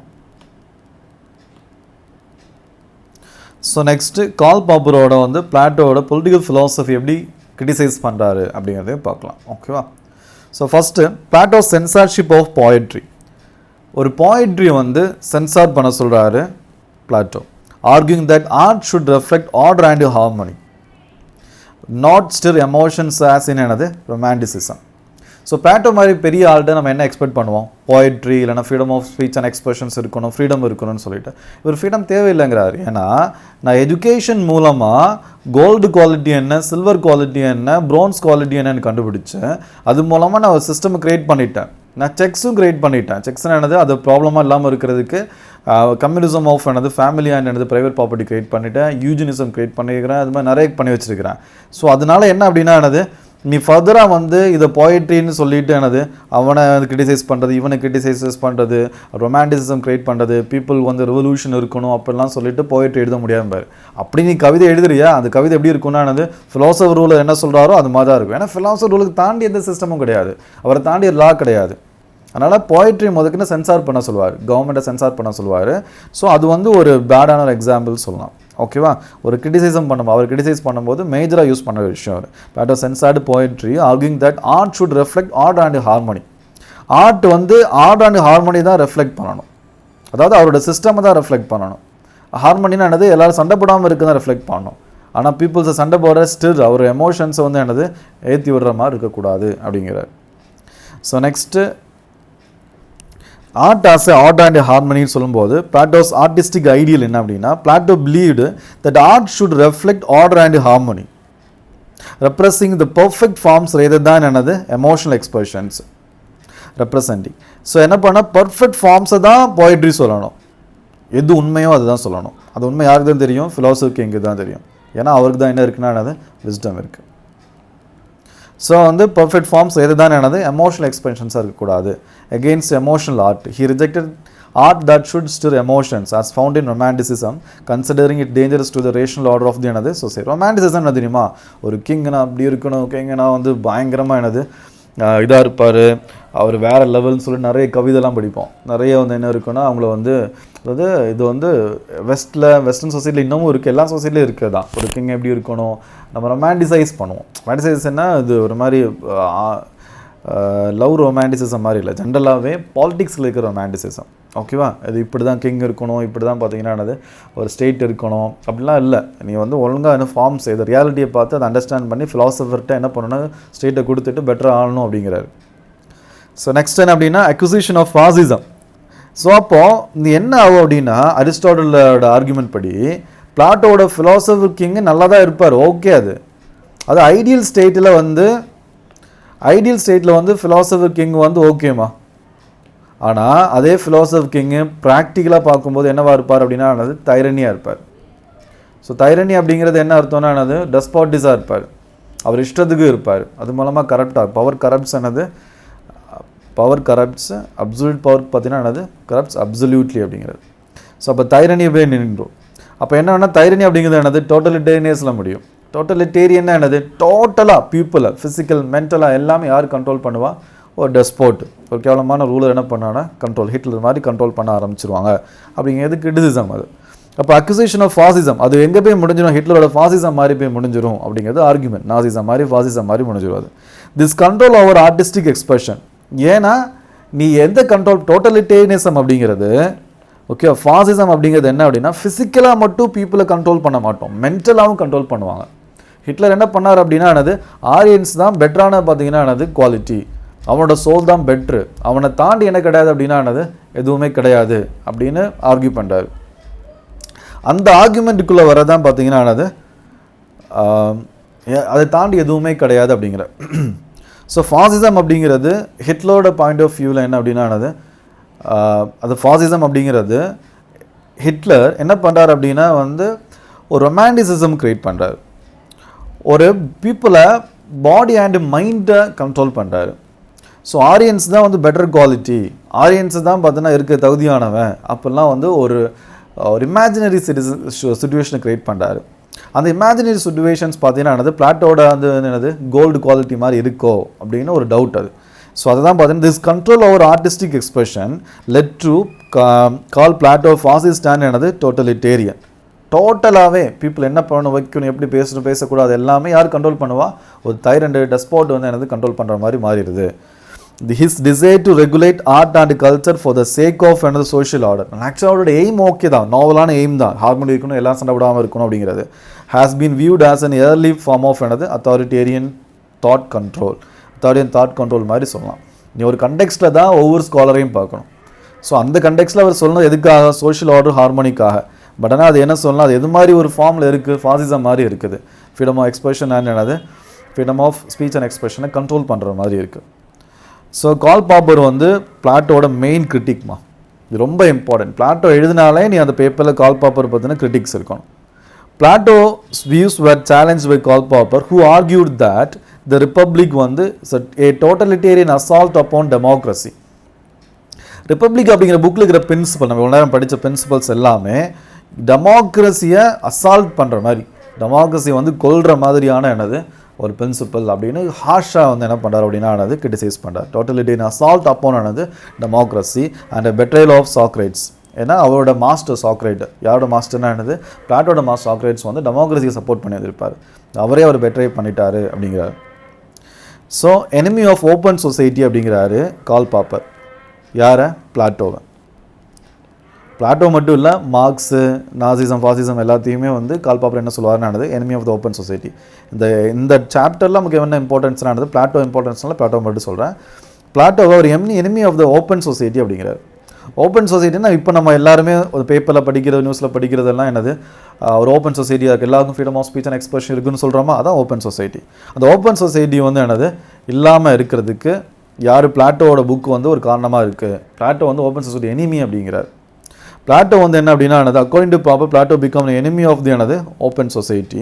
ஸோ நெக்ஸ்ட்டு கார்ல் பாப்பரோட வந்து பிளாட்டோட பொலிட்டிக்கல் ஃபிலாசபி எப்படி கிரிட்டிசைஸ் பண்ணுறாரு அப்படிங்கிறதையும் பார்க்கலாம். ஓகேவா? So first Plato censorship of poetry. ஒரு போயட்ரியை வந்து சென்சார் பண்ண சொல்கிறாரு Plato, arguing that art should reflect order and harmony, not stir emotions as in என்னது ரொமான்டிசிசம். ஸோ பிளாட்டோ மாதிரி பெரிய ஆள்கிட்ட நம்ம என்ன எக்ஸ்பெக்ட் பண்ணுவோம்? போயட்ரி இல்லைனா freedom of speech and expressions இருக்கணும், ஃப்ரீடம் இருக்கணும்னு சொல்லிட்டு. இவர் ஃப்ரீடம் தேவையில்லைங்கிறாரு. ஏன்னா நான் எஜுகேஷன் மூலமாக கோல்டு குவாலிட்டி என்ன, சில்வர் குவாலிட்டி என்ன, ப்ரோன்ஸ் குவாலிட்டி என்னன்னு கண்டுபிடிச்சேன். அது மூலமாக நான் ஒரு சிஸ்டம் க்ரியேட் பண்ணிட்டேன், நான் செக்ஸும் க்ரியேட் பண்ணிட்டேன். செக்ஸ்னால் என்னது, அது ப்ராப்ளமாக இல்லாமல் இருக்கிறதுக்கு கம்யூனிசம் ஆஃப் என்னது ஃபேமிலி அண்ட் என்னது ப்ரைவேட் ப்ராப்பர்ட்டி க்ரியேட் பண்ணிவிட்டேன், யூஜினிசம் க்ரியேட் பண்ணியிருக்கிறேன், அது மாதிரி நிறைய பண்ணி வச்சுருக்கிறேன். ஸோ அதனால் என்ன அப்படின்னா என்னது, நீ ஃபர்தராக வந்து இதை போயட்ரின்னு சொல்லிட்டு என்னது அவனை கிரிட்டிசைஸ் பண்ணுறது, இவனை கிரிட்டிசைஸ் பண்ணுறது, ரொமான்டிசிசம் க்ரியேட் பண்ணுறது, பீப்புள் வந்து ரெவல்யூஷன் இருக்கணும் அப்படிலாம் சொல்லிட்டு போயட்ரி எழுத முடியாமல் பாரு. அப்படி நீ கவிதை எழுதுறியா, அந்த கவிதை எப்படி இருக்குன்னா என்னது ஃபிலாசபர் ரூல் என்ன சொல்கிறாரோ அது மாதிரி தான் இருக்கும். ஏன்னா ஃபிலாசபர் ரூலுக்கு தாண்டி எந்த சிஸ்டமும் கிடையாது, அவரை தாண்டி லா கிடையாது. அதனால் போயட்ரி முதக்குன்னு சென்சார் பண்ண சொல்லுவார், கவர்மெண்ட்டை சென்சார் பண்ண சொல்லுவார். ஸோ அது வந்து ஒரு பேடான ஒரு எக்ஸாம்பிள் சொல்லலாம். ஓகேவா? ஒரு கிரிட்டிசைசம் பண்ணும்போது, அவர் கிரிட்டிசைஸ் பண்ணும்போது மேஜராக யூஸ் பண்ண ஒரு விஷயம் அவர் Plato censored poetry arguing that art should reflect order and harmony. Art வந்து ஆர்டர் அண்ட் ஹார்மனி தான் ரெஃப்ளெக்ட் பண்ணணும், அதாவது அவரோட சிஸ்டமை தான் ரெஃப்ளெக்ட் பண்ணணும். ஹார்மனின்னு என்னது எல்லோரும் சண்டை போடாமல் இருக்குது தான் ரெஃப்ளெக்ட் பண்ணணும். ஆனால் பீப்புள்ஸை சண்டை போடுற ஸ்டிர் அவர் எமோஷன்ஸை வந்து என்னது ஏற்றி விடுற மாதிரி இருக்கக்கூடாது அப்படிங்கிறார். So next art as a art and ஹார்மனின்னு சொல்லும்போது பிளாட்டோஸ் ஆர்டிஸ்டிக் ஐடியல் என்ன அப்படின்னா, Plato believed that art should reflect order and harmony, representing the perfect forms rather than என்னது எமோஷனல் எக்ஸ்பிரஷன்ஸ் ரெப்ரசன்டிங். ஸோ என்ன பண்ணால் பர்ஃபெக்ட் ஃபார்ம்ஸை தான் போயட்ரி சொல்லணும், எது உண்மையோ அதுதான் சொல்லணும். அது உண்மை யாருக்கு தான் தெரியும்? ஃபிலாசபர் கிங்கு தான் தெரியும். ஏன்னா அவருக்கு தான் என்ன இருக்குன்னா என்னது விஸ்டம் இருக்குது. ஸோ வந்து பர்ஃபெக்ட் ஃபார்ம்ஸ் எது தான் என்னது எமோஷனல் எக்ஸ்பிரஷன்ஸாக இருக்கக்கூடாது. Against emotional art he rejected art that should stir emotions as found in romanticism, considering it dangerous to the rational order of the என்னது சொசைட்டி. ரொமான்டிசிசம் என்ன தெரியுமா? ஒரு கிங்னா அப்படி இருக்கணும், கிங்னா வந்து பயங்கரமாக என்னது இதாக இருப்பார், அவர் வேறு லெவல்னு சொல்லி நிறைய கவிதைலாம் படிப்போம். நிறைய வந்து என்ன இருக்குன்னா அவங்கள வந்து அதாவது இது வந்து வெஸ்டர்ன் சொசைட்டியில் இன்னமும் இருக்குது, எல்லா சொசைட்டிலையும் இருக்குது தான். ஒரு கிங் எப்படி இருக்கணும் நம்ம ரொமான்டிசைஸ் பண்ணுவோம். ரொமான்டிசைஸ்னா இது ஒரு மாதிரி லவ் ரொமான்டிசிசம் மாதிரி இல்லை, ஜென்ரலாகவே பாலிட்டிக்ஸில் இருக்கிற ரொமான்டிசிசம். ஓகேவா, இது இப்படி தான் கிங் இருக்கணும், இப்படி தான் பார்த்தீங்கன்னா என்னது ஒரு ஸ்டேட் இருக்கணும் அப்படிலாம் இல்லை. நீ வந்து ஒழுங்காக என்ன ஃபார்ம்ஸ் இது ரியாலிட்டியை பார்த்து அதை அண்டர்ஸ்டாண்ட் பண்ணி ஃபிலாசபர்கிட்ட என்ன பண்ணணும், ஸ்டேட்டை கொடுத்துட்டு பெட்டராக ஆளணும் அப்படிங்கிறாரு. ஸோ நெக்ஸ்ட் என்ன அப்படின்னா அக்யூசிஷன் ஆஃப் ஃபாசிசம். ஸோ அப்போது இது என்ன ஆகும் அப்படின்னா அரிஸ்டாட்டிலோட ஆர்குமெண்ட் படி பிளாட்டோட ஃபிலாசபர் கிங்கு நல்லா தான் இருப்பார், ஓகே. அது ஐடியல் ஸ்டேட்டில் வந்து ஃபிலாசபர் கிங் வந்து ஓகேம்மா. ஆனால் அதே ஃபிலாசபர் கிங்கு ப்ராக்டிக்கலாக பார்க்கும்போது என்னவா இருப்பார் அப்படின்னா அது தைரனியாக இருப்பார். ஸோ தைரனி அப்படிங்கிறது என்ன அர்த்தம்னா என்னது டெஸ்பாட்டிஸாக இருப்பார், அவர் இஷ்டத்துக்கு இருப்பார். அது மூலமாக கரப்டாக பவர் கரப்ட்ஸ் என்னது பவர் கரப்ட்ஸ் அப்சல்யூட் பவர் பார்த்தீங்கன்னா என்னது கரப்ட்ஸ் அப்சல்யூட்லி அப்படிங்கிறது. ஸோ அப்போ தைரனியை போய் நின்றோம். அப்போ என்னன்னா தைரனி அப்படிங்கிறது என்னது டோட்டலிட்டேரியனியஸில் முடியும். டோட்டலிட்டேரியன்னா என்னது டோட்டலாக பீப்புளை ஃபிசிக்கல் மென்டலாக எல்லாமே யார் கண்ட்ரோல் பண்ணுவா, ஒரு டெஸ்போட், ஒரு கேவலமான ரூலர் என்ன பண்ணான்னா கண்ட்ரோல், ஹிட்லர் மாதிரி கண்ட்ரோல் பண்ண ஆரம்பிச்சிருவாங்க அப்படிங்கிறது கிரிட்டிசிசம். அது அப்போ அக்யூசேஷன் ஆஃப் ஃபாசிசம் அது எங்கே போய் முடிஞ்சிடும், ஹிட்லரோட ஃபாசிசம் மாதிரி போய் முடிஞ்சிடும் அப்படிங்கிறது ஆர்குமெண்ட். நாசிசம் மாதிரி ஃபாசிசம் மாதிரி முடிஞ்சிடும். அது this control over artistic expression. ஏன்னா நீ எந்த கண்ட்ரோல் டோட்டலிட்டேரியனிசம் அப்படிங்கிறது ஓகே, ஃபாசிசம் அப்படிங்கிறது என்ன அப்படின்னா ஃபிசிக்கலாக மட்டும் பீப்புளை கண்ட்ரோல் பண்ண மாட்டோம், மென்டலாகவும் கண்ட்ரோல் பண்ணுவாங்க. ஹிட்லர் என்ன பண்ணார் அப்படின்னா என்னது ஆரியன்ஸ் தான் பெட்டரான பார்த்தீங்கன்னா என்னது குவாலிட்டி, அவனோட சோல் தான் பெட்ரு, அவனை தாண்டி என்ன கிடையாது அப்படின்னா என்னது எதுவுமே கிடையாது அப்படின்னு ஆர்கியூ பண்ணுறாரு. அந்த ஆர்குமெண்ட்டுக்குள்ளே வரதான் பார்த்தீங்கன்னா என்னது அதை தாண்டி எதுவுமே கிடையாது அப்படிங்கிற. ஸோ ஃபாசிசம் அப்படிங்கிறது ஹிட்லரோட பாயிண்ட் ஆஃப் வியூவில் என்ன அப்படின்னா அது ஃபாசிசம் அப்படிங்கிறது ஹிட்லர் என்ன பண்ணுறாரு அப்படின்னா வந்து ஒரு ரொமான்டிசிசம் க்ரியேட் பண்ணுறாரு, ஒரு பீப்புளை பாடி அண்ட் மைண்டை கண்ட்ரோல் பண்ணுறாரு. ஸோ ஆரியன்ஸ் தான் வந்து பெட்டர் குவாலிட்டி, ஆரியன்ஸு தான் பார்த்தீங்கன்னா இருக்க தகுதியானவன் அப்படிலாம் வந்து ஒரு இமேஜினரி சிச்சுவேஷனை க்ரியேட் பண்ணுறாரு. அந்த இமேஜினரி சிச்சுவேஷன்ஸ் பார்த்தீங்கன்னா என்னது பிளாட்டோட வந்து என்னது கோல்டு குவாலிட்டி மாதிரி இருக்கோ அப்படின்னு ஒரு டவுட் அது. ஸோ அதுதான் பார்த்தீங்கன்னா this control over artistic expression led to call Plato fascist and என்னது டோட்டலிட்டேரியன். டோட்டலாகவே பீப்புள் என்ன பண்ணணும், வைக்கணும், எப்படி பேசணும், பேசக்கூடாது எல்லாமே யார் கண்ட்ரோல் பண்ணுவா, ஒரு தைரண்டு டெஸ்பாட் வந்து என்னது கண்ட்ரோல் பண்ணுற மாதிரி மாறிடுது. His desire to regulate art and culture for the sake of another social order. ஆக்சுவலாக அவரோட எய்ம் ஓகே தான், நாவலான எய்ம் தான், ஹார்மோனி இருக்கணும், எல்லாம் சண்டை விடாமல் இருக்கணும் அப்படிங்கிறது. Has been viewed as an early form of another authoritarian thought control. Authoritarian thought control மாதிரி சொல்லலாம். நீ ஒரு கண்டெக்ஸ்ட்டில் தான் ஒவ்வொரு ஸ்காலரையும் பார்க்கணும். ஸோ அந்த கண்டெக்ஸ்ட்டில் அவர் சொல்லணும் எதுக்காக, சோஷியல் ஆர்டர் ஹார்மோனிக்காக. பட் ஆனால் அது என்ன சொல்லலாம், அது எது மாதிரி ஒரு ஃபார்மில் இருக்குது, ஃபாசிசம் மாதிரி இருக்குது. ஃப்ரீடம் ஆஃப் எக்ஸ்பிரஷன் அண்ட் என்னது ஃப்ரீடம் ஆஃப் ஸ்பீச் அண்ட் எக்ஸ்பிரஷனை கண்ட்ரோல் பண்ணுற மாதிரி இருக்குது. ஸோ கால் பாப்பர் வந்து பிளாட்டோட மெயின் கிரிட்டிக்மா, இது ரொம்ப இம்பார்ட்டன்ட். பிளாட்டோ எழுதினாலே நீ அந்த பேப்பரில் கால் பாப்பர் பற்றின கிரிட்டிக்ஸ் இருக்கணும். Plato's views were challenged by Karl Popper, who argued that the republic வந்து a totalitarian assault upon democracy. Republic அப்படிங்கிற புக்கில் இருக்கிற பிரின்சிபல், நம்ம இவ்வளோ நேரம் படித்த பிரின்சிபல்ஸ் எல்லாமே டெமோக்ரஸியை அசால்ட் பண்ணுற மாதிரி, டெமோக்ரஸியை வந்து கொல்ற மாதிரியான என்னது ஒரு பிரின்சிபல் அப்படின்னு ஹார்ஷாக வந்து என்ன பண்ணுறாரு அப்படின்னா என்னது கிரிட்டிசைஸ் பண்ணுறார். டோட்டலிட்டேரியன் அசால்ட் அப்போன் என்னது டெமோக்ரஸி அண்ட் பெட்ரேல் ஆஃப் சாக்ரேட்ஸ். ஏன்னா அவரோட மாஸ்டர் சாக்ரேட், யாரோட மாஸ்டர்னா என்னது பிளாட்டோட மாஸ்டர் சாக்ரேட்ஸ் வந்து டெமோக்ரஸியை சப்போர்ட் பண்ணி வந்திருப்பார், அவரே அவர் பெட்ரே பண்ணிட்டாரு அப்படிங்கிறார். So enemy of open society அப்படிங்கிறாரு கால் பாப்பர். யாரை? பிளாட்டோவை. பிளாட்டோ மட்டும் இல்லை, மார்க்ஸு, நாசிசம், ஃபாசிசம் எல்லாத்தையுமே வந்து கால் பாப்பர் என்ன சொல்லுவார்னானது enemy of the open society. இந்த சாப்டரில் நமக்கு என்ன இம்பார்ட்டன்ஸ்னானது பிளாட்டோ இம்பார்ட்டன்ஸ்னால பிளாட்டோ மட்டும் சொல்கிறேன். பிளாட்டோவை ஒரு enemy of the open society அப்படிங்கிறார். ஓப்பன் சொசைட்டினா இப்போ நம்ம எல்லாருமே ஒரு பேப்பரில் படிக்கிறது, நியூஸில் படிக்கிறதெல்லாம் என்னது ஒரு ஓப்பன் சொசைட்டியாக இருக்குது, எல்லாருக்கும் freedom of speech and expression இருக்குன்னு சொல்கிறோமா, அதான் ஓப்பன் சொசைட்டி. அந்த ஓப்பன் சொசைட்டி வந்து என்னது இல்லாமல் இருக்கிறதுக்கு யார் பிளாட்டோவோட புக் வந்து ஒரு காரணமாக இருக்குது. பிளாட்டோ வந்து ஓப்பன் சொசைட்டி எனிமி அப்படிங்கிறார். பிளாட்டோ வந்து என்ன அப்படின்னா என்னது according to Popper Plato become enemy of the என்னது open society,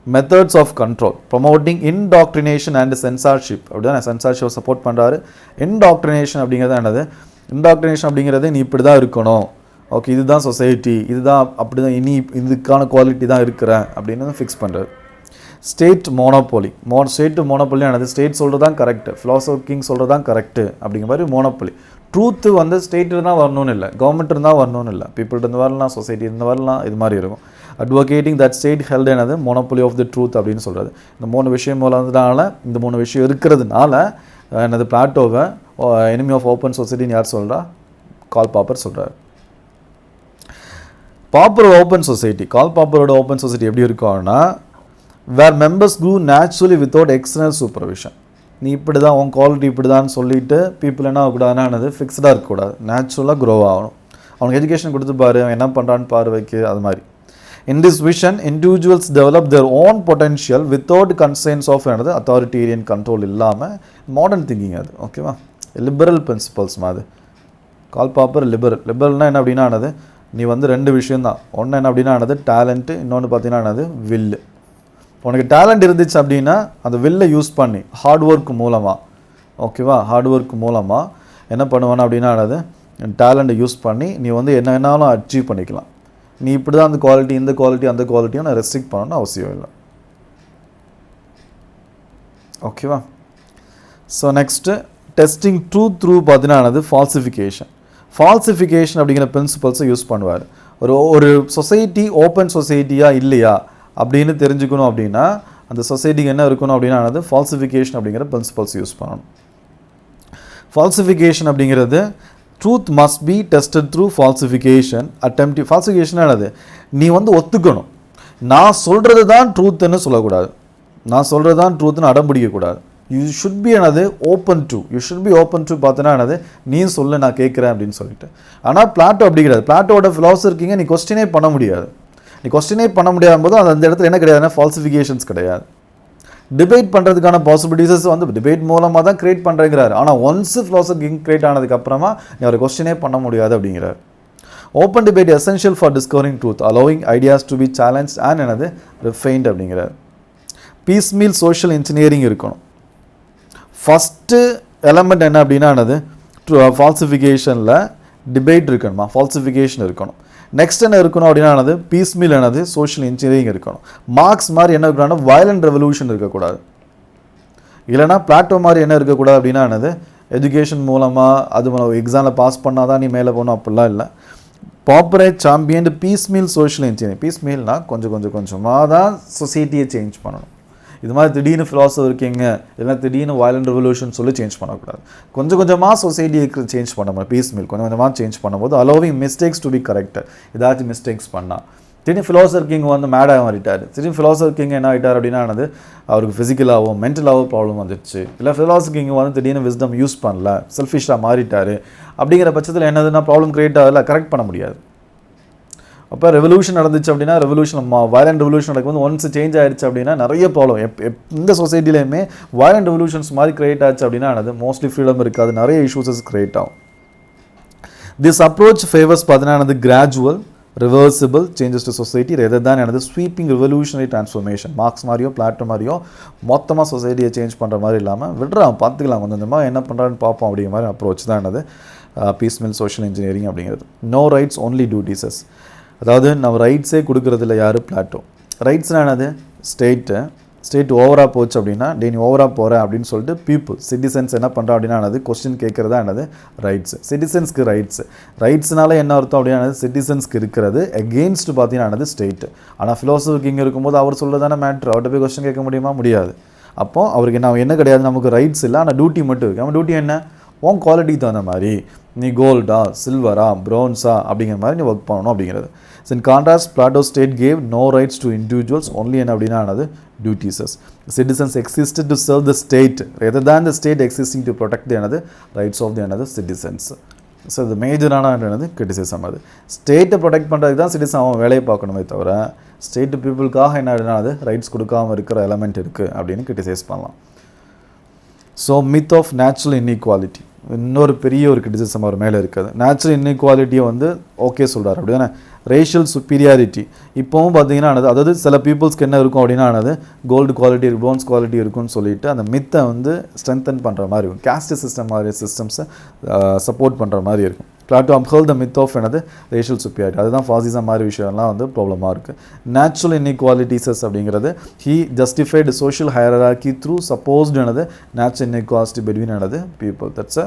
methods of control, promoting indoctrination and censorship. அப்படிதான் சென்சார்ஷிப்பை சப்போர்ட் பண்ணுறாரு. இன்டாக்ட்ரினேஷன் அப்படிங்கிறது என்னது, இன்டாக்ட்ரினேஷன் அப்படிங்கிறது நீ இப்படி தான் இருக்கணும், ஓகே இதுதான் சொசைட்டி, இதுதான் அப்படி தான், இனி இதுக்கான குவாலிட்டி தான் இருக்கிறேன் அப்படின்னு ஃபிக்ஸ் பண்ணுறாரு. State monopoly. ஸ்டேட் மோனோபோலி ஆனது ஸ்டேட் சொல்கிறது தான் கரெக்டு, ஃபிலாசபர் கிங் சொல்கிறது தான் கரெக்டு அப்படிங்கிற மாதிரி மோனோபோலி. ட்ரூத்து வந்து ஸ்டேட் இருந்தால் வரணும்னு இல்லை, கவர்மெண்ட் இருந்தால் வரணும்னு இல்லை, பீப்புள்கிட்ட இருந்து வரலாம், சொசைட்டி இருந்து வரலாம், இது மாதிரி இருக்கும். அட்வொகேட்டிங் தட் ஸ்டேட் ஹெல்ட் என்னது மோனோபோலி ஆஃப் த ட்ரூத் அப்படின்னு சொல்கிறது. இந்த 3 விஷயம் மூலம்னால, இந்த 3 விஷயம் இருக்கிறதுனால என்னது பிளாட்டோவை எனிமி ஆஃப் ஓப்பன் சொசைட்டின்னு யார் சொல்கிறா? கால் பாப்பர் சொல்கிறார். பாப்பர் ஓப்பன் சொசைட்டி, கால் பாப்பரோட ஓப்பன் சொசைட்டி எப்படி இருக்கும்னா, where members grow naturally without external supervision. நீ இப்படி தான், உன் குவாலிட்டி இப்படி தான் சொல்லிட்டு பீப்புள் என்ன ஆகக்கூடாதுன்னா ஃபிக்ஸ்டாக இருக்கக்கூடாது, நேச்சுரலாக க்ரோ ஆகணும். அவனுக்கு எஜுகேஷன் கொடுத்து பாரு, அவன் என்ன பண்ணுறான்னு பாரு வைக்க, அது மாதிரி. In this vision, individuals develop their own potential without constraints of another authoritarian control இல்லாமல் மாடர்ன் திங்கிங் அது. ஓகேவா? லிபரல் பிரின்சிபல்ஸ் மாதிரி. கால் பாப்பர் லிபரல்னால் என்ன அப்படின்னா ஆனது, நீ வந்து 2 விஷயந்தான். ஒன்று என்ன அப்படின்னா ஆனது டேலண்ட்டு, இன்னொன்று பார்த்தீங்கன்னா ஆனது வில்லு. உனக்கு டேலண்ட் இருந்துச்சு அப்படின்னா அந்த வில்லை யூஸ் பண்ணி ஹார்ட் ஒர்க் மூலமாக, ஓகேவா, ஹார்ட் ஒர்க் மூலமாக என்ன பண்ணுவானா அப்படின்னா ஆனது டேலண்ட்டை யூஸ் பண்ணி நீ வந்து என்ன வேணாலும் அச்சீவ் பண்ணிக்கலாம். நீ இப்படி தான் அந்த குவாலிட்டி, இந்த குவாலிட்டி, அந்த குவாலிட்டியும் நான் ரெஸ்ட்ரிக்ட் பண்ணணும்னு அவசியம் இல்லை. ஓகேவா? So next testing truth through பார்த்தீங்கன்னா ஃபால்சிஃபிகேஷன். ஃபால்சிஃபிகேஷன் அப்படிங்கிற பிரின்சிபல்ஸை யூஸ் பண்ணுவார். ஒரு சொசைட்டி ஓப்பன் சொசைட்டியாக இல்லையா அப்படின்னு தெரிஞ்சுக்கணும் அப்படின்னா அந்த சொசைட்டிக்கு என்ன இருக்கணும் அப்படின்னா ஃபால்சிஃபிகேஷன் அப்படிங்கிற பிரின்சிபல்ஸ் யூஸ் பண்ணணும். ஃபால்சிஃபிகேஷன் அப்படிங்கிறது truth must be tested through falsification attempt. Falsification ஆனது நீ வந்து ஒத்துக்கணும், நான் சொல்கிறது தான் ட்ரூத்துன்னு சொல்லக்கூடாது, நான் சொல்கிறது தான் ட்ரூத்துன்னு அடம்பிடிக்கக்கூடாது. யூ ஷுட் பி என்னது open to, you should be open to பார்த்தோன்னா என்னது நீ சொல்லு நான் கேட்குறேன் அப்படின்னு சொல்லிட்டு. ஆனால் பிளாட்டோ அப்படி கிடையாது. பிளாட்டோட ஃபிலாசபர் கிங்கை நீ கொஸ்டினே பண்ண முடியாது. நீ கொஸ்டினே பண்ண முடியாத போது அந்த இடத்துல என்ன கிடையாதுன்னா ஃபால்சிஃபிகேஷன்ஸ் கிடையாது. டிபேட் பண்ணுறதுக்கான பாசிபிலிட்டிஸஸ் வந்து டிபேட் மூலமாக தான் கிரியேட் பண்ணுறேங்கிறாரு. ஆனால் ஒன்ஸ் ஃபிலாசபர் கிங் கிரியேட் ஆனதுக்கப்புறமா நீ அவரை கொஸ்டினே பண்ண முடியாது அப்படிங்கிறார். Open debate essential for discovering truth, allowing ideas to be challenge and என்னது ரிஃபைன்ட் அப்படிங்கிறார். பீஸ் மீல் சோஷியல் இன்ஜினியரிங் இருக்கணும். ஃபஸ்ட்டு எலமெண்ட் என்ன அப்படின்னா என்னது ஃபால்சிஃபிகேஷனில் டிபேட் இருக்கணுமா, ஃபால்சிஃபிகேஷன் இருக்கணும். நெக்ஸ்ட் என்ன இருக்கணும் அப்படின்னா பீஸ் மீல் என்னது சோஷியல் இன்ஜினியரிங் இருக்கணும். மார்க்ஸ் மாதிரி என்ன இருக்கணும்னா வயலண்ட் ரெவல்யூஷன் இருக்கக்கூடாது. இல்லைனா பிளாட்டோ மாதிரி என்ன இருக்கக்கூடாது அப்படின்னா என்னது எஜுகேஷன் மூலமாக அது எக்ஸாமில் பாஸ் பண்ணால் தான் நீ மேலே போகணும் அப்படிலாம் இல்லை. Popper champion piecemeal social engineering. பீஸ் மீல்னால் கொஞ்சமாக தான் சொசைட்டியை சேஞ்ச் பண்ணணும். இது மாதிரி திடீர்னு ஃபிலாசபர் இருக்கீங்க இல்லைனா திடீர்னு வயலண்ட் ரெவல்யூஷன் சொல்லி சேஞ்ச் பண்ணக்கூடாது. கொஞ்சமாக சொசைட்டியை சேஞ்ச் பண்ண முடியும். பீஸ் மீல் கொஞ்சமாக சேஞ்ச் பண்ணும்போது allowing mistakes to be corrected. ஏதாச்சும் மிஸ்டேக்ஸ் பண்ணால் திடீர்னு ஃபிலாசபர் கிங் வந்து மேடாக மாறிட்டார். திடீர்னு ஃபிலாசபர் கிங் என்ன ஆகிட்டார் அப்படின்னா அவருக்கு ஃபிசிக்கலாகவோ மென்டலாகவோ ப்ராப்ளம் வந்துடுச்சு. இல்லை ஃபிலாசபர் கிங் வந்து திடீர்னு விஸ்டம் யூஸ் பண்ணல, செல்ஃபிஷாக மாறிட்டார். அப்படிங்கிற பட்சத்தில் என்னதுன்னா ப்ராப்ளம் கிரியேட் ஆகல, கரெக்ட் பண்ண முடியாது. அப்போ ரெவல்யூஷன் நடந்துச்சு அப்படின்னா ரெவல்யூஷன் வயலண்ட் ரெவல்யூஷன் நடக்கும்போது ஒன்ஸ் சேஞ்ச் ஆகிடுச்சு அப்படின்னா நிறைய ப்ராப்ளம் எந்த சொசைட்டிலையுமே வயலண்ட் ரெவல்யூஷன்ஸ் மாதிரி கிரியேட் ஆச்சு அப்படின்னா மோஸ்ட்லி ஃப்ரீடம் இருக்காது, நிறைய இஷ்யூஸஸ் கிரியேட் ஆகும். திஸ் அப்ரோச் ஃபேவர்ஸ் பார்த்தீங்கன்னா gradual reversible changes to society rather தான் ஸ்வீப்பிங் ரெவல்யூஷனரி டிரான்ஸ்ஃபர்மேஷன். மார்க்ஸ் மாதிரியோ பிளாட்டோ மாதிரியோ மொத்தமாக சொசைட்டியை சேஞ்ச் பண்ணுற மாதிரி இல்லாமல் விடுறான், பார்த்துக்கலாம், கொஞ்சமாக என்ன பண்ணுறான்னு பார்ப்போம் அப்படிங்கிற மாதிரி அப்ரோச் தான் பீஸ் மீல் சோஷியல் இன்ஜினியரிங் அப்படிங்கிறது. No rights only duties. அதாவது நம்ம ரைட்ஸே கொடுக்குறதில்ல யார்? பிளாட்டோ. ரைட்ஸ்னால் என்னது? ஸ்டேட் ஓவராக போச்சு அப்படின்னா நீ ஓவராக போகிற அப்படின்னு சொல்லிட்டு பீப்புள் சிட்டிசன்ஸ் என்ன பண்ணுறா அப்படின்னா கொஸ்டின் கேட்குறதா என்னது ரைட்ஸ். சிட்டிசன்ஸ்க்கு ரைட்ஸ்னால என்ன அர்த்தம் அப்படின்னா சிட்டிசன்ஸ்க்கு இருக்கிறது எகெயின்ஸ்ட் பார்த்தீங்கன்னா ஸ்டேட்டு. ஆனால் ஃபிலாசபர் கிங் இருக்கும்போது அவர் சொல்கிறதான மேட்ரு, அவர்கிட்ட போய் கொஸ்டின் கேட்க முடியுமா? முடியாது. அப்போது அவருக்கு என்ன கிடையாது, நமக்கு ரைட்ஸ் இல்லை, ஆனால் டியூட்டி மட்டும் இருக்குது. அவன் டியூட்டி என்ன? உன் குவாலிட்டிக்கு தகுந்த மாதிரி நீ கோல்டா சில்வரா ப்ரௌன்ஸா அப்படிங்கிற மாதிரி நீ ஒர்க் பண்ணணும் அப்படிங்கிறது. So in contrast Plato state gave no rights to individuals, only என்ன அப்படின்னா duties. Citizens existed to serve the state rather than the state existing to protect the rights of the citizens. So இது மேஜரான criticism. அது ஸ்டேட்டை protect பண்ணுறதுக்கு தான் citizen அவன் வேலையை பார்க்கணுமே தவிர ஸ்டேட்டு பீப்புளுக்காக என்ன ரைட்ஸ் கொடுக்காமல் இருக்கிற எலமெண்ட் இருக்குது அப்படின்னு கிரிட்டிசைஸ் பண்ணலாம். So myth of natural inequality இன்னொரு பெரிய ஒரு கிரிட்டிசிசம் அவர் மேலே இருக்குது. நேச்சுரல் இன்இக்வாலிட்டியை ஓகே சொல்கிறார் அப்படி தானே. ரேஷியல் சுப்பீரியாரிட்டி இப்போவும் பார்த்தீங்கன்னா அதாவது சில பீப்புள்ஸ்க்கு என்ன இருக்கும் அப்படின்னா கோல்டு குவாலிட்டி இருக்குது, ப்ரோன்ஸ் குவாலிட்டி இருக்குன்னு சொல்லிட்டு அந்த மித்தை ஸ்ட்ரென்தன் பண்ணுற மாதிரி இருக்கும். கேஸ்ட் சிஸ்டம் மாதிரி சிஸ்டம்ஸை சப்போர்ட் பண்ணுற மாதிரி இருக்கும். Plato upheld the myth of another racial superiority. அதுதான் ஃபாசிசம் மாதிரி விஷயம்லாம் வந்து ப்ராப்ளமாக இருக்குது. நேச்சுரல் இன்இக்வாலிட்டிஸஸ் அப்படிங்கிறது he justified social hierarchy through supposed another natural inequality between another people. That's a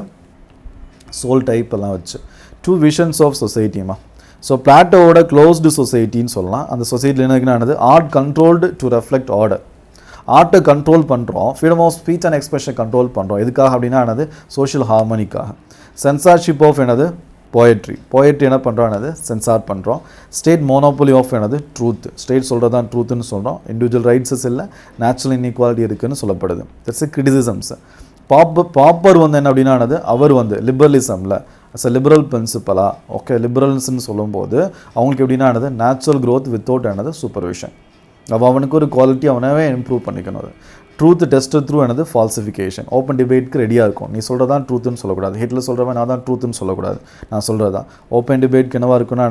soul type எல்லாம் வச்சு. Two visions of society மா. ஸோ பிளாட்டோவோட க்ளோஸ்டு சொசைட்டின்னு சொல்லலாம். அந்த சொசைட்டியில் என்ன இருக்குன்னா art controlled to reflect order. ஆர்ட்டை கண்ட்ரோல் பண்ணுறோம், freedom of speech and expression control பண்ணுறோம். எதுக்காக அப்படின்னா சோஷியல் ஹார்மனிக்காக. சென்சார்ஷிப் ஆஃப் போயட்ரி என்ன பண்ணுறோம் சென்சார் பண்ணுறோம். State monopoly of truth. State சொல்கிறது தான் ட்ரூத்துன்னு சொல்கிறோம். இண்டிவிஜுவல் ரைட்ஸஸ் இல்லை, நேச்சுரல் இன்இக்வாலிட்டி இருக்குதுன்னு சொல்லப்படுது. That's criticisms. பாப்பர் வந்து என்ன அப்படின்னா அவர் வந்து லிபரலிசமில் அஸ் அ லிபரல் பிரின்சிபலாக ஓகே லிபரல்ஸ்ன்னு சொல்லும்போது அவங்களுக்கு எப்படின்னா நேச்சுரல் க்ரோத் வித்தவுட் சூப்பர்விஷன். அவனுக்கு ஒரு குவாலிட்டி அவனவே இம்ப்ரூவ் பண்ணிக்கணும். அது truth tested through falsification. Open டிபேட்க்கு ரெடியாக இருக்கும். நீ சொல்கிறதான் ட்ரூத்துன்னு சொல்லக்கூடாது. ஹிட்லர் சொல்கிறவன் நான் தான் ட்ரூத்துன்னு சொல்லக்கூடாது. நான் சொல்கிறதா ஓப்பன் டிபேட்க்கு என்னவாக இருக்குன்னா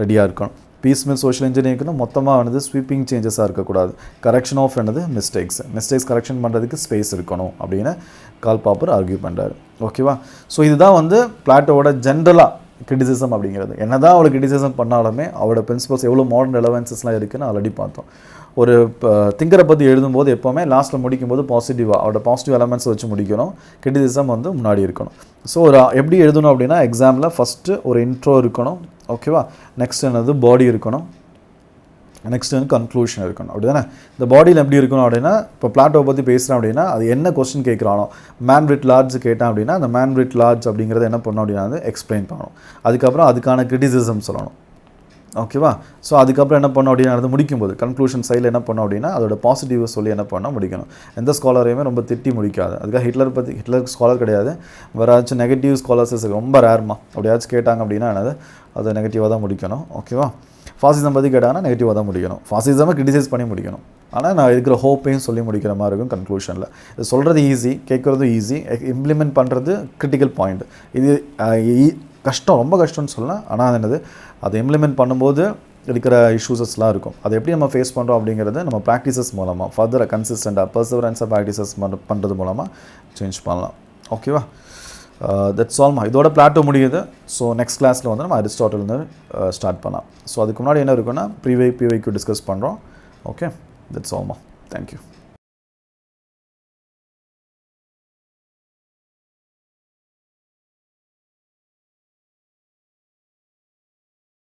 ரெடியாக இருக்கணும். பீஸ்மில் சோஷியல் இன்ஜினியரிங்னா மொத்தமாக ஸ்வீப்பிங் சேஞ்சஸாக இருக்கக்கூடாது. கரெக்ஷன் ஆஃப் மிஸ்டேக்ஸ் கரெக்ஷன் பண்ணுறதுக்கு ஸ்பேஸ் இருக்கணும் அப்படின்னு கார்ல் பாப்பர் ஆர்கியூ பண்ணுறாரு. ஓகேவா? ஸோ இதுதான் வந்து பிளாட்டோட ஜென்ரலாக கிரிட்டிசிசம் அப்படிங்கிறது. என்ன தான் அவளை கிரிட்டிசிசம் பண்ணாலுமே அவளோட பிரின்சிபல்ஸ் எவ்வளோ மாடர்ன் ரெலவன்சஸ்லாம் இருக்குதுன்னு ஆல்ரெடி பார்த்தோம். ஒரு திங்கரை பற்றி எழுதும்போது எப்போவுமே லாஸ்ட்டில் முடிக்கும்போது பாசிட்டிவாக அவரோட பாசிட்டிவ் எலமெண்ட்ஸ் வச்சு முடிக்கணும். கிரிட்டிசிசம் வந்து முன்னாடி இருக்கணும். ஸோ ஒரு எப்படி எழுதணும் அப்படின்னா எக்ஸாமில் ஃபஸ்ட்டு ஒரு இன்ட்ரோ இருக்கணும். ஓகேவா? நெக்ஸ்ட் பாடி இருக்கணும். நெக்ஸ்ட் கன்க்ளூஷன் இருக்கணும். அப்படி தானே? இந்த பாடியில் எப்படி இருக்கணும் அப்படின்னா இப்போ பிளாட்டோவை பற்றி பேசுகிறேன் அப்படின்னா அது என்ன கொஸ்டின் கேட்குறானோ மேன் விட் லார்ஜ் கேட்டான் அப்படின்னா அந்த மேன் விட் லார்ஜ் அப்படிங்கிறத என்ன பண்ணணும் அப்படின்னா எக்ஸ்பிளைன் பண்ணணும். அதுக்கப்புறம் அதுக்கான கிரிட்டிசிசம் சொல்லணும். ஓகேவா? ஸோ அதுக்கப்புறம் என்ன பண்ணோம் அப்படின்னா முடிக்கும்போது கன்க்ளூஷன் சைடில் என்ன பண்ணோம் அப்படின்னா அதோட பாசிட்டிவ் சொல்லி என்ன பண்ணால் முடிக்கணும். எந்த ஸ்காலரையுமே ரொம்ப திட்டி முடிக்காது. அதுக்காக ஹிட்லர் ஸ்காலர் கிடையாது. வேறாச்சும் நெகட்டிவ் ஸ்காலர்ஸஸ் ரொம்ப ரேர்மா. அப்படியாச்சும் கேட்டாங்க அப்படின்னா அதை நெகட்டிவாக தான் முடிக்கணும். ஓகேவா? ஃபாசிசம் பற்றி கேட்டாங்கன்னா நெகட்டிவாக தான் முடிக்கணும். ஃபாசிசமாக கிரிட்டிசைஸ் பண்ணி முடிக்கணும். ஆனால் நான் இருக்கிற ஹோப்பையும் சொல்லி முடிக்கிற மாதிரி இருக்கும் கன்க்ளூஷனில். இது சொல்கிறது ஈஸி, கேட்குறதும் ஈஸி, இம்ப்ளிமெண்ட் பண்ணுறது கிரிட்டிக்கல் பாயிண்ட். இது கஷ்டம், ரொம்ப கஷ்டம்னு சொல்லலாம். ஆனால் அதை இம்ப்ளிமெண்ட் பண்ணும்போது இருக்கிற இஷ்யூஸஸ்லாம் இருக்கும். அதை எப்படி நம்ம ஃபேஸ் பண்ணுறோம் அப்படிங்கிறத நம்ம ப்ராக்டிசஸ் மூலமாக ஃபர்தராக கன்சிஸ்டண்ட்டாக பர்சவரன்ஸாக ப்ராக்டிசஸ் பண்ணுறது மூலமாக சேஞ்ச் பண்ணலாம். ஓகேவா? தட்ஸ் ஆல்மா. இதோட பிளாட்டோ முடியுது. ஸோ நெக்ஸ்ட் கிளாஸில் வந்து நம்ம அரிஸ்டாட்டில் ஸ்டார்ட் பண்ணலாம். ஸோ அதுக்கு முன்னாடி என்ன இருக்குன்னா பிவைக்கு டிஸ்கஸ் பண்ணுறோம். ஓகே, தட்ஸ் ஆல்மா. தேங்க்யூ.